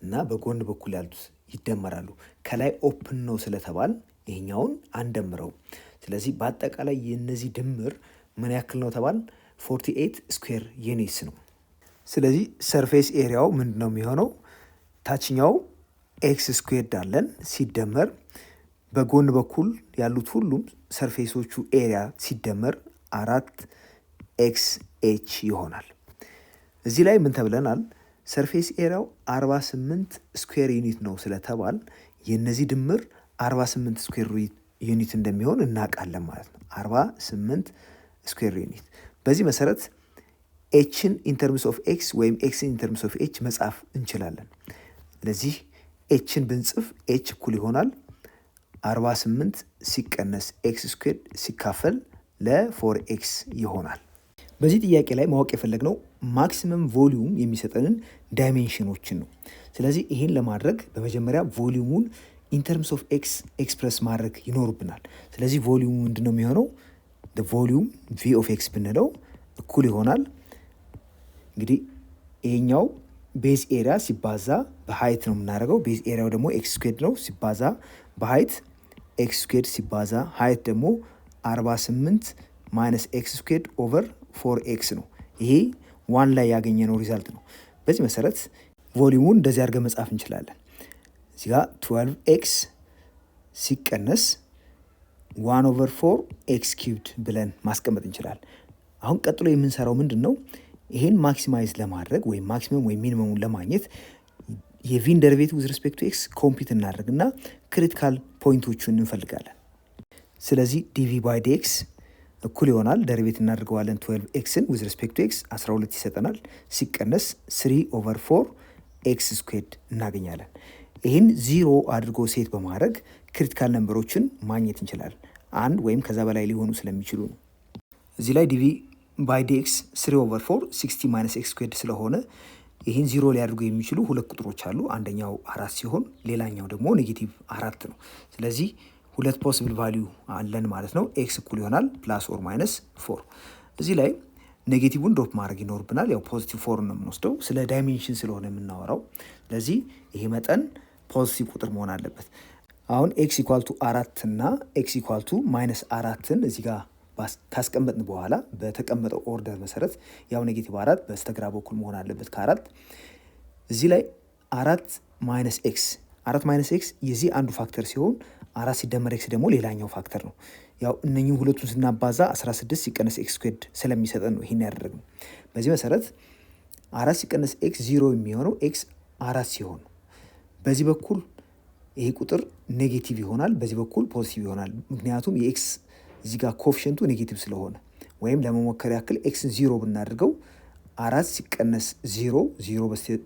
እና በጎን በኩል ያሉት ይደመራሉ። ከላይ ኦፕን ነው ስለተባል ይሄኛውን አንደምረው። ስለዚህ በአጠቃላይ የነዚህ ድምር ምን ያክል ነው ተባል 48 ስኩዌር ዩኒትስ ነው። ስለዚህ ሰርፌስ ኤሪያው ምንድን ነው የሚሆነው? ታችኛው ኤክስ ስኩዌርድ አለን ሲደመር በጎን በኩል ያሉት ሁሉም ሰርፌሶቹ ኤሪያ ሲደመር 4 ኤክስ ኤች ይሆናል። እዚህ ላይ ምን ተብለናል? ሰርፌስ ኤሪያው 48 ስኩዌር ዩኒት ነው ስለተባል የነዚህ ድምር 48 ስኩዌር ዩኒት እንደሚሆን እናውቃለን ማለት ነው። 48 ስኩዌር ዩኒት። በዚህ መሰረት ኤችን ኢንተርምስ ኦፍ ኤክስ ወይም ኤክስን ኢንተርምስ ኦፍ ኤች መጻፍ እንችላለን። ስለዚህ ኤችን ብንጽፍ ኤች እኩል ይሆናል 48 ሲቀነስ ኤክስ ስኩዌርድ ሲካፈል ለ4 ኤክስ ይሆናል። በዚህ ጥያቄ ላይ ማወቅ የፈለግነው ማክሲመም ቮሊዩም የሚሰጠንን ዳይሜንሽኖችን ነው። ስለዚህ ይህን ለማድረግ በመጀመሪያ ቮሊዩሙን ኢንተርምስ ኦፍ ኤክስ ኤክስፕረስ ማድረግ ይኖርብናል። ስለዚህ ቮሊዩሙ ምንድን ነው የሚሆነው? ቮሊዩም ቪ ኦፍ ኤክስ ብንለው እኩል ይሆናል እንግዲህ ይሄኛው ቤዝ ኤሪያ ሲባዛ በሀይት ነው የምናደርገው። ቤዝ ኤሪያው ደግሞ ኤክስ ስኩዌርድ ነው ሲባዛ በሀይት ኤክስ ስኩዌርድ ሲባዛ ሀይት ደግሞ 48 ማይነስ ኤክስ ስኩዌርድ ኦቨር 4 ኤክስ ነው። ይሄ ዋን ላይ ያገኘነው ሪዛልት ነው። በዚህ መሰረት ቮሊዩሙን እንደዚህ አድርገን መጻፍ እንችላለን። እዚህ ጋር 12 ኤክስ ሲቀነስ 1 ኦቨር 4 ኤክስ ኪዩብድ ብለን ማስቀመጥ እንችላለን። አሁን ቀጥሎ የምንሰራው ምንድን ነው? ይሄን ማክሲማይዝ ለማድረግ ወይም ማክሲመም ወይም ሚኒመሙን ለማግኘት የቪን ደሪቬቲቭ ዊዝ ሪስፔክት ቱ ኤክስ ኮምፒት እናደርግና ክሪቲካል ፖይንቶቹን እንፈልጋለን። ስለዚህ ዲቪ ባይ ዲኤክስ እኩል ይሆናል ደሪቬቲቭ እናደርገዋለን 12 ኤክስን ዊዝ ሪስፔክት ቱ ኤክስ 12 ይሰጠናል ሲቀነስ 3 ኦቨር 4 ኤክስ ስኩዌርድ እናገኛለን። ይህን ዚሮ አድርጎ ሴት በማድረግ ክሪቲካል ነምበሮችን ማግኘት እንችላለን። አንድ ወይም ከዛ በላይ ሊሆኑ ስለሚችሉ ነው። እዚህ ላይ ዲቪ ባይ ዲኤክስ 3 ኦቨር 4 60 ማይነስ ኤክስ ስኩዌርድ ስለሆነ ይህን ዚሮ ሊያደርጉ የሚችሉ ሁለት ቁጥሮች አሉ። አንደኛው 4 ሲሆን ሌላኛው ደግሞ ኔጌቲቭ 4 ነው። ስለዚህ ሁለት ፖሲብል ቫሊዩ አለን ማለት ነው። ኤክስ እኩል ይሆናል ፕላስ ኦር ማይነስ 4። እዚህ ላይ ኔጌቲቭን ድሮፕ ማድረግ ይኖርብናል። ያው ፖዚቲቭ 4 ነው የምንወስደው ስለ ዳይሜንሽን ስለሆነ የምናወራው። ስለዚህ ይሄ መጠን ፖዚቲቭ ቁጥር መሆን አለበት። አሁን ኤክስ ኢኳል ቱ 4 እና ኤክስ ኢኳል ቱ ማይነስ 4ን እዚህ ጋር ካስቀመጥን በኋላ በተቀመጠው ኦርደር መሰረት ያው ኔጌቲቭ 4 በስተግራ በኩል መሆን አለበት ከ4። እዚህ ላይ 4 ማይነስ ኤክስ 4 ማይነስ ኤክስ የዚህ አንዱ ፋክተር ሲሆን 4 ሲደመር ኤክስ ደግሞ ሌላኛው ፋክተር ነው። ያው እነኚህ ሁለቱን ስናባዛ 16 ሲቀነስ ኤክስ ስኩዌርድ ስለሚሰጠን ነው ይሄን ያደረግነው። በዚህ መሰረት 4 ሲቀነስ ኤክስ 0 የሚሆነው ኤክስ 4 ሲሆን ነው። በዚህ በኩል ይሄ ቁጥር ኔጌቲቭ ይሆናል፣ በዚህ በኩል ፖዚቲቭ ይሆናል። ምክንያቱም የኤክስ እዚህ ጋር ኮኤፊሽንቱ ኔጌቲቭ ስለሆነ፣ ወይም ለመሞከር ያክል ኤክስን 0 ብናደርገው 4 ሲቀነስ 0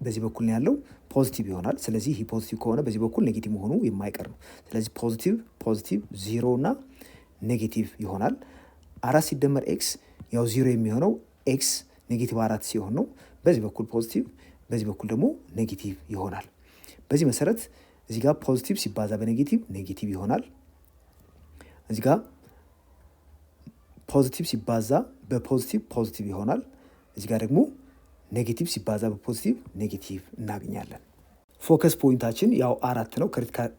በዚህ በኩል ነው ያለው ፖዚቲቭ ይሆናል። ስለዚህ ይህ ፖዚቲቭ ከሆነ በዚህ በኩል ኔጌቲቭ መሆኑ የማይቀር ነው። ስለዚህ ፖዚቲቭ 0 እና ኔጌቲቭ ይሆናል። 4 ሲደመር ኤክስ ያው 0 የሚሆነው ኤክስ ኔጌቲቭ 4 ሲሆን ነው። በዚህ በኩል ፖዚቲቭ፣ በዚህ በኩል ደግሞ ኔጌቲቭ ይሆናል። በዚህ መሰረት እዚህ ጋር ፖዚቲቭ ሲባዛ በኔጌቲቭ ኔጌቲቭ ይሆናል። እዚህ ጋር ፖዚቲቭ ሲባዛ በፖዚቲቭ ፖዚቲቭ ይሆናል። እዚህ ጋር ደግሞ ኔጌቲቭ ሲባዛ በፖዚቲቭ ኔጌቲቭ እናገኛለን። ፎከስ ፖይንታችን ያው 4 ነው።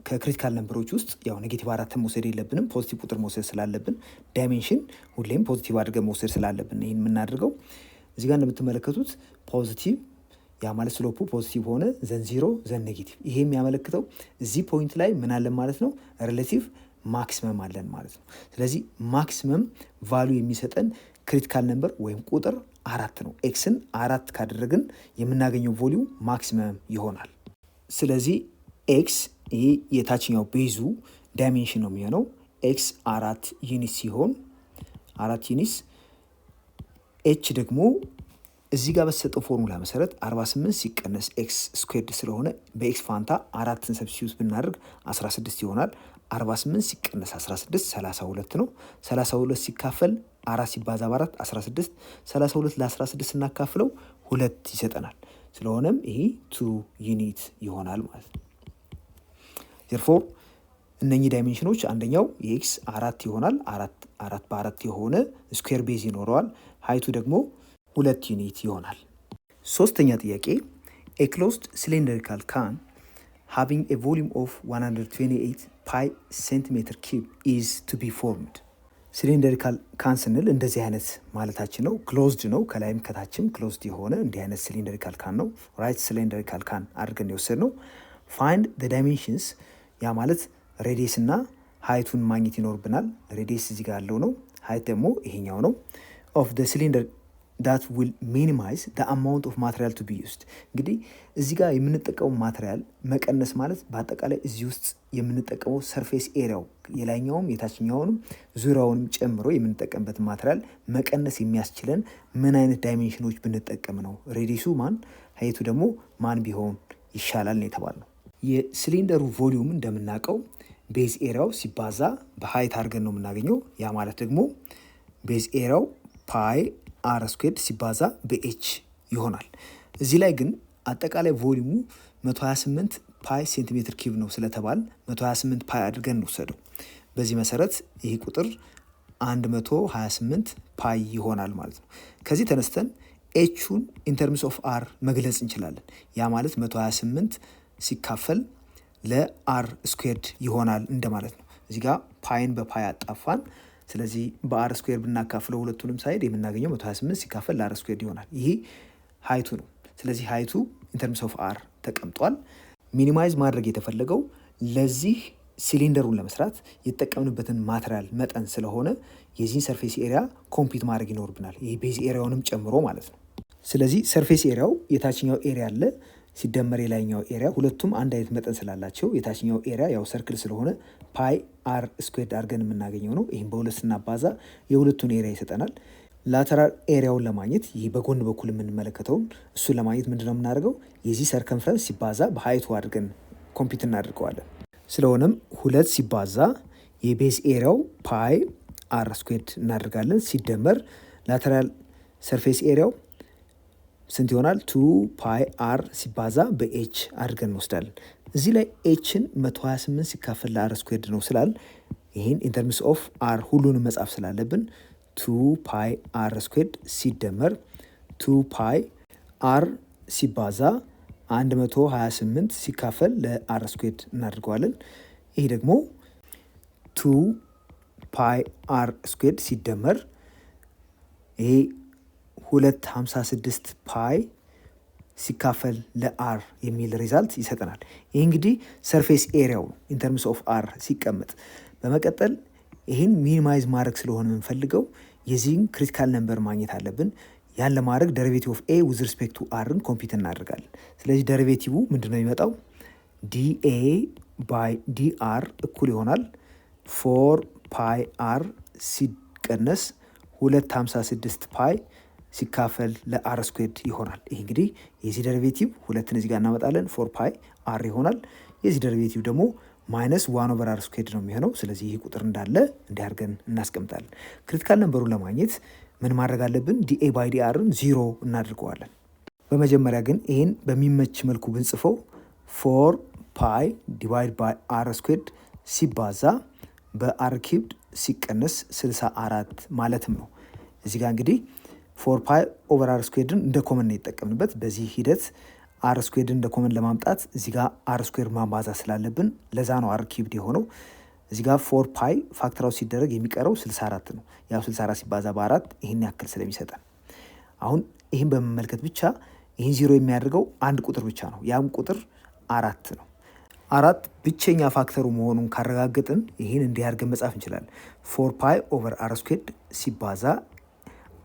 ከክሪቲካል ነምበሮች ውስጥ ያው ኔጌቲቭ 4 መውሰድ የለብንም፣ ፖዚቲቭ ቁጥር መውሰድ ስላለብን ዳይሜንሽን ሁሌም ፖዚቲቭ አድርገን መውሰድ ስላለብን ይህን የምናደርገው። እዚህ ጋር እንደምትመለከቱት ፖዚቲቭ ያ ማለት ስሎፑ ፖዚቲቭ ሆነ ዘን 0 ዘን ኔጌቲቭ። ይሄ የሚያመለክተው እዚህ ፖይንት ላይ ምን አለን ማለት ነው? ሪሌቲቭ ማክሲመም አለን ማለት ነው። ስለዚህ ማክሲመም ቫልዩ የሚሰጠን ክሪቲካል ነምበር ወይም ቁጥር 4 ነው። ኤክስን 4 ካደረግን የምናገኘው ቮሊዩም ማክሲመም ይሆናል። ስለዚህ ኤክስ ይሄ የታችኛው ቤዙ ዳይሜንሽን ነው የሚሆነው። ኤክስ 4 ዩኒት ሲሆን 4 ዩኒት፣ ኤች ደግሞ እዚህ ጋር በተሰጠው ፎርሙላ መሰረት 48 ሲቀነስ ኤክስ ስኩዌርድ ስለሆነ በኤክስ ፋንታ 4ን ሰብስቲዩት ብናደርግ 16 ይሆናል። 48 ሲቀነስ 16 32 ነው። 32 ሲካፈል 4 ሲባዛ በ4 16፣ 32 ለ16 ስናካፍለው 2 ይሰጠናል። ስለሆነም ይሄ 2 ዩኒት ይሆናል ማለት ነው። ዜርፎር እነኚህ ዳይሜንሽኖች አንደኛው የኤክስ 4 ይሆናል። 4 በ4 የሆነ ስኩዌር ቤዝ ይኖረዋል። ሀይቱ ደግሞ 2 ዩኒት ይሆናል። ሶስተኛ ጥያቄ ኤ ክሎዝድ ሲሊንደሪካል ካን having a volume of 128 pi centimeter cube is to be formed። ሲሊንደሪካል ካን ስንል እንደዚህ አይነት ማለታችን ነው። ክሎዝድ ነው፣ ከላይም ከታችም ክሎዝድ የሆነ እንዲህ አይነት ሲሊንደሪካል ካን ነው። ራይት ሲሊንደሪካል ካን አድርገን የወሰድ ነው። ፋይንድ ዘ ዳይሜንሽንስ፣ ያ ማለት ሬዲየስ እና ሀይቱን ማግኘት ይኖርብናል። ሬዲየስ እዚህ ጋር ያለው ነው፣ ሀይት ደግሞ ይሄኛው ነው። ኦፍ ዘ ሲሊንደር that will minimize the amount of material to be used። እንግዲህ እዚህ ጋር የምንጠቀመው ማቴሪያል መቀነስ ማለት በአጠቃላይ እዚህ ውስጥ የምንጠቀመው ሰርፌስ ኤሪያው የላይኛውም የታችኛውንም ዙሪያውንም ጨምሮ የምንጠቀምበት ማቴሪያል መቀነስ የሚያስችለን ምን አይነት ዳይሜንሽኖች ብንጠቀም ነው? ሬዲሱ ማን ሀይቱ ደግሞ ማን ቢሆን ይሻላል ነው የተባለው። የሲሊንደሩ ቮሊዩም እንደምናውቀው ቤዝ ኤሪያው ሲባዛ በሀይት አድርገን ነው የምናገኘው። ያ ማለት ደግሞ ቤዝ ኤሪያው ፓይ አር ስኩዌርድ ሲባዛ በኤች ይሆናል። እዚህ ላይ ግን አጠቃላይ ቮሊዩሙ 128 ፓይ ሴንቲሜትር ኪዩብ ነው ስለተባል 128 ፓይ አድርገን እንወሰደው። በዚህ መሰረት ይህ ቁጥር 128 ፓይ ይሆናል ማለት ነው። ከዚህ ተነስተን ኤቹን ኢንተርምስ ኦፍ አር መግለጽ እንችላለን። ያ ማለት 128 ሲካፈል ለአር ስኩዌርድ ይሆናል እንደማለት ነው። እዚህ ጋር ፓይን በፓይ አጣፋን። ስለዚህ በአር ስኩዌር ብናካፍለው ሁለቱንም ሳይድ የምናገኘው 128 ሲካፈል ለአር ስኩዌር ይሆናል። ይሄ ሀይቱ ነው። ስለዚህ ሀይቱ ኢንተርምስ ኦፍ አር ተቀምጧል። ሚኒማይዝ ማድረግ የተፈለገው ለዚህ ሲሊንደሩን ለመስራት የተጠቀምንበትን ማቴሪያል መጠን ስለሆነ የዚህን ሰርፌስ ኤሪያ ኮምፒት ማድረግ ይኖርብናል። ይህ ቤዝ ኤሪያውንም ጨምሮ ማለት ነው። ስለዚህ ሰርፌስ ኤሪያው የታችኛው ኤሪያ አለ ሲደመር የላይኛው ኤሪያ፣ ሁለቱም አንድ አይነት መጠን ስላላቸው የታችኛው ኤሪያ ያው ሰርክል ስለሆነ ፓይ አር ስኩዌርድ አድርገን የምናገኘው ነው። ይህም በሁለት ስናባዛ የሁለቱን ኤሪያ ይሰጠናል። ላተራል ኤሪያውን ለማግኘት ይህ በጎን በኩል የምንመለከተውን እሱን ለማግኘት ምንድነው የምናደርገው? የዚህ ሰርከምፍረንስ ሲባዛ በሀይቱ አድርገን ኮምፒት እናደርገዋለን። ስለሆነም 2 ሲባዛ የቤዝ ኤሪያው ፓይ አር ስኩዌርድ እናደርጋለን ሲደመር ላተራል ሰርፌስ ኤሪያው ስንት ይሆናል? 2 ፓይ አር ሲባዛ በኤች አድርገን እንወስዳለን። እዚህ ላይ ኤችን 128 ሲካፈል ለአር ስኩዌርድ ነው ስላል ይህን ኢንተርምስ ኦፍ አር ሁሉንም መጻፍ ስላለብን 2 ፓይ አር ስኩዌርድ ሲደመር 2 ፓይ አር ሲባዛ 128 ሲካፈል ለአር ስኩዌርድ እናደርገዋለን። ይህ ደግሞ 2 ፓይ አር ስኩዌርድ ሲደመር ይሄ 256 ፓይ ሲካፈል ለአር የሚል ሪዛልት ይሰጠናል። ይህ እንግዲህ ሰርፌስ ኤሪያው ነው ኢንተርምስ ኦፍ አር ሲቀመጥ። በመቀጠል ይህን ሚኒማይዝ ማድረግ ስለሆነ የምንፈልገው የዚህን ክሪቲካል ነምበር ማግኘት አለብን። ያን ለማድረግ ደሪቬቲቭ ኦፍ ኤ ዊዝ ሪስፔክት ቱ አርን ኮምፒውት እናደርጋለን። ስለዚህ ደሪቬቲቭ ምንድነው የሚመጣው? ዲኤ ባይ ዲአር እኩል ይሆናል 4 ፓይ አር ሲቀነስ 256 ፓይ ሲካፈል ለአር ስኩዌርድ ይሆናል። ይህ እንግዲህ የዚህ ደሪቬቲቭ ሁለትን እዚህ ጋር እናመጣለን 4 ፓይ አር ይሆናል። የዚህ ደሪቬቲቭ ደግሞ ማይነስ 1 ኦቨር አር ስኩዌርድ ነው የሚሆነው። ስለዚህ ይህ ቁጥር እንዳለ እንዲያርገን እናስቀምጣለን። ክሪቲካል ነምበሩን ለማግኘት ምን ማድረግ አለብን? ዲኤ ባይ ዲአርን 0 እናድርገዋለን። በመጀመሪያ ግን ይህን በሚመች መልኩ ብንጽፈው 4 ፓይ ዲቫይድ ባይ አር ስኩዌርድ ሲባዛ በአር ኪብድ ሲቀነስ 64 ማለትም ነው። እዚህ ጋር እንግዲህ 4 ፓይ ኦቨር አር ስኩዌርድን እንደ ኮመን ነው የተጠቀምንበት። በዚህ ሂደት አር ስኩዌርድን እንደ ኮመን ለማምጣት እዚህ ጋር አር ስኩዌርድ ማባዛት ስላለብን ለዛ ነው አር ኪብድ የሆነው። እዚህ ጋር 4 ፓይ ፋክተራው ሲደረግ የሚቀረው 64 ነው። ያው 64 ሲባዛ በአራት ይህን ያክል ስለሚሰጠን አሁን ይህን በመመልከት ብቻ ይህን 0 የሚያደርገው አንድ ቁጥር ብቻ ነው። ያም ቁጥር 4 ነው። 4 ብቸኛ ፋክተሩ መሆኑን ካረጋገጥን ይህን እንዲህ አድርገን መጻፍ እንችላለን። 4 ፓይ ኦቨር አር ስኩዌርድ ሲባዛ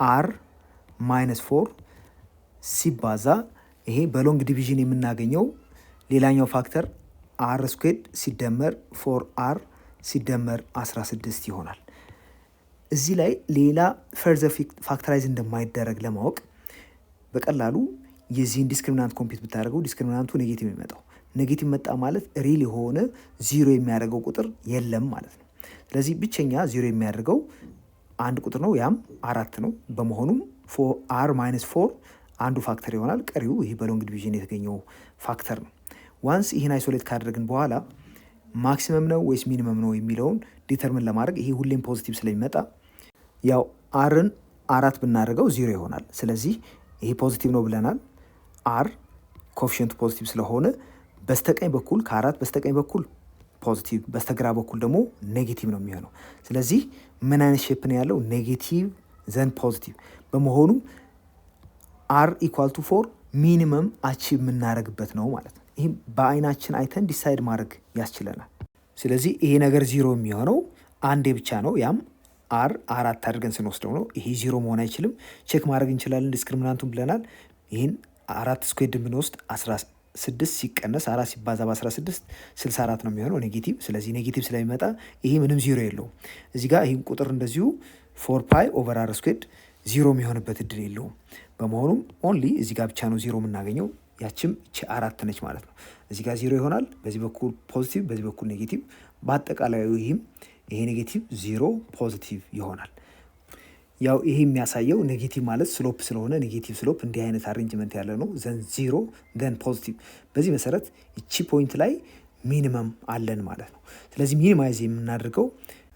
አር ማይነስ 4 ሲባዛ ይሄ በሎንግ ዲቪዥን የምናገኘው ሌላኛው ፋክተር አር ስኩዌርድ ሲደመር 4 አር ሲደመር 16 ይሆናል። እዚህ ላይ ሌላ ፈርዘር ፋክተራይዝ እንደማይደረግ ለማወቅ በቀላሉ የዚህን ዲስክሪሚናንት ኮምፒውት ብታደርገው ዲስክሪሚናንቱ ኔጌቲቭ የሚመጣው ኔጌቲቭ መጣ ማለት ሪል የሆነ 0 የሚያደርገው ቁጥር የለም ማለት ነው። ስለዚህ ብቸኛ 0 የሚያደርገው አንድ ቁጥር ነው፣ ያም 4 ነው። በመሆኑም አር ማይነስ 4 አንዱ ፋክተር ይሆናል። ቀሪው ይህ በሎንግ ዲቪዥን የተገኘው ፋክተር ነው። ዋንስ ይህን አይሶሌት ካደረግን በኋላ ማክሲመም ነው ወይስ ሚኒመም ነው የሚለውን ዲተርምን ለማድረግ ይሄ ሁሌም ፖዚቲቭ ስለሚመጣ ያው አርን 4 ብናደርገው 0 ይሆናል። ስለዚህ ይሄ ፖዚቲቭ ነው ብለናል። አር ኮፊሽንቱ ፖዚቲቭ ስለሆነ በስተቀኝ በኩል ከ4 በስተቀኝ በኩል ፖዚቲቭ፣ በስተግራ በኩል ደግሞ ኔጌቲቭ ነው የሚሆነው። ስለዚህ ምን አይነት ሼፕ ነው ያለው? ኔጌቲቭ ዘን ፖዚቲቭ። በመሆኑም አር ኢኳል ቱ 4 ሚኒመም አቺቭ የምናደርግበት ነው ማለት ነው። ይህም በአይናችን አይተን ዲሳይድ ማድረግ ያስችለናል። ስለዚህ ይሄ ነገር 0 የሚሆነው አንዴ ብቻ ነው። ያም አር 4 አድርገን ስንወስደው ነው። ይሄ 0 መሆን አይችልም። ቼክ ማድረግ እንችላለን ዲስክሪሚናንቱን ብለናል። ይህን 4 ስኩዌርድ ብንወስድ 16 ሲቀነስ 4 ሲባዛ በ16 64 ነው የሚሆነው ኔጌቲቭ። ስለዚህ ኔጌቲቭ ስለሚመጣ ይሄ ምንም 0 የለውም። እዚህ ጋር ይህም ቁጥር እንደዚሁ 4 ፓይ ኦቨር አር ስኩዌርድ 0 የሚሆንበት እድል የለውም። በመሆኑም ኦንሊ እዚህ ጋር ብቻ ነው 0 የምናገኘው። ያችም እቺ 4 ነች ማለት ነው። እዚህ ጋር 0 ይሆናል። በዚህ በኩል ፖዚቲቭ፣ በዚህ በኩል ኔጌቲቭ። በአጠቃላዩ ይሄ ኔጌቲቭ 0 ፖዚቲቭ ይሆናል። ያው ይሄ የሚያሳየው ኔጌቲቭ ማለት ስሎፕ ስለሆነ ኔጌቲቭ ስሎፕ እንዲህ አይነት አሬንጅመንት ያለ ነው። ዘን 0 ዘን ፖዚቲቭ። በዚህ መሰረት እቺ ፖይንት ላይ ሚኒመም አለን ማለት ነው። ስለዚህ ሚኒማይዝ የምናደርገው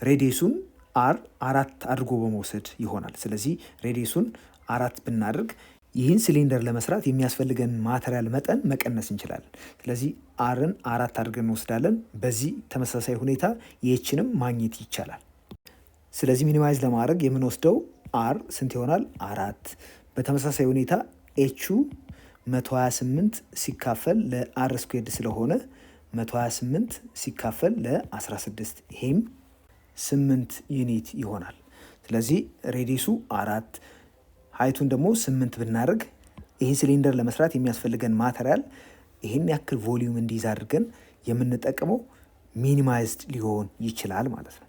ሬዲየሱን አር 4 አድርጎ በመውሰድ ይሆናል። ስለዚህ ሬዲየሱን 4 ብናደርግ ይህን ሲሊንደር ለመስራት የሚያስፈልገን ማቴሪያል መጠን መቀነስ እንችላለን። ስለዚህ አርን 4 አድርገን እንወስዳለን። በዚህ ተመሳሳይ ሁኔታ የኤችንም ማግኘት ይቻላል። ስለዚህ ሚኒማይዝ ለማድረግ የምንወስደው አር ስንት ይሆናል? 4። በተመሳሳይ ሁኔታ ኤቹ 128 ሲካፈል ለአር ስኩዌርድ ስለሆነ 128 ሲካፈል ለ16 ይሄም 8 ዩኒት ይሆናል። ስለዚህ ሬዲየሱ 4 ሀይቱን ደግሞ 8 ብናደርግ ይህን ሲሊንደር ለመስራት የሚያስፈልገን ማቴሪያል ይህን ያክል ቮሊዩም እንዲይዝ አድርገን የምንጠቀመው ሚኒማይዝድ ሊሆን ይችላል ማለት ነው።